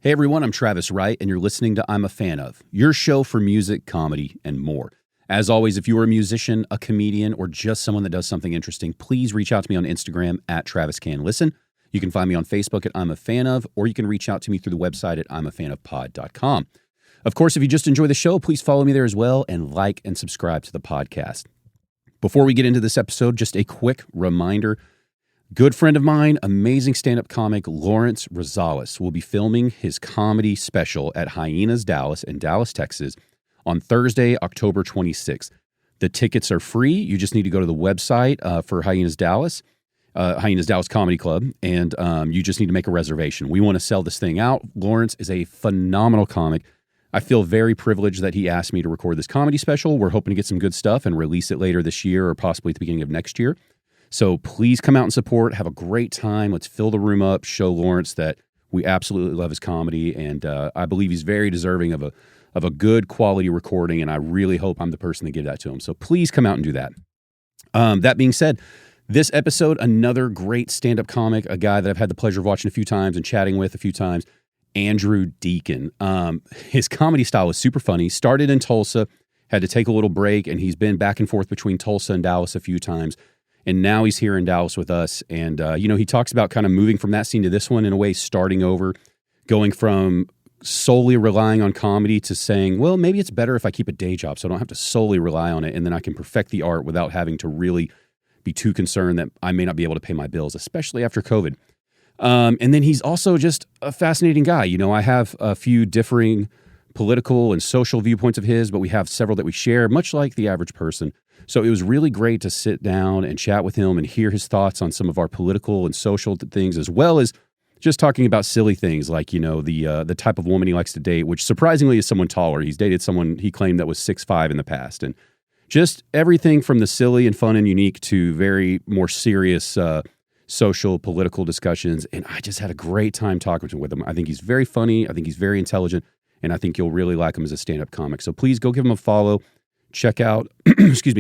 Hey everyone, I'm Travis Wright, and you're listening to I'm a Fan Of, your show for music, comedy, and more. As always, if you are a musician, a comedian, or just someone that does something interesting, please reach out to me on Instagram at TravisCanListen. You can find me on Facebook at I'm a Fan Of, or you can reach out to me through the website at imafanofpod.com. Of course, if you just enjoy the show, please follow me there as well, and like and subscribe to the podcast. Before we get into this episode, just a quick reminder. Good friend of mine, amazing stand-up comic Lawrence Rosales will be filming his comedy special at Hyenas Dallas in Dallas, Texas on Thursday, October 26th. The tickets are free. You just need to go to the website for Hyenas Dallas Comedy Club, and you just need to make a reservation. We want to sell this thing out. Lawrence is a phenomenal comic. I feel very privileged that he asked me to record this comedy special. We're hoping to get some good stuff and release it later this year or possibly at the beginning of next year. So please come out and support. Have a great time. Let's fill the room up. Show Lawrence that we absolutely love his comedy, and I believe he's very deserving of a good quality recording, and I really hope I'm the person to give that to him. So please come out and do that. That being said, this episode, another great stand-up comic, a guy that I've had the pleasure of watching a few times and chatting with a few times, Andrew Deacon. His comedy style is super funny. Started in Tulsa, had to take a little break, and he's been back and forth between Tulsa and Dallas a few times. And now he's here in Dallas with us. And, he talks about kind of moving from that scene to this one in a way, starting over, going from solely relying on comedy to saying, well, maybe it's better if I keep a day job so I don't have to solely rely on it. And then I can perfect the art without having to really be too concerned that I may not be able to pay my bills, especially after COVID. And then he's also just a fascinating guy. I have a few differing political and social viewpoints of his, but we have several that we share, much like the average person. So it was really great to sit down and chat with him and hear his thoughts on some of our political and social things, as well as just talking about silly things like, the type of woman he likes to date, which surprisingly is someone taller. He's dated someone he claimed that was 6'5" in the past. And just everything from the silly and fun and unique to very more serious social, political discussions. And I just had a great time talking with him. I think he's very funny. I think he's very intelligent. And I think you'll really like him as a stand-up comic. So please go give him a follow. Check out,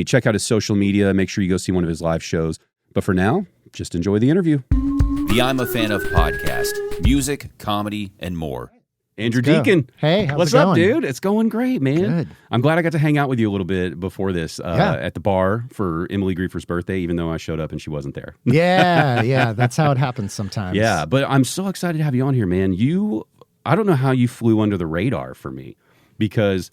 check out his social media. Make sure you go see one of his live shows. But for now, just enjoy the interview. The I'm a Fan Of podcast, music, comedy, and more. Andrew Deacon. Hey, how's what's it going? Up, dude? It's going great, man. Good. I'm glad I got to hang out with you a little bit before this at the bar for Emily Griefer's birthday, even though I showed up and she wasn't there. Yeah, that's how it happens sometimes. Yeah, but I'm so excited to have you on here, man. I don't know how you flew under the radar for me, because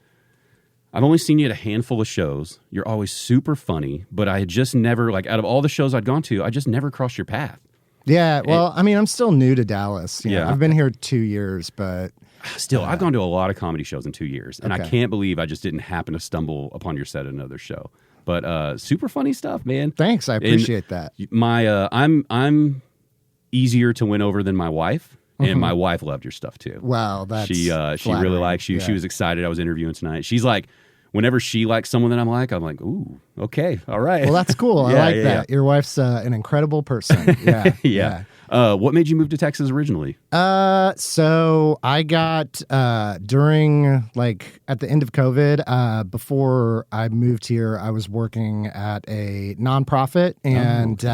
I've only seen you at a handful of shows. You're always super funny, but I had just never, out of all the shows I'd gone to, I just never crossed your path. Yeah, well, I'm still new to Dallas. Yeah. I've been here 2 years, but... Still, I've gone to a lot of comedy shows in 2 years, and I can't believe I just didn't happen to stumble upon your set at another show. But super funny stuff, man. Thanks, I appreciate that. I'm easier to win over than my wife. And my wife loved your stuff too. Wow, that's she really likes you. Yeah. She was excited I was interviewing tonight. She's like, whenever she likes someone that I'm like, ooh, okay, all right. Well, that's cool. I like that. Your wife's an incredible person. Yeah, yeah. What made you move to Texas originally? So I got during at the end of COVID. Before I moved here, I was working at a nonprofit, and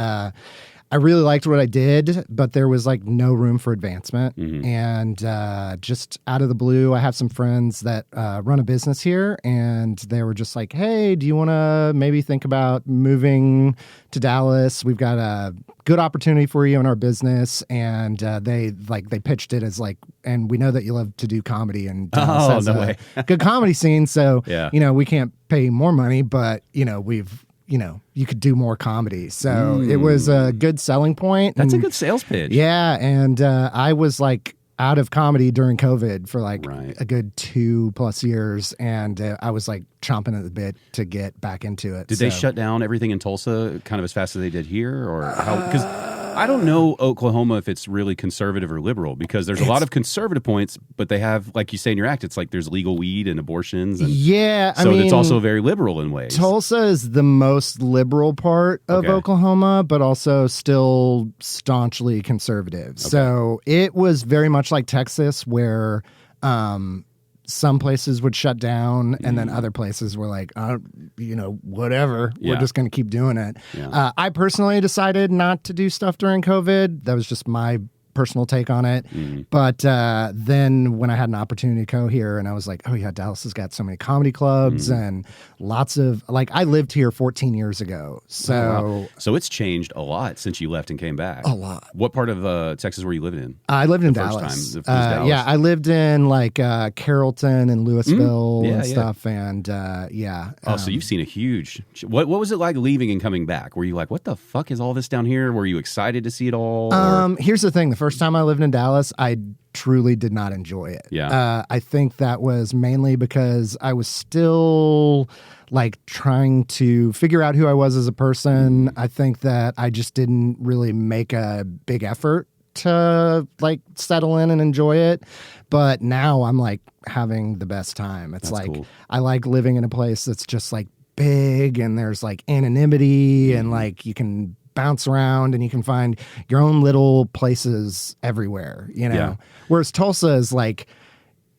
I really liked what I did, but there was no room for advancement. Mm-hmm. And just out of the blue, I have some friends that run a business here, and they were just like, hey, do you want to maybe think about moving to Dallas? We've got a good opportunity for you in our business. And they pitched it as and we know that you love to do comedy, and Dallas has a good comedy scene. So, we can't pay more money, but, you could do more comedy. So it was a good selling point. That's a good sales pitch. Yeah. And I was out of comedy during COVID for a good 2+ years. And I was chomping at the bit to get back into it. Did they shut down everything in Tulsa kind of as fast as they did here? Or how? Because I don't know Oklahoma if it's really conservative or liberal, because there's a lot of conservative points, but they have, like you say in your act, it's there's legal weed and abortions. And I mean, it's also very liberal in ways. Tulsa is the most liberal part of Oklahoma, but also still staunchly conservative. Okay. So it was very much like Texas, where some places would shut down, and then other places were whatever. We're just going to keep doing it. Yeah. I personally decided not to do stuff during COVID. That was just my personal take on it. But then when I had an opportunity to go here, and I was like, oh yeah, Dallas has got so many comedy clubs and lots of, like, I lived here 14 years ago. So, wow. So it's changed a lot since you left and came back. A lot. What part of Texas were you living in? I lived in the Dallas. First time? Dallas. Yeah, I lived in like Carrollton and Louisville and stuff. And Oh, so you've seen a huge. What was it like leaving and coming back? Were you like, what the fuck is all this down here? Were you excited to see it all? Here's the thing. The first time I lived in Dallas, I truly did not enjoy it. Yeah. I think that was mainly because I was still like trying to figure out who I was as a person. I think that I just didn't really make a big effort to like settle in and enjoy it. But now I'm like having the best time. It's That's like cool. I like living in a place that's just like big and there's like anonymity and like you can bounce around and you can find your own little places everywhere, you know? Yeah. Whereas Tulsa is like,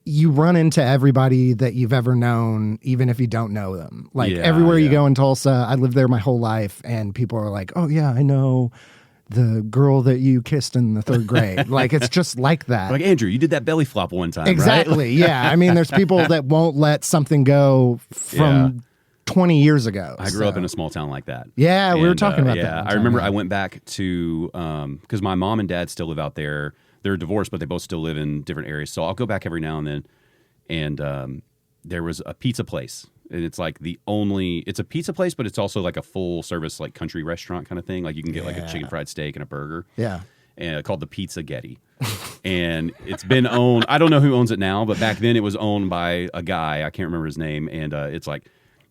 you run into everybody that you've ever known, even if you don't know them. Like everywhere you go in Tulsa, I lived there my whole life and people are like, oh yeah, I know the girl that you kissed in the third grade. Like, it's just like that. Like, Andrew, you did that belly flop one time, exactly. Right? Yeah. I mean, there's people that won't let something go from 20 years ago. I grew up in a small town like that. Yeah, we were talking about that. Yeah, I remember I went back to, because my mom and dad still live out there. They're divorced, but they both still live in different areas. So I'll go back every now and then. And there was a pizza place. And it's like it's a pizza place, but it's also like a full service, like country restaurant kind of thing. Like you can get like a chicken fried steak and a burger. Yeah. And called the Pizza Getty. And it's been owned, I don't know who owns it now, but back then it was owned by a guy. I can't remember his name. And it's like,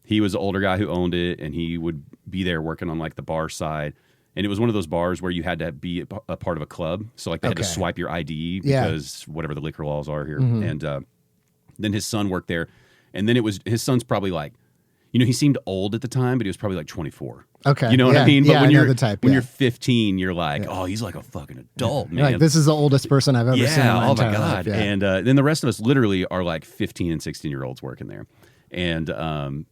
he was the older guy who owned it, and he would be there working on like the bar side. And it was one of those bars where you had to be a part of a club. So like they had to swipe your ID because whatever the liquor laws are here. And then his son worked there. And then his son's probably like, you know, he seemed old at the time, but he was probably like 24. Okay. You know what I mean? But when you're the type, when you're 15, you're like, oh, he's like a fucking adult, man. Like, this is the oldest person I've ever seen in my entire life. Yeah. And then the rest of us literally are like 15 and 16-year-olds working there. And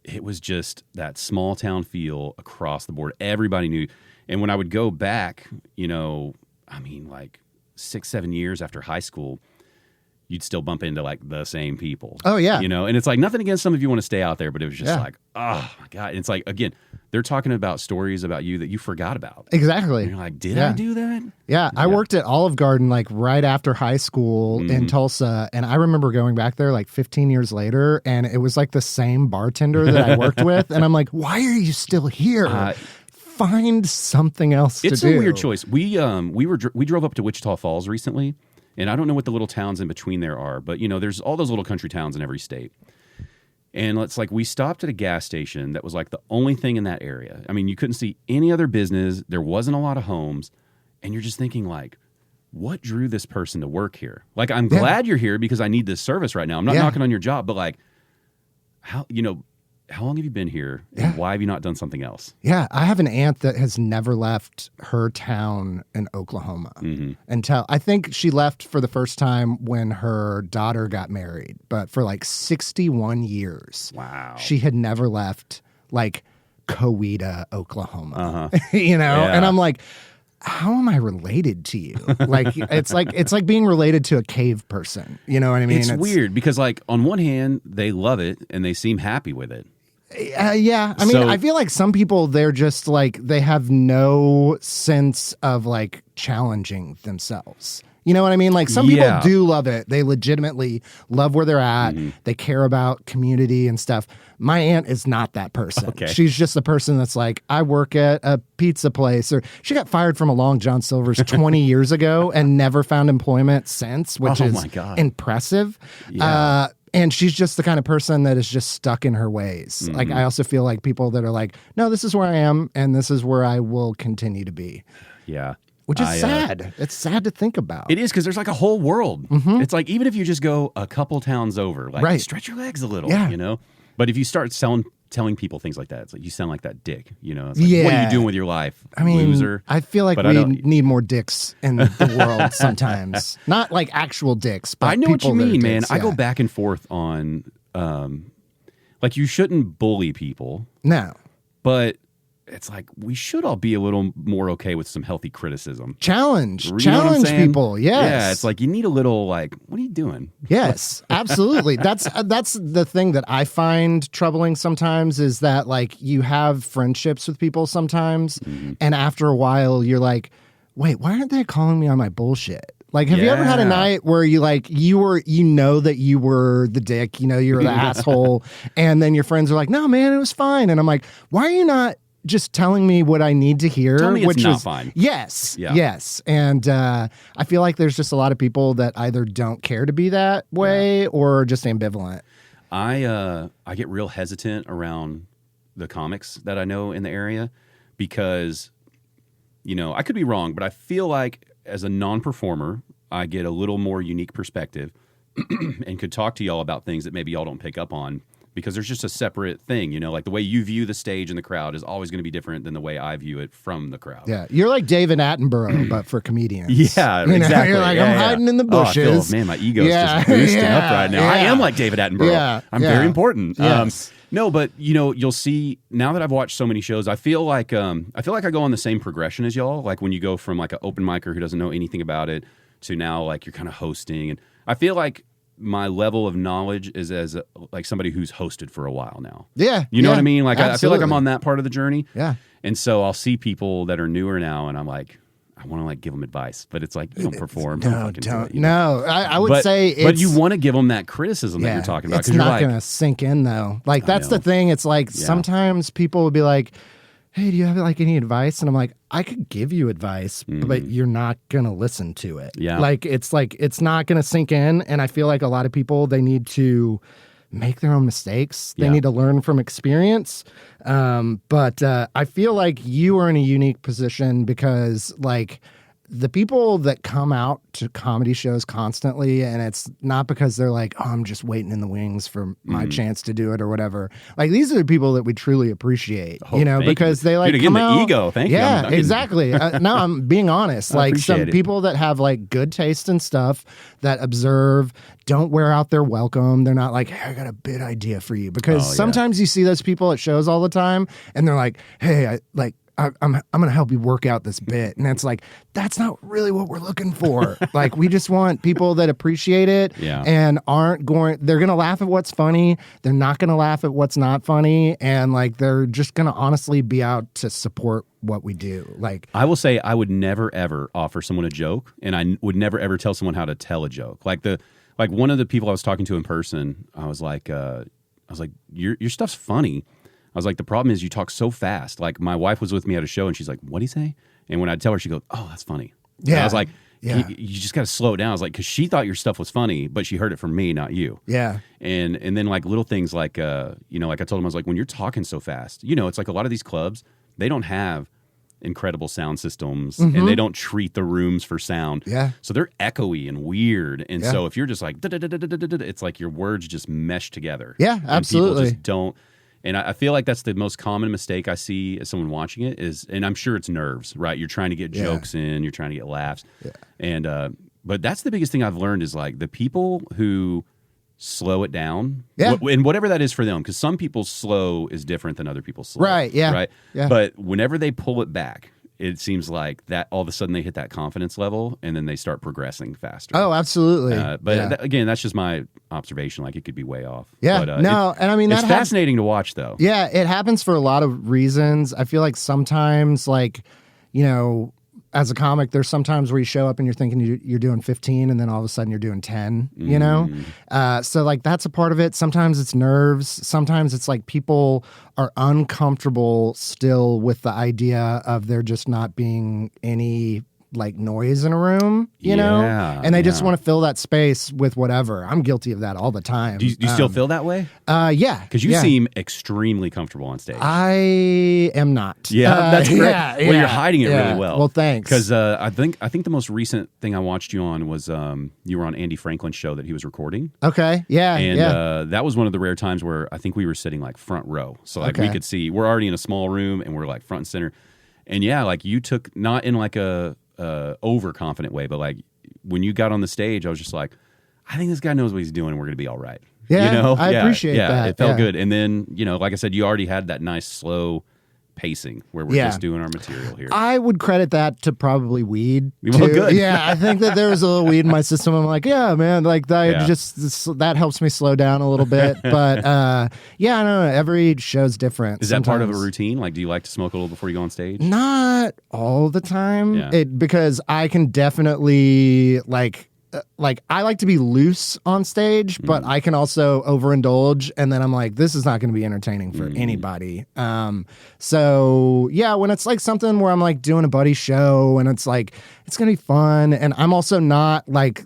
it was just that small town feel across the board. Everybody knew. And when I would go back, you know, I mean, like 6-7 years after high school, you'd still bump into like the same people. Oh, yeah. You know, and it's like nothing against some of you want to stay out there, but it was just like, oh my God. And it's like, again, they're talking about stories about you that you forgot about. Exactly. And you're like, did I do that? Yeah. I worked at Olive Garden like right after high school in Tulsa. And I remember going back there like 15 years later, and it was like the same bartender that I worked with. And I'm like, why are you still here? Find something else to do. It's a weird choice. We drove up to Wichita Falls recently. And I don't know what the little towns in between there are, but, you know, there's all those little country towns in every state. And it's like we stopped at a gas station that was like the only thing in that area. I mean, you couldn't see any other business. There wasn't a lot of homes. And you're just thinking like, what drew this person to work here? Like, I'm glad you're here because I need this service right now. I'm not knocking on your job, but like, how long have you been here? And why have you not done something else? Yeah, I have an aunt that has never left her town in Oklahoma until I think she left for the first time when her daughter got married. But for like 61 years, wow, she had never left like Coweta, Oklahoma. You know, and I'm like, how am I related to you? Like, it's like being related to a cave person. You know what I mean? It's weird because, like, on one hand, they love it and they seem happy with it. Yeah. I mean, I feel like some people, they're just like, they have no sense of like challenging themselves. You know what I mean? Like, some people do love it. They legitimately love where they're at. They care about community and stuff. My aunt is not that person. Okay. She's just the person that's like, I work at a pizza place. Or she got fired from a Long John Silver's 20 years ago and never found employment since, which is impressive. Yeah. And she's just the kind of person that is just stuck in her ways. Like, I also feel like people that are like, no, this is where I am and this is where I will continue to be. Yeah. Which is sad. It's sad to think about. It is, because there's like a whole world. It's like, even if you just go a couple towns over, like stretch your legs a little, you know? But if you start telling people things like that, it's like, you sound like that dick, you know? It's like, what are you doing with your life, I mean, loser? I feel like we need more dicks in the world sometimes. Not like actual dicks, but I know what you mean, man. Dicks, I go back and forth on, like, you shouldn't bully people. No. But it's like we should all be a little more okay with some healthy criticism. Challenge You know what I'm saying? people. Yes. Yeah, it's like you need a little like, what are you doing? Yes, absolutely. That's the thing that I find troubling sometimes is that like you have friendships with people sometimes, and after a while you're like, wait, why aren't they calling me on my bullshit? Like, have you ever had a night where you like you know that you were the dick, you were the asshole, and then your friends are like, no man, it was fine, and I'm like, why are you not just telling me what I need to hear? Tell me it's not fine. Yes. Yeah. Yes. And I feel like there's just a lot of people that either don't care to be that way or just ambivalent. I get real hesitant around the comics that I know in the area because, I could be wrong, but I feel like as a non-performer, I get a little more unique perspective and could talk to y'all about things that maybe y'all don't pick up on. Because there's just a separate thing, like the way you view the stage and the crowd is always going to be different than the way I view it from the crowd. Yeah, you're like David Attenborough, but for comedians. Yeah, exactly. You're like, I'm hiding in the bushes. Man, my ego's just boosting up right now. I am like David Attenborough. Yeah, I'm very important. Yes. No, but you'll see now that I've watched so many shows, I feel like I go on the same progression as y'all. Like when you go from like an open micer who doesn't know anything about it to now like you're kind of hosting, and I feel like my level of knowledge is as like somebody who's hosted for a while now. Yeah. You know what I mean? Like absolutely. I feel like I'm on that part of the journey. Yeah. And so I'll see people that are newer now and I'm like, I want to like give them advice, but it's like, you don't perform. No, I would say but you want to give them that criticism that you're talking about. It's not going to sink in though. Like that's the thing. It's like sometimes people will be like, hey, do you have like any advice? And I'm like, I could give you advice, but you're not going to listen to it. Yeah. Like, it's not going to sink in. And I feel like a lot of people, they need to make their own mistakes. They need to learn from experience. But I feel like you are in a unique position because like the people that come out to comedy shows constantly, and it's not because they're like, oh, I'm just waiting in the wings for my chance to do it or whatever. Like these are the people that we truly appreciate, because they like come out. The ego. Thank you. Yeah, exactly. No, I'm being honest. Like some people that have like good taste and stuff that observe, don't wear out their welcome. They're not like, hey, I got a bit idea for you. Because sometimes you see those people at shows all the time and they're like, hey, I'm going to help you work out this bit. And it's like, that's not really what we're looking for. Like, we just want people that appreciate it and they're going to laugh at what's funny. They're not going to laugh at what's not funny. And like, they're just going to honestly be out to support what we do. Like, I will say I would never, ever offer someone a joke. And I would never, ever tell someone how to tell a joke. Like one of the people I was talking to in person, I was like, your stuff's funny. I was like, the problem is you talk so fast. Like my wife was with me at a show and she's like, what'd he say? And when I'd tell her, she'd go, oh, that's funny. Yeah. And I was like, you just got to slow it down. I was like, because she thought your stuff was funny, but she heard it from me, not you. Yeah. And then like little things like, like I told him, I was like, when you're talking so fast, it's like a lot of these clubs, they don't have incredible sound systems and they don't treat the rooms for sound. Yeah. So they're echoey and weird. And so if you're just like, it's like your words just mesh together. Yeah, absolutely. And people just don't. And I feel like that's the most common mistake I see as someone watching it is, and I'm sure it's nerves, right? You're trying to get jokes in, you're trying to get laughs. Yeah. And, but that's the biggest thing I've learned is like the people who slow it down, and whatever that is for them, because some people's slow is different than other people's slow. Right, yeah. Right? Yeah. But whenever they pull it back, it seems like that all of a sudden they hit that confidence level and then they start progressing faster. Oh, absolutely. Again, that's just my observation. Like it could be way off. Yeah. But, and I mean, it's fascinating to watch though. Yeah. It happens for a lot of reasons. I feel like sometimes as a comic, there's sometimes where you show up and you're thinking you're doing 15 and then all of a sudden you're doing 10, So like that's a part of it. Sometimes it's nerves. Sometimes it's like people are uncomfortable still with the idea of there just not being any like noise in a room, you know? And they just want to fill that space with whatever. I'm guilty of that all the time. Do you still feel that way? Yeah. Because you seem extremely comfortable on stage. I am not. Yeah, that's great. Well, you're hiding it really well. Well, thanks. Because I think the most recent thing I watched you on was you were on Andy Franklin's show that he was recording. Okay. Yeah. And that was one of the rare times where I think we were sitting like front row. So like we could see, we're already in a small room and we're like front and center. And like you took, not in like a overconfident way, but like when you got on the stage, I was just like, I think this guy knows what he's doing and we're going to be all right. Yeah, I appreciate that. It felt good. And then, like I said, you already had that nice slow pacing where we're just doing our material here? I would credit that to probably weed. Well, good. Yeah, I think that there was a little weed in my system. I'm like, yeah, man, like that helps me slow down a little bit. But I don't know. Every show's different. Is that part of a routine? Like, do you like to smoke a little before you go on stage? Not all the time. Yeah. Because I can definitely like I like to be loose on stage, but I can also overindulge, and then I'm like, this is not going to be entertaining for anybody. So yeah, when it's like something where I'm like doing a buddy show and it's like it's going to be fun, and I'm also not like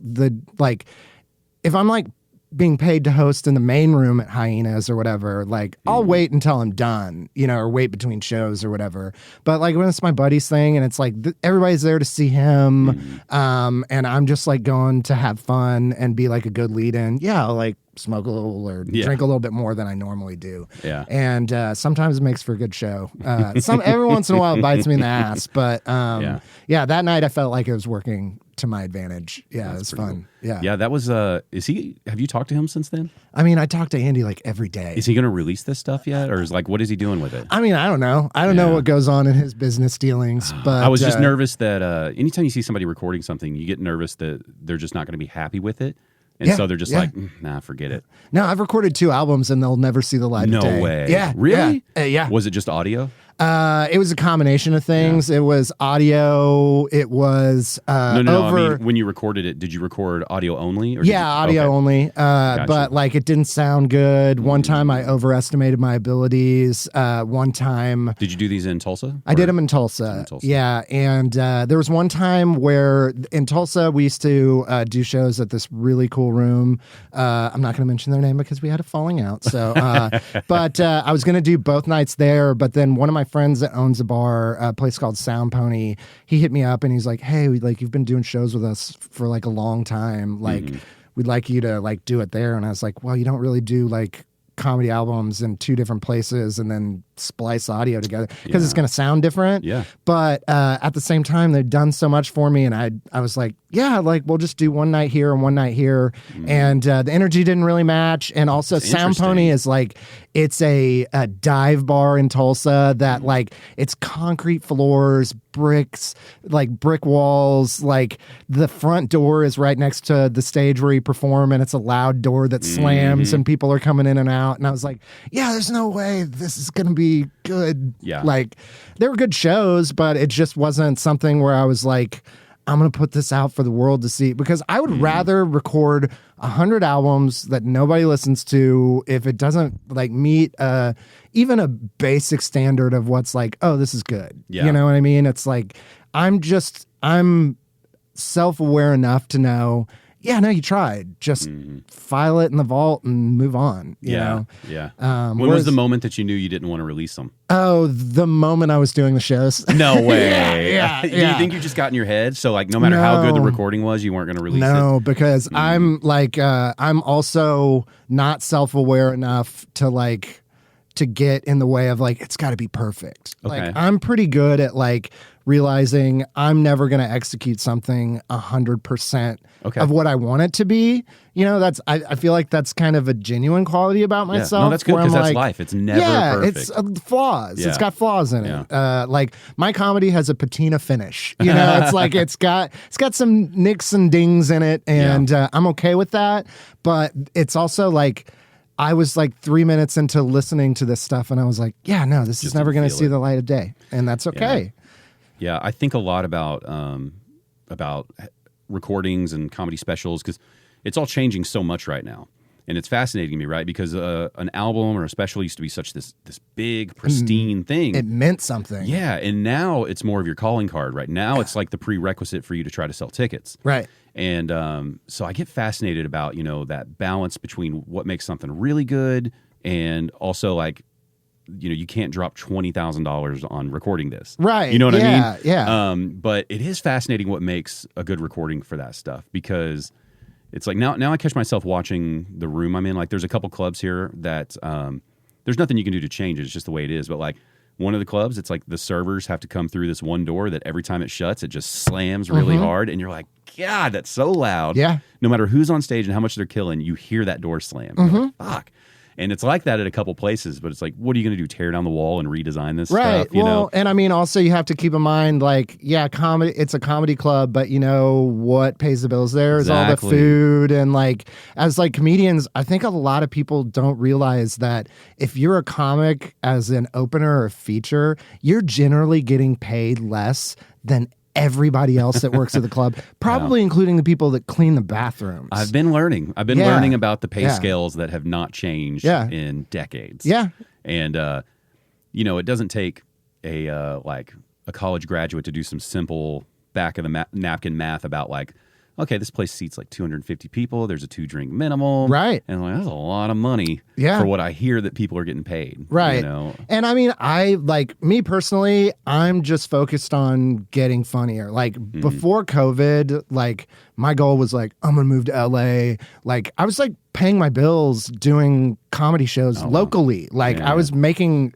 if I'm like being paid to host in the main room at Hyenas or whatever, like I'll wait until I'm done, or wait between shows or whatever. But like when it's my buddy's thing and it's like everybody's there to see him, and I'm just like going to have fun and be like a good lead-in, I'll like smoke a little or drink a little bit more than I normally do. Yeah. And sometimes it makes for a good show. Every once in a while it bites me in the ass, but that night I felt like it was working to my advantage. Yeah, it was fun. Cool. Yeah, that was. Have you talked to him since then? I mean, I talk to Andy like every day. Is he going to release this stuff yet, or what is he doing with it? I mean, I don't know. I don't know what goes on in his business dealings, but I was just nervous that anytime you see somebody recording something, you get nervous that they're just not going to be happy with it. And so they're just like, nah, forget it. No, I've recorded 2 albums and they'll never see the light of day. No way. Yeah. Really? Yeah. Was it just audio? It was a combination of things. It was audio. It was No. I mean, when you recorded it, did you record audio only? Or audio only. Gotcha. But like it didn't sound good. One time I overestimated my abilities. One time. Did you do these in Tulsa? I did them in Tulsa. Yeah, and there was one time where in Tulsa we used to do shows at this really cool room. I'm not going to mention their name because we had a falling out. So, but I was going to do both nights there. But then one of my friends that owns a bar, a place called Sound Pony, he hit me up and he's like, hey, you've been doing shows with us for like a long time. Like, we'd like you to like do it there. And I was like, well, you don't really do like comedy albums in 2 different places and then splice audio together because it's going to sound different. Yeah. But at the same time, they've done so much for me. And I was like, we'll just do one night here and one night here. And the energy didn't really match. And also Sound Pony is like, it's a dive bar in Tulsa that like it's concrete floors, bricks, like brick walls, like the front door is right next to the stage where you perform and it's a loud door that slams and people are coming in and out. And I was like, there's no way this is going to be good. Yeah. Like they were good shows, but it just wasn't something where I was like, I'm going to put this out for the world to see, because I would rather record 100 albums that nobody listens to if it doesn't like meet even a basic standard of what's like, oh, this is good. Yeah. You know what I mean? It's like, I'm self-aware enough to know, you tried. Just file it in the vault and move on. You know? Yeah. When was the moment that you knew you didn't want to release them? Oh, the moment I was doing the shows. No way. Yeah. Do you think you just got in your head? So like, no matter how good the recording was, you weren't going to release it? No, because I'm like, I'm also not self-aware enough to get in the way of like, it's got to be perfect. Okay. Like I'm pretty good at like realizing I'm never going to execute something 100% of what I want it to be. You know, I feel like that's kind of a genuine quality about myself. No, that's good because that's life. It's never perfect. It's flaws. Yeah. It's got flaws in it. Like my comedy has a patina finish. You know, it's like it's got some nicks and dings in it, and I'm okay with that. But it's also like, I was like 3 minutes into listening to this stuff and I was like, this is never going to see the light of day. And that's okay. Yeah, I think a lot about recordings and comedy specials because it's all changing so much right now. And it's fascinating to me, right? Because an album or a special used to be such this big, pristine thing. It meant something. Yeah, and now it's more of your calling card, right? Now it's like the prerequisite for you to try to sell tickets. Right. And so I get fascinated about, that balance between what makes something really good and also like, you can't drop $20,000 on recording this. Right. You know what I mean? Yeah. But it is fascinating what makes a good recording for that stuff because it's like now I catch myself watching the room I'm in. Like there's a couple clubs here that there's nothing you can do to change it. It's just the way it is. But like one of the clubs, it's like the servers have to come through this one door that every time it shuts, it just slams really hard. And you're like, God, that's so loud. Yeah. No matter who's on stage and how much they're killing, you hear that door slam. You're like, fuck. And it's like that at a couple places, but it's like, what are you going to do? Tear down the wall and redesign this right. stuff? You know? And I mean, also you have to keep in mind, like, yeah, comedy. It's a comedy club, but you know what pays the bills there is all the food, and like, as like comedians, I think a lot of people don't realize that if you're a comic as an opener or feature, you're generally getting paid less than everybody else that works at the club, probably including the people that clean the bathrooms. I've been learning about the pay scales that have not changed in decades. Yeah. And, it doesn't take a college graduate to do some simple back of the napkin math about like, okay, this place seats like 250 people. There's a 2-drink minimum. Right. And like, that's a lot of money for what I hear that people are getting paid. Right. You know? And I mean, me personally, I'm just focused on getting funnier. Like before COVID, like my goal was like, I'm going to move to LA. Like I was like paying my bills doing comedy shows locally. Like I was making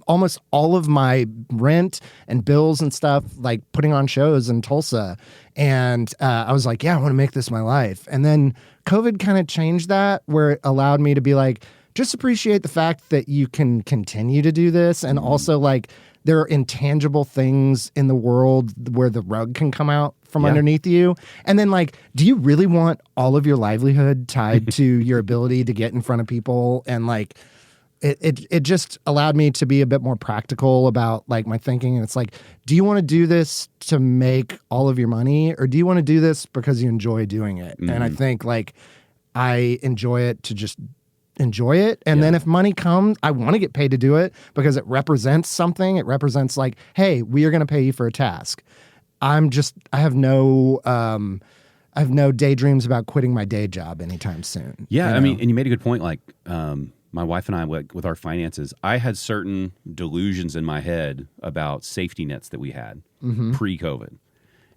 almost all of my rent and bills and stuff, like putting on shows in Tulsa. And I was like, yeah, I want to make this my life. And then COVID kind of changed that, where it allowed me to be like, just appreciate the fact that you can continue to do this. And also like there are intangible things in the world where the rug can come out from underneath you. And then like, do you really want all of your livelihood tied to your ability to get in front of people? And like, it just allowed me to be a bit more practical about like my thinking. And it's like, do you want to do this to make all of your money, or do you want to do this because you enjoy doing it? And I think like I enjoy it to just enjoy it. And then if money comes, I want to get paid to do it because it represents something. It represents like, hey, we are going to pay you for a task. I have no daydreams about quitting my day job anytime soon. Yeah. You know? I mean, and you made a good point. Like, my wife and I, with our finances, I had certain delusions in my head about safety nets that we had pre-COVID.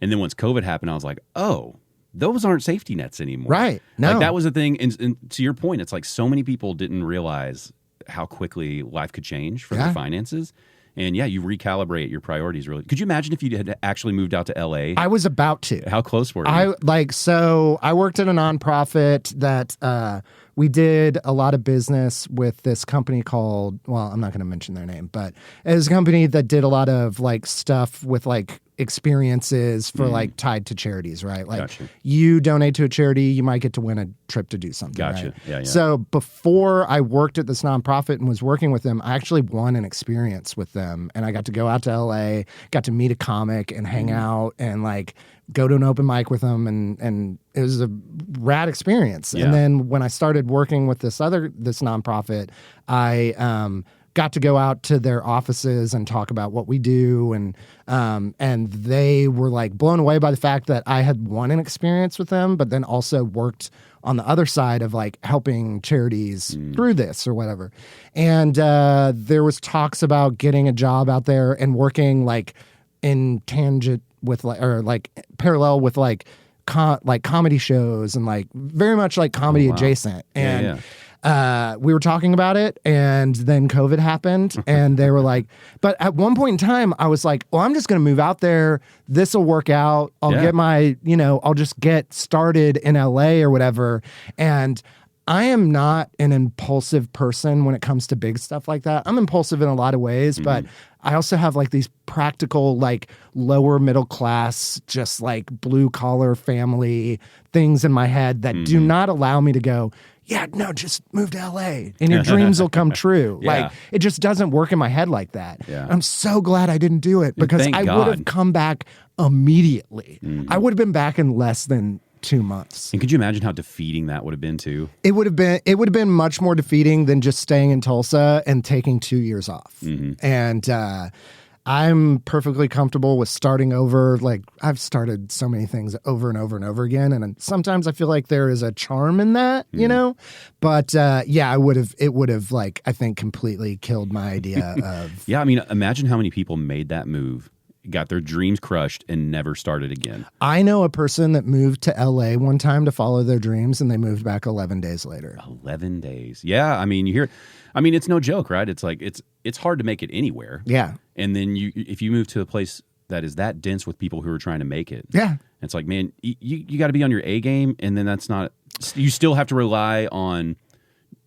And then once COVID happened, I was like, oh, those aren't safety nets anymore. Right. No. Like that was the thing. And to your point, it's like so many people didn't realize how quickly life could change for their finances. And you recalibrate your priorities really. Could you imagine if you had actually moved out to LA? I was about to. How close were you? So I worked at a nonprofit that we did a lot of business with this company called, well, I'm not going to mention their name, but it was a company that did a lot of like stuff with like experiences for like tied to charities, right? Like you donate to a charity, you might get to win a trip to do something. Gotcha. Right? Yeah. So before I worked at this nonprofit and was working with them, I actually won an experience with them, and I got to go out to LA, got to meet a comic and hang out and like go to an open mic with them, and it was a rad experience. And then when I started working with this nonprofit, I got to go out to their offices and talk about what we do, and they were like blown away by the fact that I had won an experience with them, but then also worked on the other side of like helping charities through this or whatever. And there was talks about getting a job out there and working like in tangent with like, or like parallel with like comedy shows and like very much like comedy adjacent. And we were talking about it, and then COVID happened, and they were like, but at one point in time, I was like, well, I'm just going to move out there. This will work out. I'll get my, I'll just get started in LA or whatever. And I am not an impulsive person when it comes to big stuff like that. I'm impulsive in a lot of ways, but I also have like these practical, like lower middle class, just like blue collar family things in my head that do not allow me to go, yeah, no, just move to LA and your dreams will come true. Like it just doesn't work in my head like that. Yeah. I'm so glad I didn't do it because I would have come back immediately. I would have been back in less than 2 months. And could you imagine how defeating that would have been too? It would have been much more defeating than just staying in Tulsa and taking 2 years off. And I'm perfectly comfortable with starting over. Like I've started so many things over and over and over again. And sometimes I feel like there is a charm in that, but it would have like, I think completely killed my idea of. Yeah. I mean, imagine how many people made that move, got their dreams crushed and never started again. I know a person that moved to LA one time to follow their dreams, and they moved back 11 days later. 11 days. Yeah. I mean, it's no joke, right? It's like, it's hard to make it anywhere. Yeah. And then if you move to a place that is that dense with people who are trying to make it. Yeah. It's like, man, you got to be on your A game. And then you still have to rely on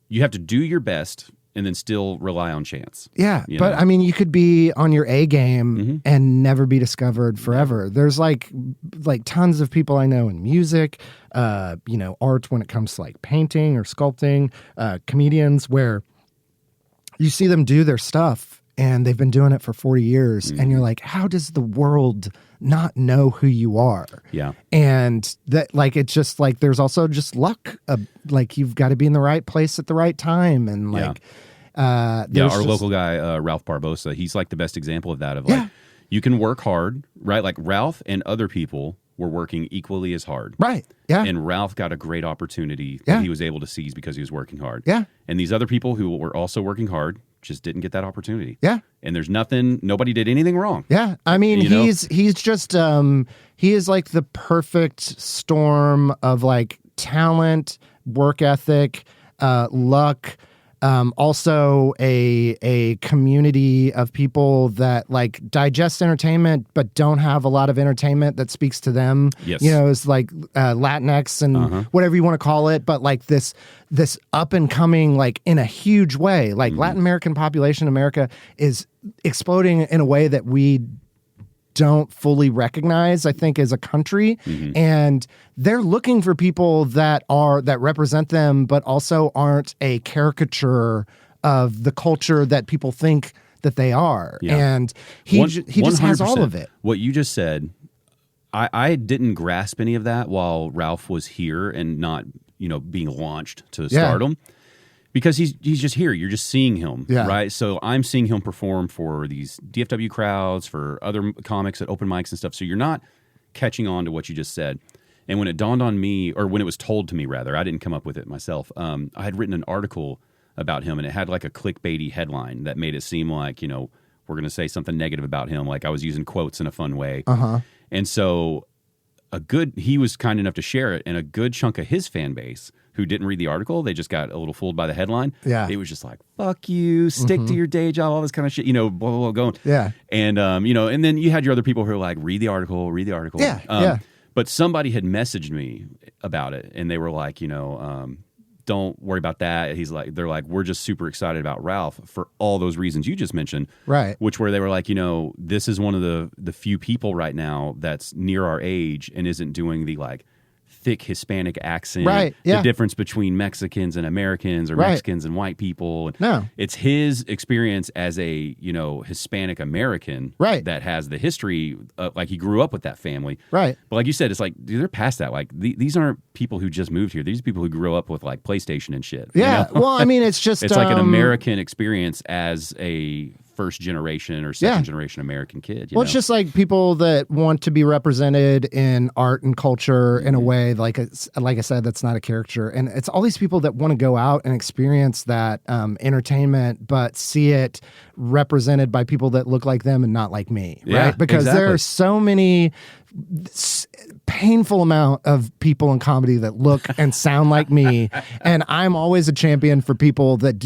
you have to do your best and then still rely on chance. Yeah, but know? I mean, you could be on your A game and never be discovered forever. There's like tons of people I know in music, art when it comes to like painting or sculpting, comedians where you see them do their stuff and they've been doing it for 40 years and you're like, how does the world not know who you are? Yeah. And that, like, it's just like, there's also just luck. Like, you've got to be in the right place at the right time. And like, our local guy, Ralph Barbosa, he's like the best example of that. Of like, you can work hard, right? Like Ralph and other people were working equally as hard. Right. Yeah. And Ralph got a great opportunity that he was able to seize because he was working hard. Yeah. And these other people who were also working hard just didn't get that opportunity. Yeah. And there's nobody did anything wrong. Yeah. I mean, he's just, he is like the perfect storm of like talent, work ethic, luck, also a community of people that like digest entertainment but don't have a lot of entertainment that speaks to them. Yes. It's like Latinx and whatever you want to call it, but like this up and coming, like in a huge way. Like Latin American population in America is exploding in a way that we don't fully recognize, I think, as a country. And they're looking for people that represent them, but also aren't a caricature of the culture that people think that they are. Yeah. And he just has all of it. What you just said, I didn't grasp any of that while Ralph was here and not, being launched to stardom. Because he's just here. You're just seeing him, right? So I'm seeing him perform for these DFW crowds, for other comics at open mics and stuff. So you're not catching on to what you just said. And when it dawned on me, or when it was told to me, rather, I didn't come up with it myself. I had written an article about him, and it had like a clickbaity headline that made it seem like, we're going to say something negative about him. Like I was using quotes in a fun way. And so he was kind enough to share it, and a good chunk of his fan base who didn't read the article, they just got a little fooled by the headline. Yeah. It was just like, fuck you, stick to your day job, all this kind of shit, blah, blah, blah, going. Yeah. And, and then you had your other people who were like, read the article. Yeah. But somebody had messaged me about it, and they were like, don't worry about that. They're like, we're just super excited about Ralph for all those reasons you just mentioned. Right. Which where they were like, this is one of the few people right now that's near our age and isn't doing the like thick Hispanic accent. Right. Yeah. The difference between Mexicans and Americans, or Mexicans and white people. No. It's his experience as a, Hispanic American that has the history, like he grew up with that family. Right. But like you said, it's like, dude, they're past that. Like these aren't people who just moved here. These are people who grew up with like PlayStation and shit. Yeah. Well, I mean, it's just... it's like an American experience as a first generation or second generation American kid. It's just like people that want to be represented in art and culture in a way, like I said, that's not a caricature. And it's all these people that want to go out and experience that entertainment, but see it represented by people that look like them and not like me, right? Because there are so many painful amount of people in comedy that look and sound like me, and I'm always a champion for people that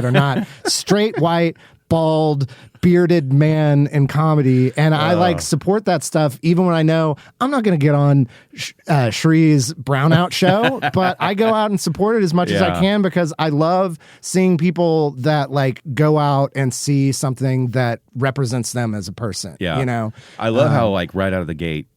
are not straight white, bald, bearded man in comedy, and I like support that stuff even when I know I'm not going to get on Shree's Brownout show, but I go out and support it as much as I can because I love seeing people that like go out and see something that represents them as a person. Yeah, I love how like right out of the gate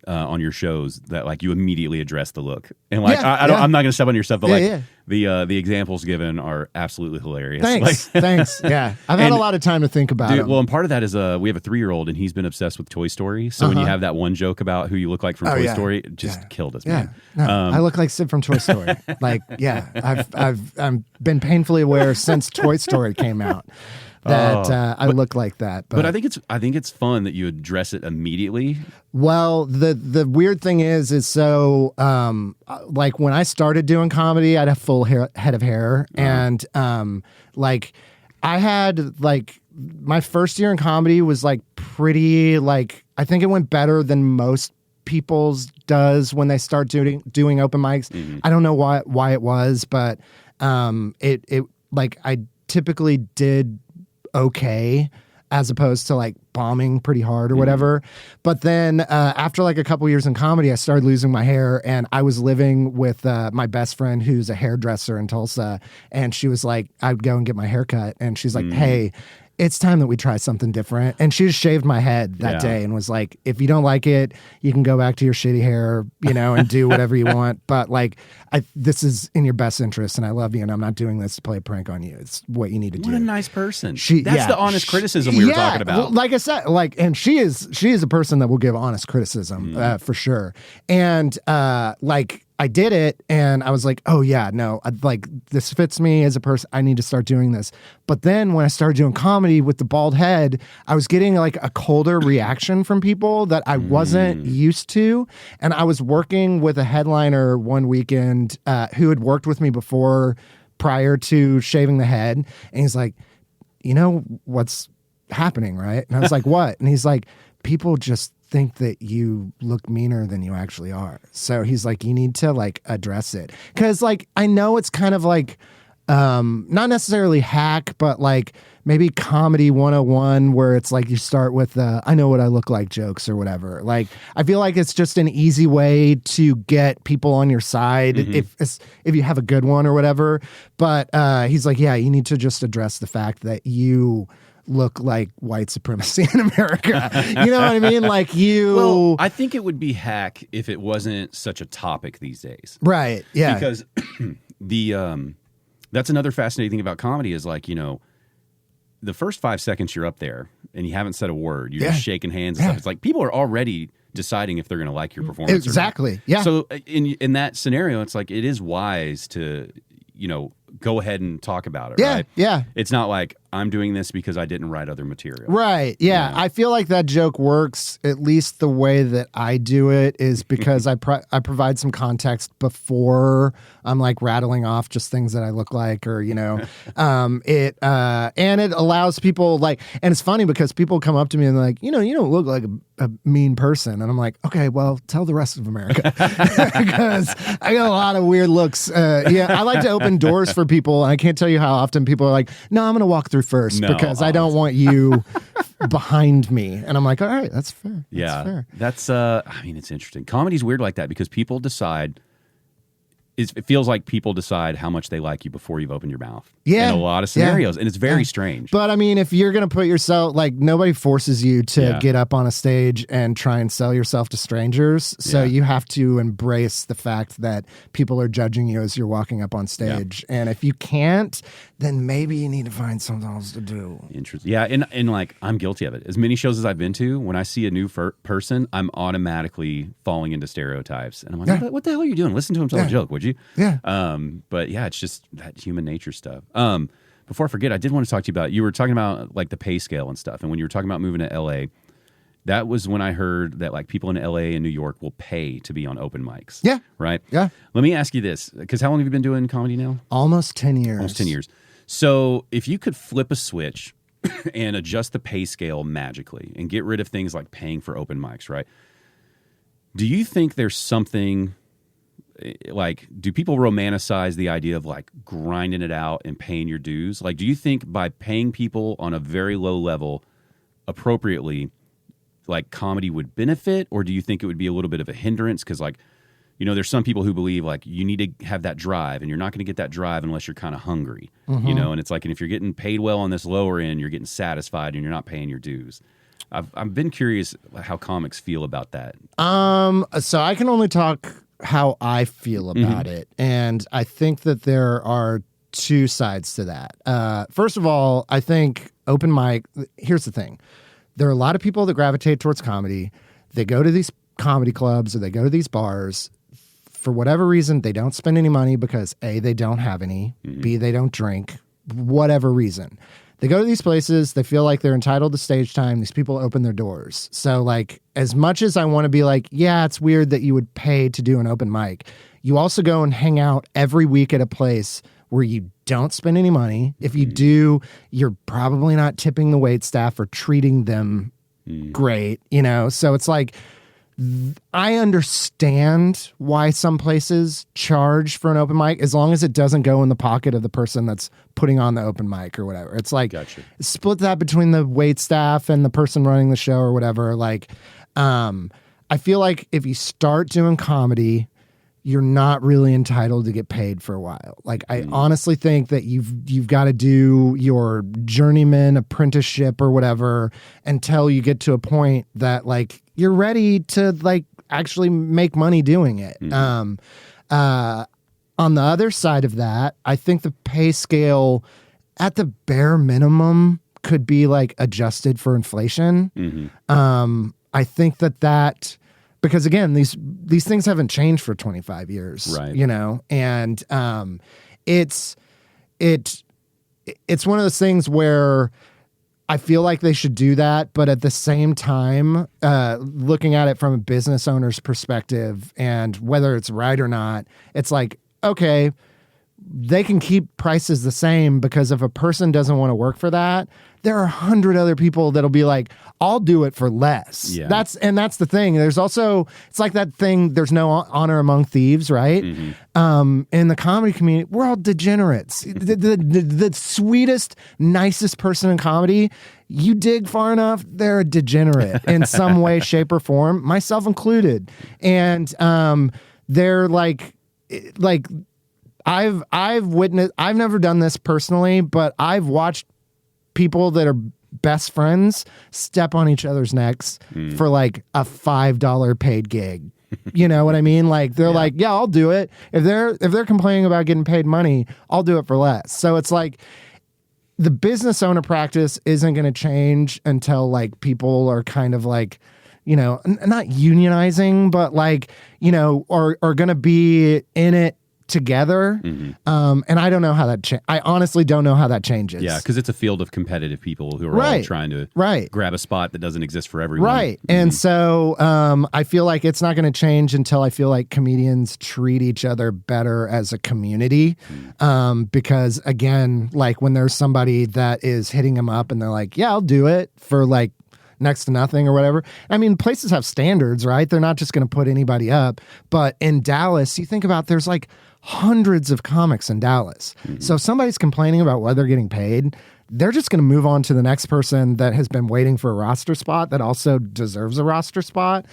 on your shows that like you immediately address the look, and like I'm not going to step on your stuff, but the examples given are absolutely hilarious. Thanks. Yeah, I've had a lot of time to think about it. Well, and part of that is we have a 3-year-old and he's been obsessed with Toy Story. So when you have that one joke about who you look like from Toy Story, it just killed us. Man. No, I look like Sid from Toy Story. I've been painfully aware since Toy Story came out that I look like that. But I think it's fun that you address it immediately. Well, the weird thing is so like when I started doing comedy, I had a full head of hair, and like I had like my first year in comedy was like pretty like I think it went better than most people's does when they start doing open mics. I don't know why it was, but it like I typically did okay. as opposed to like bombing pretty hard or whatever. But then after like a couple years in comedy, I started losing my hair, and I was living with my best friend who's a hairdresser in Tulsa, and she was like, I'd go and get my hair cut, and she's like, hey, it's time that we try something different. And she just shaved my head that day and was like, if you don't like it, you can go back to your shitty hair, you know, and do whatever you want. But like, this is in your best interest, and I love you, and I'm not doing this to play a prank on you. It's what you need to do. What a nice person. That's the honest criticism we were talking about. Well, like I said, like, and she is a person that will give honest criticism for sure. And like, I did it, and I was like, oh yeah, no, like this fits me as a person. I need to start doing this. But then when I started doing comedy with the bald head, I was getting like a colder reaction from people that I wasn't used to. And I was working with a headliner one weekend who had worked with me before prior to shaving the head. And he's like, you know what's happening, right? And I was like, what? And he's like, people just think that you look meaner than you actually are. So he's like, you need to like address it. Cause like, I know it's kind of like, not necessarily hack, but like maybe comedy 101 where it's like you start with I know what I look like jokes or whatever. Like, I feel like it's just an easy way to get people on your side if you have a good one or whatever. But he's like, yeah, you need to just address the fact that you look like white supremacy in America. You know what I mean? Like you... Well, I think it would be hack if it wasn't such a topic these days. Right, yeah. Because that's another fascinating thing about comedy is like, you know, the first 5 seconds you're up there and you haven't said a word. You're just shaking hands and stuff. It's like people are already deciding if they're going to like your performance exactly, or not. yeah. So in that scenario, it's like it is wise to, you know, go ahead and talk about it, right? Yeah. It's not like I'm doing this because I didn't write other material. Right, yeah. I feel like that joke works, at least the way that I do it, is because I provide some context before I'm like rattling off just things that I look like, or, you know, and it allows people like, and it's funny because people come up to me and they're like, you know, you don't look like a mean person. And I'm like, okay, well, tell the rest of America. Because I got a lot of weird looks. I like to open doors for people, and I can't tell you how often people are like, no, I'm going to walk through first because I don't want you behind me. And I'm like, all right, that's fair. That's I mean, it's interesting. Comedy's weird like that because people decide, it feels like people decide how much they like you before you've opened your mouth. Yeah. In a lot of scenarios. And it's very strange. But I mean, if you're going to put yourself, like, nobody forces you to get up on a stage and try and sell yourself to strangers. So you have to embrace the fact that people are judging you as you're walking up on stage. And if you can't, then maybe you need to find something else to do. Interesting. Yeah. And like, I'm guilty of it. As many shows as I've been to, when I see a new person, I'm automatically falling into stereotypes. And I'm like, what the hell are you doing? Listen to him tell a joke, would you? Yeah. But yeah, it's just that human nature stuff. Before I forget, I did want to talk to you about, you were talking about like the pay scale and stuff. And when you were talking about moving to LA, that was when I heard that like people in LA and New York will pay to be on open mics. Yeah. Right? Yeah. Let me ask you this, because how long have you been doing comedy now? Almost 10 years. Almost 10 years. So if you could flip a switch and adjust the pay scale magically and get rid of things like paying for open mics, right? Do you think there's something... like, do people romanticize the idea of like grinding it out and paying your dues? Like, do you think by paying people on a very low level appropriately, like comedy would benefit, or do you think it would be a little bit of a hindrance? Because like, you know, there's some people who believe like you need to have that drive, and you're not going to get that drive unless you're kind of hungry, you know? And it's like, and if you're getting paid well on this lower end, you're getting satisfied and you're not paying your dues. I've been curious how comics feel about that. So I can only talk how I feel about it. And I think that there are two sides to that. First of all, I think open mic, here's the thing. There are a lot of people that gravitate towards comedy. They go to these comedy clubs or they go to these bars. For whatever reason, they don't spend any money because A, they don't have any, B, they don't drink, whatever reason. They go to these places, they feel like they're entitled to stage time. These people open their doors. So like, as much as I want to be like, yeah, it's weird that you would pay to do an open mic, you also go and hang out every week at a place where you don't spend any money. If you do, you're probably not tipping the wait staff or treating them great, you know? So it's like, I understand why some places charge for an open mic as long as it doesn't go in the pocket of the person that's putting on the open mic or whatever. It's like, Gotcha. split that between the wait staff and the person running the show or whatever. Like, I feel like if you start doing comedy, you're not really entitled to get paid for a while. Like, I honestly think that you've got to do your journeyman apprenticeship or whatever until you get to a point that like you're ready to like actually make money doing it. On the other side of that, I think the pay scale at the bare minimum could be like adjusted for inflation. I think that because again, these things haven't changed for 25 years, right? You know, and it's one of those things where I feel like they should do that, but at the same time, looking at it from a business owner's perspective and whether it's right or not, it's like, okay, they can keep prices the same because if a person doesn't want to work for that, there are 100 other people that'll be like, I'll do it for less. Yeah. That's the thing. There's also, it's like that thing, there's no honor among thieves, right? In the comedy community, we're all degenerates. The sweetest, nicest person in comedy, you dig far enough, they're a degenerate in some way, shape, or form, myself included. And they're like I've witnessed, I've never done this personally, but I've watched people that are best friends step on each other's necks for like a $5 paid gig. You know what I mean? Like they're like, yeah, I'll do it. If they're complaining about getting paid money, I'll do it for less. So it's like the business owner practice isn't going to change until like people are kind of like, you know, not unionizing, but like, you know, are going to be in it together. And I don't know how that I honestly don't know how that changes. Yeah, because it's a field of competitive people who are all trying to grab a spot that doesn't exist for everyone. Right. And so I feel like it's not going to change until I feel like comedians treat each other better as a community. Because again, like when there's somebody that is hitting them up and they're like, yeah, I'll do it for like next to nothing or whatever. I mean, places have standards, right? They're not just going to put anybody up. But in Dallas, you think about there's like hundreds of comics in Dallas. So if somebody's complaining about whether they're getting paid, they're just going to move on to the next person that has been waiting for a roster spot that also deserves a roster spot.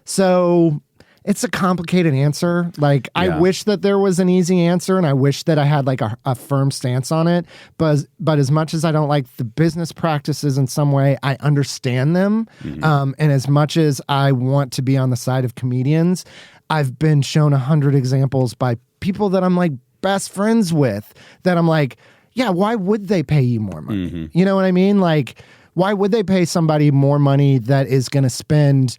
So it's a complicated answer. Like, I wish that there was an easy answer, and I wish that I had like a firm stance on it. But as much as I don't like the business practices in some way, I understand them. And as much as I want to be on the side of comedians, I've been shown 100 examples by people that I'm like best friends with that I'm like, yeah, why would they pay you more money? You know what I mean? Like, why would they pay somebody more money that is going to spend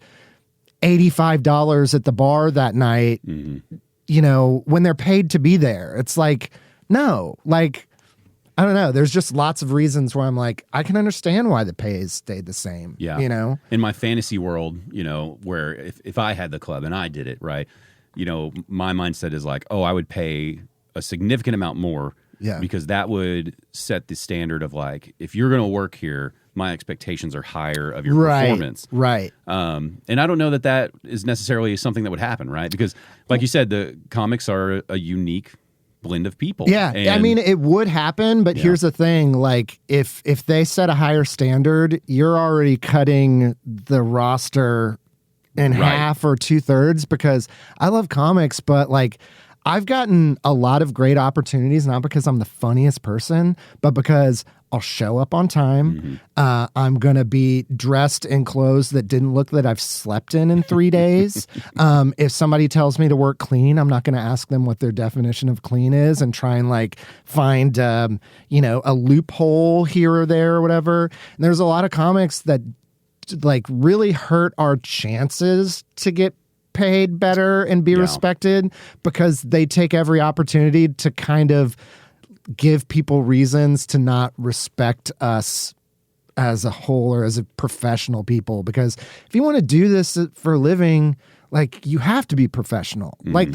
$85 at the bar that night, you know, when they're paid to be there? It's like, no, like, I don't know. There's just lots of reasons where I'm like, I can understand why the pay has stayed the same. Yeah. You know, in my fantasy world, you know, where if I had the club and I did it, right, you know, my mindset is like, oh, I would pay a significant amount more. Yeah. Because that would set the standard of like, if you're going to work here, my expectations are higher of your performance. Right. And I don't know that is necessarily something that would happen, right? Because like you said, the comics are a unique blend of people. Yeah. And I mean, it would happen, but here's the thing. Like if they set a higher standard, you're already cutting the roster in half or 2/3, because I love comics, but like I've gotten a lot of great opportunities, not because I'm the funniest person, but because I'll show up on time. I'm going to be dressed in clothes that didn't look that I've slept in 3 days. If somebody tells me to work clean, I'm not going to ask them what their definition of clean is and try and like find, you know, a loophole here or there or whatever. And there's a lot of comics that like really hurt our chances to get paid better and be respected because they take every opportunity to kind of give people reasons to not respect us as a whole or as a professional people. Because if you want to do this for a living, like you have to be professional. Like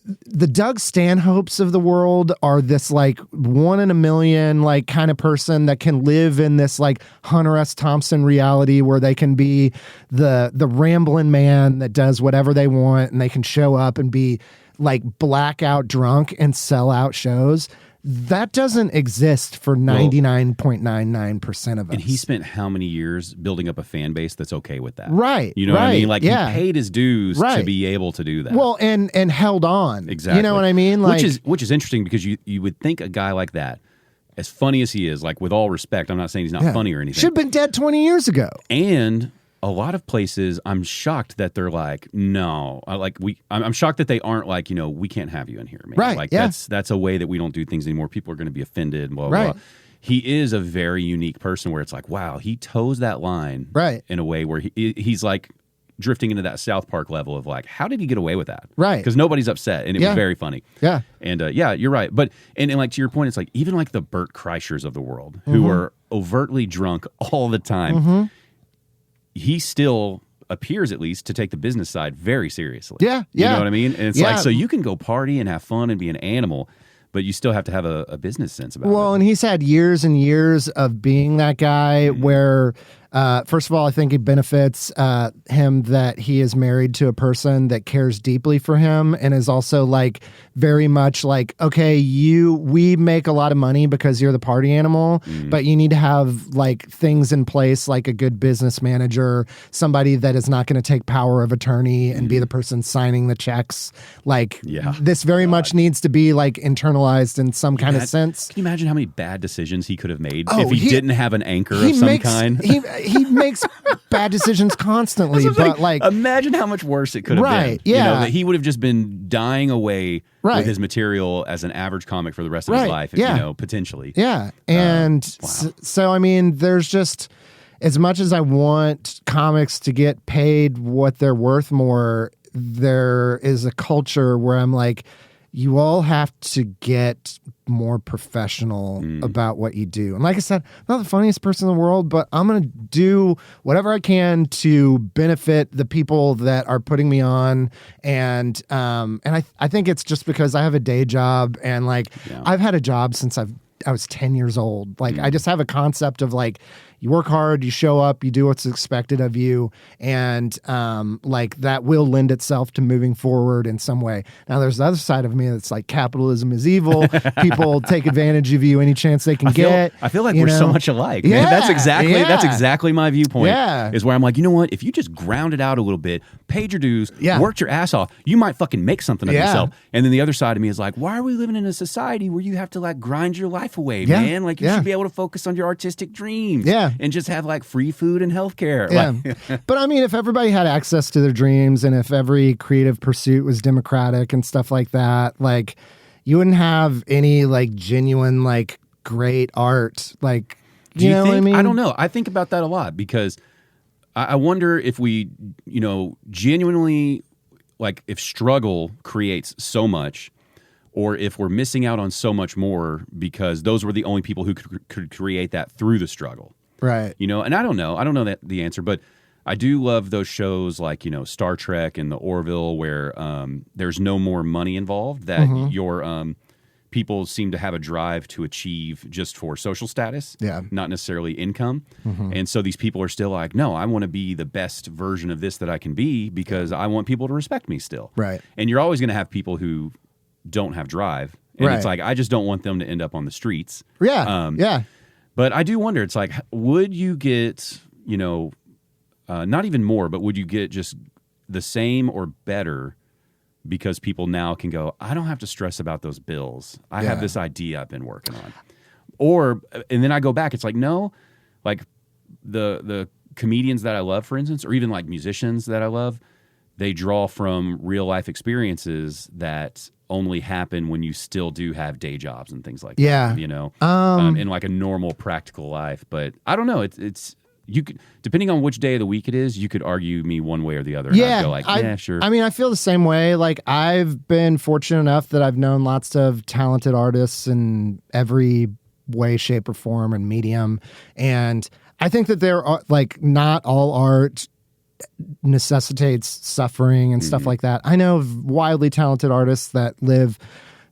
the Doug Stanhopes of the world are this like 1 in a million like kind of person that can live in this like Hunter S. Thompson reality where they can be the rambling man that does whatever they want and they can show up and be like blackout drunk and sell out shows. That doesn't exist for 99.99% of us. And he spent how many years building up a fan base that's okay with that? Right. You know what I mean? Like he paid his dues to be able to do that. Well, and held on. Exactly. You know what I mean? Like, which is interesting because you would think a guy like that, as funny as he is, like with all respect, I'm not saying he's not funny or anything. Should have been dead 20 years ago. And a lot of places, I'm shocked that they're like, no, I'm shocked that they aren't like, we can't have you in here, man. Right. Like that's a way that we don't do things anymore. People are going to be offended. Blah, blah, blah. He is a very unique person where it's like, wow, he toes that line in a way where he's like drifting into that South Park level of like, how did he get away with that? Right. Because nobody's upset, and it was very funny. Yeah. And you're right. But and like to your point, it's like even like the Bert Kreischers of the world who are overtly drunk all the time. He still appears, at least, to take the business side very seriously. Yeah. You know what I mean? And it's like, so you can go party and have fun and be an animal, but you still have to have a business sense about it. Well, and he's had years and years of being that guy where, first of all, I think it benefits him that he is married to a person that cares deeply for him and is also like very much like, okay, we make a lot of money because you're the party animal, but you need to have like things in place like a good business manager, somebody that is not going to take power of attorney and be the person signing the checks. Like this very much needs to be like internalized in some kind of sense. Can you imagine how many bad decisions he could have made if he didn't have an anchor of some kind? He makes bad decisions constantly, but like imagine how much worse it could have been. Yeah. That he would have just been dying away with his material as an average comic for the rest of his life, potentially. Yeah. And so, I mean, there's just, as much as I want comics to get paid what they're worth more, there is a culture where I'm like, you all have to get more professional about what you do. And like I said, I'm not the funniest person in the world, but I'm going to do whatever I can to benefit the people that are putting me on. And I think it's just because I have a day job and like I've had a job since I was 10 years old. Like I just have a concept of like, you work hard, you show up, you do what's expected of you, and like that will lend itself to moving forward in some way. Now, there's the other side of me that's like capitalism is evil. People take advantage of you any chance they can get. I feel like we're so much alike. Man. That's exactly my viewpoint. Is where I'm like, you know what? If you just ground it out a little bit, paid your dues, worked your ass off, you might fucking make something of yourself. And then the other side of me is like, why are we living in a society where you have to like grind your life away, man? Like you should be able to focus on your artistic dreams. And just have like free food and healthcare. But I mean, if everybody had access to their dreams and if every creative pursuit was democratic and stuff like that, like you wouldn't have any like genuine, like great art. Like, you know what I mean? I don't know. I think about that a lot because I wonder if we, genuinely, like if struggle creates so much, or if we're missing out on so much more because those were the only people who could create that through the struggle. Right. And I don't know that the answer, but I do love those shows like, Star Trek and the Orville where there's no more money involved, that your people seem to have a drive to achieve just for social status, not necessarily income. And so these people are still like, no, I want to be the best version of this that I can be because I want people to respect me still. Right. And you're always going to have people who don't have drive. And it's like, I just don't want them to end up on the streets. But I do wonder, it's like, would you get, not even more, but would you get just the same or better because people now can go, I don't have to stress about those bills. I have this idea I've been working on. And then I go back, it's like, no, like the comedians that I love, for instance, or even like musicians that I love, they draw from real life experiences that only happen when you still do have day jobs and things like that, in like a normal practical life. But I don't know. It's you could, depending on which day of the week it is, you could argue me one way or the other. Yeah. I'd go like, sure. I mean, I feel the same way. Like I've been fortunate enough that I've known lots of talented artists in every way, shape or form and medium. And I think that there are like not all art necessitates suffering and stuff like that. I know of wildly talented artists that live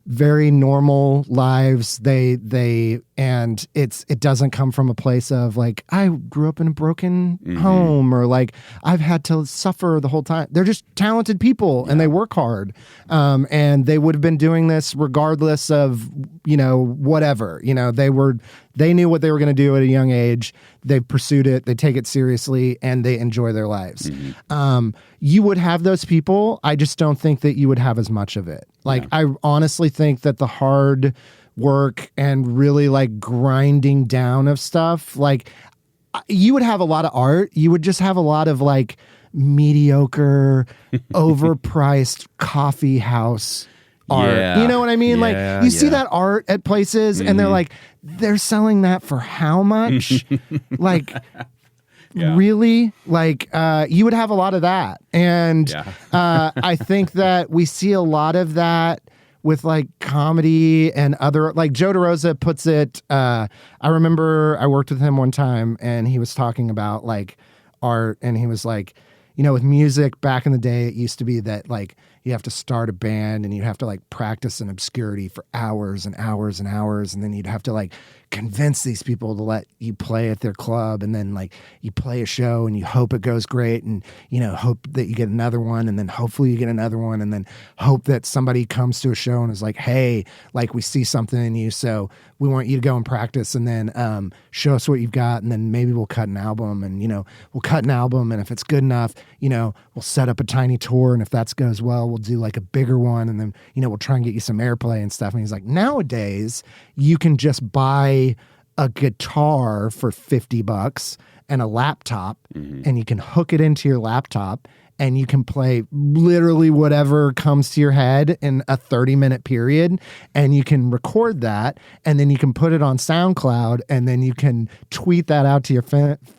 very normal lives. And it doesn't come from a place of like, I grew up in a broken home, or like I've had to suffer the whole time. They're just talented people and they work hard. And they would have been doing this regardless of, whatever, they knew what they were going to do at a young age. They pursued it. They take it seriously and they enjoy their lives. You would have those people. I just don't think that you would have as much of it. Like, I honestly think that the hard work and really like grinding down of stuff, like you would have a lot of art. You would just have a lot of like mediocre, overpriced coffee house art. Yeah. You know what I mean? Like you see that art at places and they're like, they're selling that for how much? Like, really? Like, you would have a lot of that. And I think that we see a lot of that with like comedy and other, like Joe DeRosa puts it. I remember I worked with him one time and he was talking about like art, and he was like, with music back in the day, it used to be that like you have to start a band and you have to like practice in obscurity for hours and hours and hours. And then you'd have to like convince these people to let you play at their club. And then like you play a show and you hope it goes great, and, hope that you get another one, and then hopefully you get another one, and then hope that somebody comes to a show and is like, hey, like we see something in you, so we want you to go and practice, and then show us what you've got, and then maybe we'll cut an album, and, we'll cut an album. And if it's good enough, we'll set up a tiny tour. And if that goes well, we'll do like a bigger one. And then, we'll try and get you some airplay and stuff. And he's like, nowadays you can just buy a guitar for $50 and a laptop, and you can hook it into your laptop and you can play literally whatever comes to your head in a 30-minute period, and you can record that, and then you can put it on SoundCloud, and then you can tweet that out to your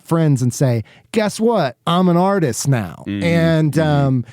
friends and say, guess what? I'm an artist now. And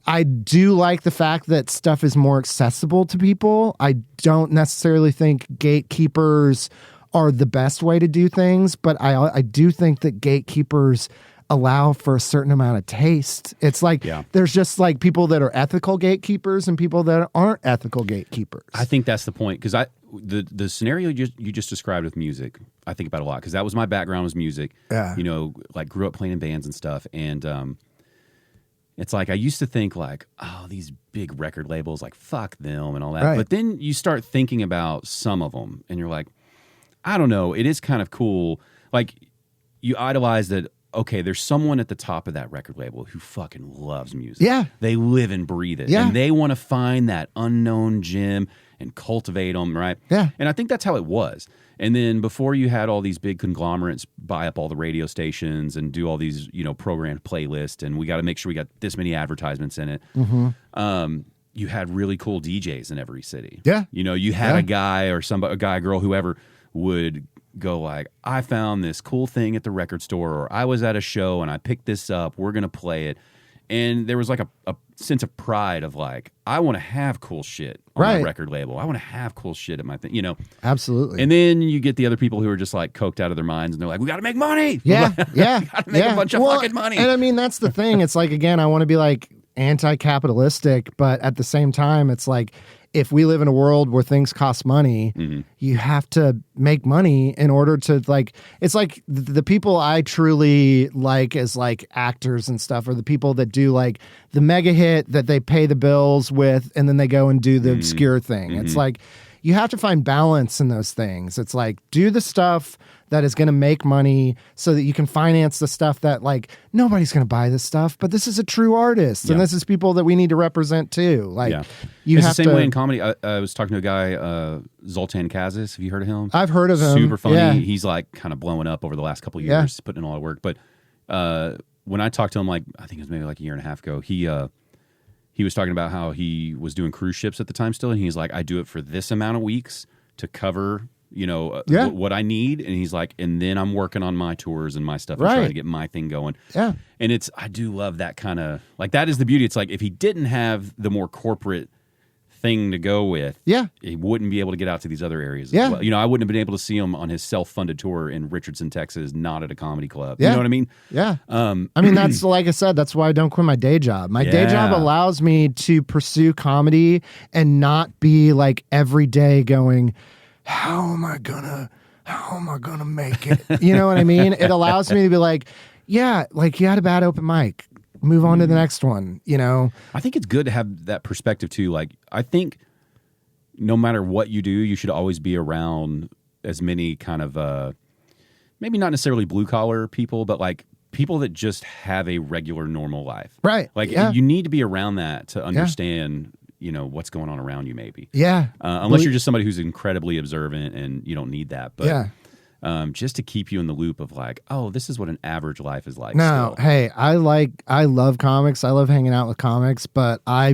I do like the fact that stuff is more accessible to people. I don't necessarily think gatekeepers are the best way to do things, but I do think that gatekeepers allow for a certain amount of taste. It's like there's just like people that are ethical gatekeepers and people that aren't ethical gatekeepers. I think that's the point, because the scenario you just described with music, I think about a lot, because that was my background, was music. Like grew up playing in bands and stuff, and it's like I used to think like, oh, these big record labels, like fuck them and all that. But then you start thinking about some of them, and you're like, I don't know, it is kind of cool. Like you idolize that. Okay, there's someone at the top of that record label who fucking loves music. Yeah. They live and breathe it. Yeah. And they want to find that unknown gem and cultivate them, right? Yeah. And I think that's how it was. And then before you had all these big conglomerates buy up all the radio stations and do all these, programmed playlists, and we got to make sure we got this many advertisements in it. You had really cool DJs in every city. Yeah. You had a guy or somebody, a guy, girl, whoever would go like, I found this cool thing at the record store, or I was at a show and I picked this up, we're going to play it. And there was like a sense of pride of like, I want to have cool shit on my record label. I want to have cool shit at my thing, Absolutely. And then you get the other people who are just like coked out of their minds, and they're like, we got to make money. Yeah. We got to make a bunch of fucking money. And I mean, that's the thing. It's like, again, I want to be like anti-capitalistic, but at the same time, it's like, if we live in a world where things cost money, you have to make money in order to like, it's like the people I truly like as like actors and stuff are the people that do like the mega hit that they pay the bills with, and then they go and do the obscure thing. It's like, you have to find balance in those things. It's like, do the stuff that is going to make money so that you can finance the stuff that like nobody's going to buy this stuff, but this is a true artist, and this is people that we need to represent too. Like it's the same way in comedy. I was talking to a guy, Zoltan Kazis. Have you heard of him? I've heard of him. Super funny. Yeah. He's like kind of blowing up over the last couple of years, putting in all the work. But when I talked to him, like I think it was maybe like a year and a half ago, he was talking about how he was doing cruise ships at the time still, and he's like, I do it for this amount of weeks to cover what I need. And he's like, and then I'm working on my tours and my stuff and trying to get my thing going. Yeah. And I do love that kind of, like, that is the beauty. It's like, if he didn't have the more corporate thing to go with, Yeah. he wouldn't be able to get out to these other areas. Yeah. As well. You know, I wouldn't have been able to see him on his self-funded tour in Richardson, Texas, not at a comedy club. Yeah. You know what I mean? Yeah. I mean, that's like I said, that's why I don't quit my day job. My day job allows me to pursue comedy and not be like every day going, how am I gonna make it? You know what I mean? It allows me to be like, yeah, like you had a bad open mic. Move on to the next one, you know? I think it's good to have that perspective too. Like, I think no matter what you do, you should always be around as many kind of, maybe not necessarily blue collar people, but like people that just have a regular, normal life. Right. Like you need to be around that to understand, you know, what's going on around you maybe. Yeah. Unless you're just somebody who's incredibly observant and you don't need that. But just to keep you in the loop of like, oh, this is what an average life is like. No, still. hey, I love comics. I love hanging out with comics, but I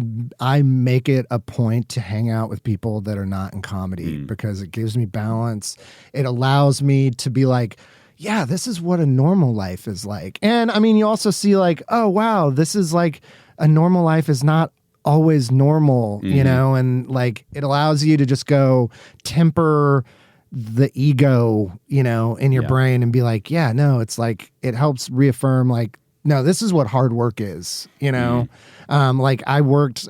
make it a point to hang out with people that are not in comedy because it gives me balance. It allows me to be like, yeah, this is what a normal life is like. And I mean, you also see like, oh, wow, this is like a normal life is not always normal, you know, and like it allows you to just go temper the ego, you know, in your brain and be like, yeah, no, it's like, it helps reaffirm like, no, this is what hard work is, you know? Like I worked,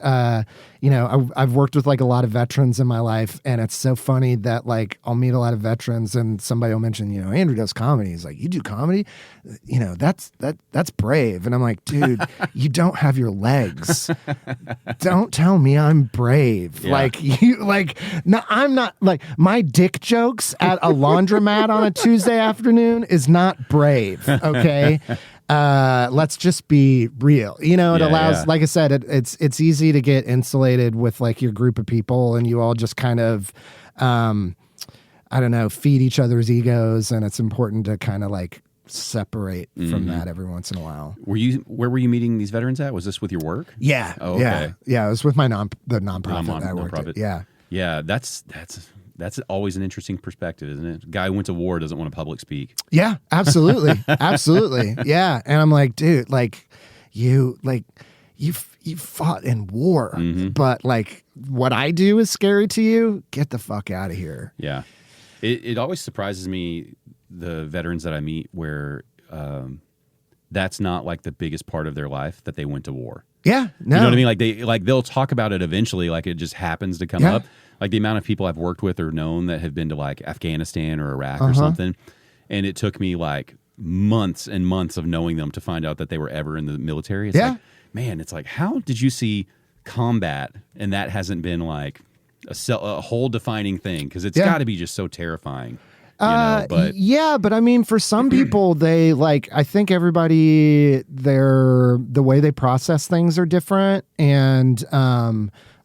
you know, I've worked with like a lot of veterans in my life, and it's so funny that like I'll meet a lot of veterans and somebody will mention, you know, Andrew does comedy. He's like, you do comedy? You know, that's brave. And I'm like, dude, you don't have your legs. Don't tell me I'm brave. Yeah. Like you, like, no, I'm not like my dick jokes at a laundromat on a Tuesday afternoon is not brave. Okay. Let's just be real. You know, it allows, like I said, it's easy to get insulated with like your group of people and you all just kind of, I don't know, feed each other's egos. And it's important to kind of like separate from that every once in a while. Where were you meeting these veterans at? Was this with your work? Yeah. Oh, okay. Yeah. It was with my the nonprofit that I worked at. Yeah. Yeah. That's always an interesting perspective, isn't it? Guy who went to war doesn't want to public speak. Yeah, absolutely. Absolutely. Yeah. And I'm like, dude, like you fought in war, but like what I do is scary to you. Get the fuck out of here. Yeah. It always surprises me, the veterans that I meet where that's not like the biggest part of their life that they went to war. Yeah. No. You know what I mean? They'll talk about it eventually, like it just happens to come up. Like the amount of people I've worked with or known that have been to like Afghanistan or Iraq or something. And it took me like months and months of knowing them to find out that they were ever in the military. It's like, man, it's like, how did you see combat and that hasn't been like a whole defining thing? Because it's got to be just so terrifying. You know, but I mean, for some people, they like, I think everybody, the way they process things are different. And,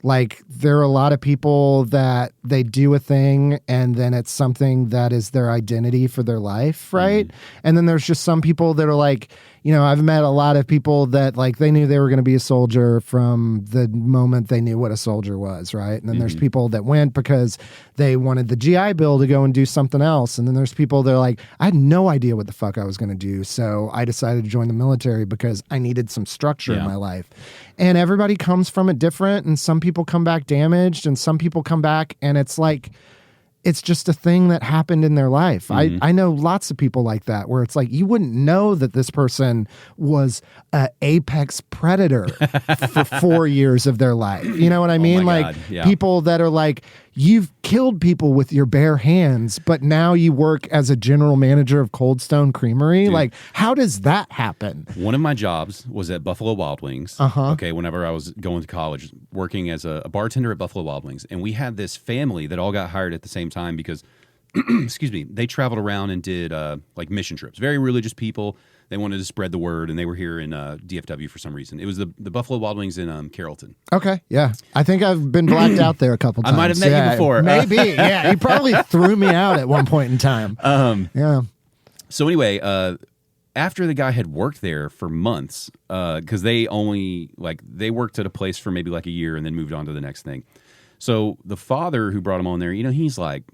like there are a lot of people that they do a thing and then it's something that is their identity for their life, right? And then there's just some people that are like, you know, I've met a lot of people that like they knew they were going to be a soldier from the moment they knew what a soldier was, right? And then there's people that went because they wanted the GI Bill to go and do something else. And then there's people that are like, I had no idea what the fuck I was going to do. So I decided to join the military because I needed some structure in my life. And everybody comes from it different. And some people come back damaged and some people come back and it's like, it's just a thing that happened in their life. I know lots of people like that where it's like, you wouldn't know that this person was an apex predator for 4 years of their life. You know what I mean? Like people that are like, you've killed people with your bare hands, but now you work as a general manager of Cold Stone Creamery. Dude, like, how does that happen? One of my jobs was at Buffalo Wild Wings. Okay, whenever I was going to college, working as a bartender at Buffalo Wild Wings. And we had this family that all got hired at the same time because, excuse me, they traveled around and did like mission trips. Very religious people. They wanted to spread the word, and they were here in DFW for some reason. It was the Buffalo Wild Wings in Carrollton. Okay, yeah. I think I've been blacked out there a couple times. I might have met you before. Maybe, yeah. You probably threw me out at one point in time. Yeah. So anyway, after the guy had worked there for months, because they worked at a place for maybe like a year and then moved on to the next thing. So the father who brought him on there, you know, he's like,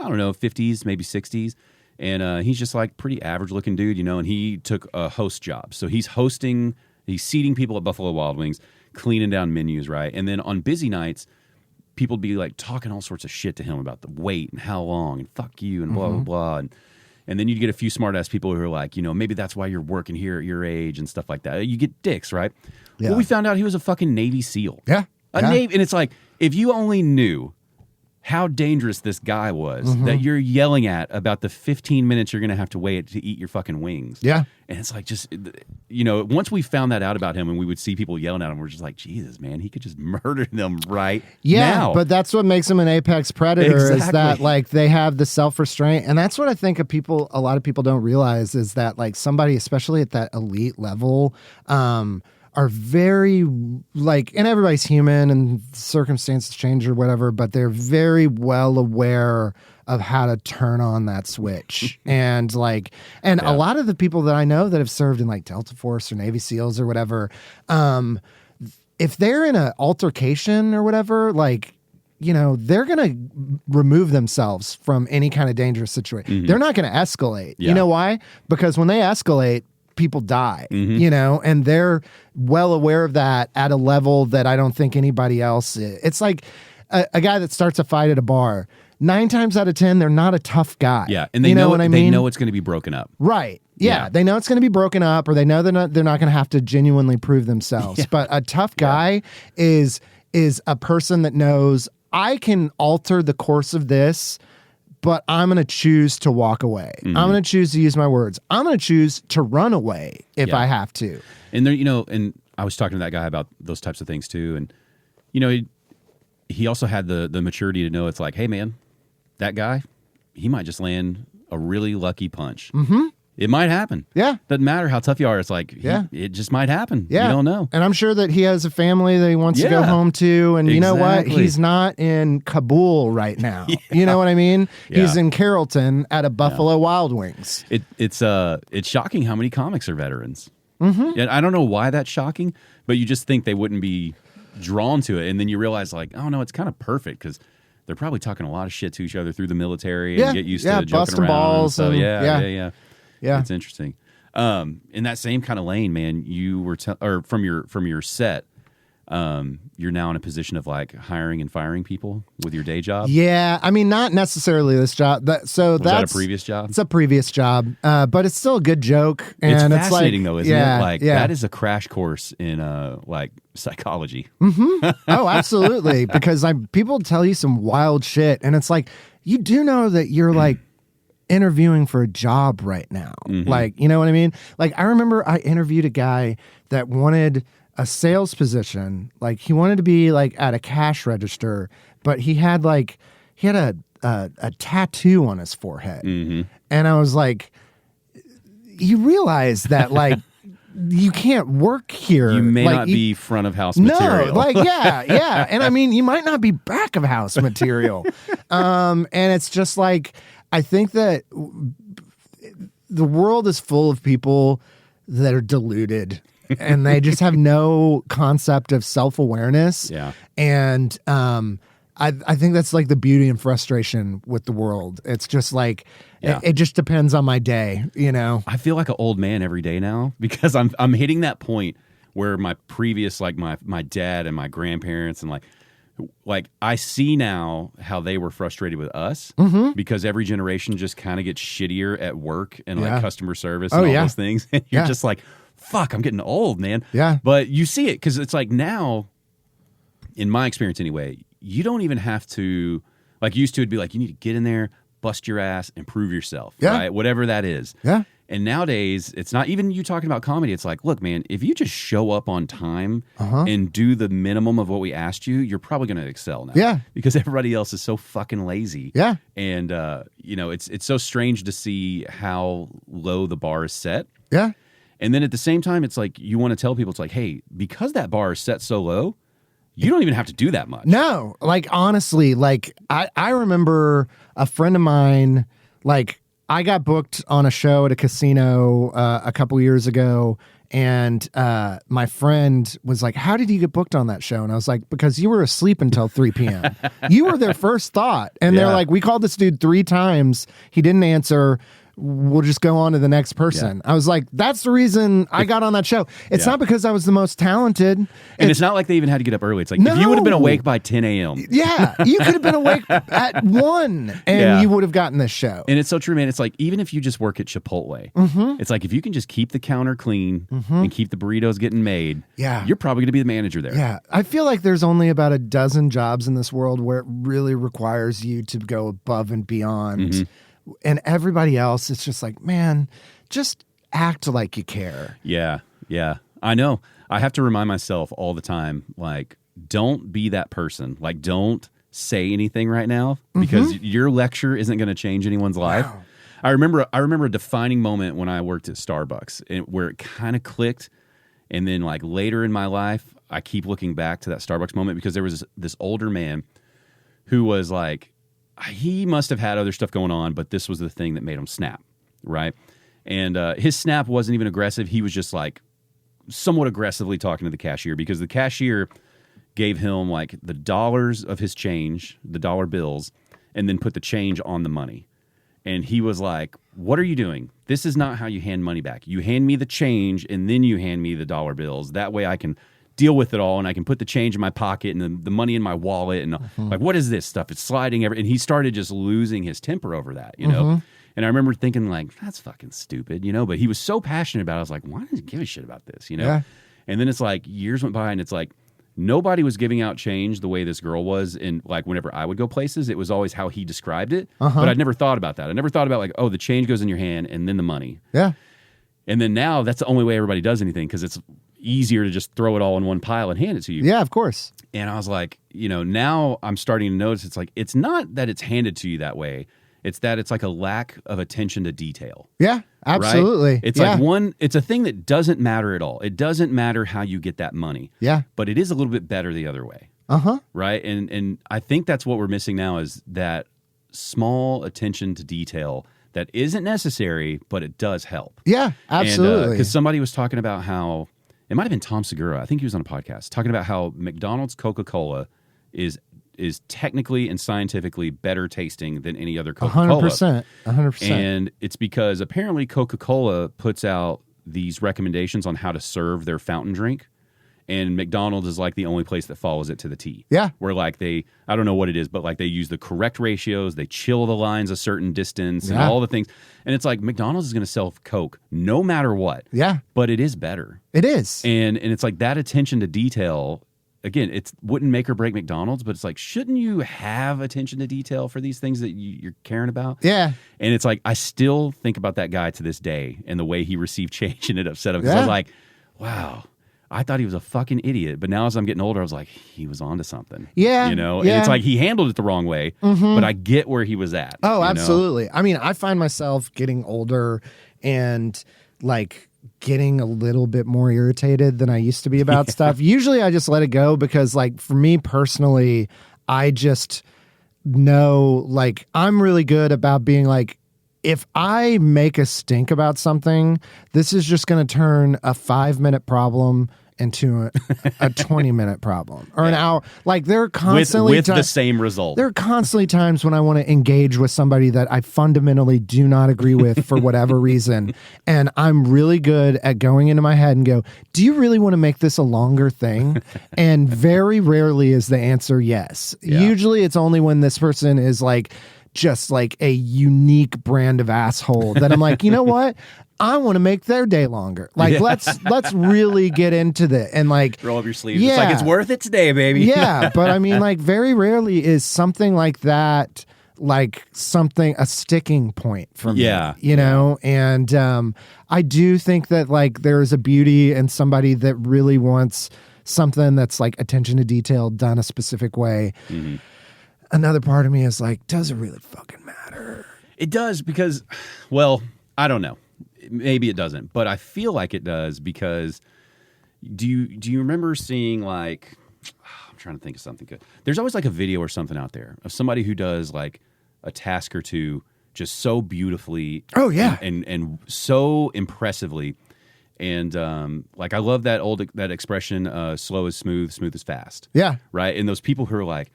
I don't know, 50s, maybe 60s. And he's just like pretty average looking dude, you know, and he took a host job. So he's seating people at Buffalo Wild Wings, cleaning down menus, right? And then on busy nights, people would be like talking all sorts of shit to him about the wait and how long and fuck you and blah, blah, blah. And then you'd get a few smart ass people who are like, maybe that's why you're working here at your age and stuff like that. You get dicks, right? Yeah. Well, we found out he was a fucking Navy SEAL. Yeah. Navy, and it's like, if you only knew how dangerous this guy was that you're yelling at about the 15 minutes you're going to have to wait to eat your fucking wings. Yeah. And it's like, just, once we found that out about him and we would see people yelling at him, we're just like, Jesus, man, he could just murder them right now. But that's what makes him an apex predator is that like they have the self-restraint. And that's what I think a lot of people don't realize is that like somebody, especially at that elite level, are very like, and everybody's human and circumstances change or whatever, but they're very well aware of how to turn on that switch. And a lot of the people that I know that have served in like Delta Force or Navy SEALs or whatever, if they're in an altercation or whatever, like, they're going to remove themselves from any kind of dangerous situation. They're not going to escalate. You know why? Because when they escalate, people die, and they're well aware of that at a level that I don't think anybody else is. It's like a guy that starts a fight at a bar. 9 times out of 10, they're not a tough guy. Yeah, and they know what I mean? They know it's going to be broken up. Right. Yeah, they know it's going to be broken up, or they know they're not going to have to genuinely prove themselves. Yeah. But a tough guy is a person that knows I can alter the course of this, but I'm going to choose to walk away. I'm going to choose to use my words. I'm going to choose to run away if I have to. And there, and I was talking to that guy about those types of things too. And, he also had the maturity to know it's like, hey man, that guy, he might just land a really lucky punch. It might happen. Yeah. Doesn't matter how tough you are. It's like, it just might happen. Yeah. You don't know. And I'm sure that he has a family that he wants to go home to. And you know what? He's not in Kabul right now. You know what I mean? He's in Carrollton at a Buffalo Wild Wings. It's shocking how many comics are veterans. And I don't know why that's shocking, but you just think they wouldn't be drawn to it. And then you realize like, oh no, it's kind of perfect because they're probably talking a lot of shit to each other through the military and get used to joking busting around. balls. So, and, yeah, it's interesting. In that same kind of lane, man, you were from your set, you're now in a position of like hiring and firing people with your day job. Yeah, I mean, not necessarily this job. Was that a previous job? It's a previous job, but it's still a good joke. And it's fascinating though, isn't it? Like that is a crash course in like psychology. Oh, absolutely. Because people tell you some wild shit, and it's like you do know that you're like interviewing for a job right now. Like, you know what I mean? Like, I remember I interviewed a guy that wanted a sales position. Like, he wanted to be like at a cash register, but he had a tattoo on his forehead. And I was like, you realize that like you can't work here. You may not be front of house material. No, like, yeah. And I mean, you might not be back of house material. And it's just like, I think that the world is full of people that are deluded and they just have no concept of self-awareness. Yeah. And I think that's like the beauty and frustration with the world. It's just like, it just depends on my day, I feel like an old man every day now because I'm hitting that point where my previous, like my dad and my grandparents and like I see now how they were frustrated with us because every generation just kind of gets shittier at work and like customer service and all those things. And you're just like, fuck, I'm getting old, man. Yeah. But you see it because it's like now, in my experience anyway, you don't even have to, like used to, it'd be like, you need to get in there, bust your ass, and prove yourself. Yeah. Right? Whatever that is. Yeah. And nowadays, it's not even you talking about comedy. It's like, look, man, if you just show up on time and do the minimum of what we asked you, you're probably going to excel now. Yeah. Because everybody else is so fucking lazy. Yeah. And, it's so strange to see how low the bar is set. Yeah. And then at the same time, it's like you want to tell people, it's like, hey, because that bar is set so low, you don't even have to do that much. No. Like, honestly, like, I remember a friend of mine, like, I got booked on a show at a casino a couple years ago, and my friend was like, how did you get booked on that show? And I was like, because you were asleep until 3 p.m. You were their first thought. And they're like, we called this dude 3 times. He didn't answer. we'll just go on to the next person. I was like, that's the reason I got on that show. It's not because I was the most talented. And it's not like they even had to get up early. It's like, if you would have been awake by 10 a.m. Yeah, you could have been awake at 1 and you would have gotten this show. And it's so true, man. It's like, even if you just work at Chipotle, it's like, if you can just keep the counter clean and keep the burritos getting made, you're probably going to be the manager there. Yeah. I feel like there's only about a dozen jobs in this world where it really requires you to go above and beyond. And everybody else, it's just like, man, just act like you care. Yeah. I know. I have to remind myself all the time, like, don't be that person. Like, don't say anything right now because your lecture isn't going to change anyone's life. Wow. I remember a defining moment when I worked at Starbucks where it kind of clicked. And then, like, later in my life, I keep looking back to that Starbucks moment because there was this older man who was like, he must have had other stuff going on, but this was the thing that made him snap, right? And his snap wasn't even aggressive. He was just like somewhat aggressively talking to the cashier because the cashier gave him like the dollars of his change, the dollar bills, and then put the change on the money. And he was like, what are you doing? This is not how you hand money back. You hand me the change and then you hand me the dollar bills. That way I can deal with it all and I can put the change in my pocket and the money in my wallet and like, what is this stuff? It's sliding and he started just losing his temper over that, you know? And I remember thinking like, that's fucking stupid, you know? But he was so passionate about it. I was like, why does he give a shit about this, you know? Yeah. And then it's like years went by and it's like, nobody was giving out change the way this girl was. And like whenever I would go places, it was always how he described it. But I'd never thought about that. I never thought about like, oh, the change goes in your hand and then the money. Yeah. And then now that's the only way everybody does anything because it's easier to just throw it all in one pile and hand it to you. Yeah, of course. And I was like, you know, now I'm starting to notice it's like, it's not that it's handed to you that way. It's that it's like a lack of attention to detail. Yeah, absolutely. Right? It's like it's a thing that doesn't matter at all. It doesn't matter how you get that money. Yeah. But it is a little bit better the other way. Right? And I think that's what we're missing now is that small attention to detail that isn't necessary, but it does help. Yeah, absolutely. Because somebody was talking about how, it might have been Tom Segura, I think he was on a podcast, talking about how McDonald's Coca-Cola is technically and scientifically better tasting than any other Coca-Cola. 100%. And it's because apparently Coca-Cola puts out these recommendations on how to serve their fountain drink. And McDonald's is like the only place that follows it to the T. Yeah. Where like I don't know what it is, but like they use the correct ratios, they chill the lines a certain distance and all the things. And it's like McDonald's is going to sell Coke no matter what. Yeah. But it is better. It is. And it's like that attention to detail, again, it wouldn't make or break McDonald's, but it's like, shouldn't you have attention to detail for these things that you're caring about? Yeah. And it's like, I still think about that guy to this day and the way he received change and it upset him. Because I was like, wow. I thought he was a fucking idiot, but now as I'm getting older, I was like, he was onto something. Yeah. You know? And it's like he handled it the wrong way, but I get where he was at. Oh, absolutely. I mean, I find myself getting older and like getting a little bit more irritated than I used to be about stuff. Usually I just let it go because like for me personally, I just know like I'm really good about being like, if I make a stink about something, this is just going to turn a 5-minute problem into a 20-minute problem or an hour. Like there are constantly with the same result. There are constantly times when I want to engage with somebody that I fundamentally do not agree with for whatever reason. And I'm really good at going into my head and go, do you really want to make this a longer thing? And very rarely is the answer yes. Yeah. Usually it's only when this person is like, just like a unique brand of asshole that I'm like, you know what? I want to make their day longer. Like, let's really get into that and like roll up your sleeves. Yeah. It's like it's worth it today, baby. Yeah, but I mean, like, very rarely is something like that like a sticking point for me. Yeah, you know. And I do think that like there is a beauty in somebody that really wants something that's like attention to detail done a specific way. Another part of me is like, does it really fucking matter? It does because, well, I don't know. Maybe it doesn't, but I feel like it does because do you remember seeing like, I'm trying to think of something good. There's always like a video or something out there of somebody who does like a task or two just so beautifully. Oh, yeah. And so impressively. And like I love that expression, slow is smooth, smooth is fast. Yeah. Right? And those people who are like,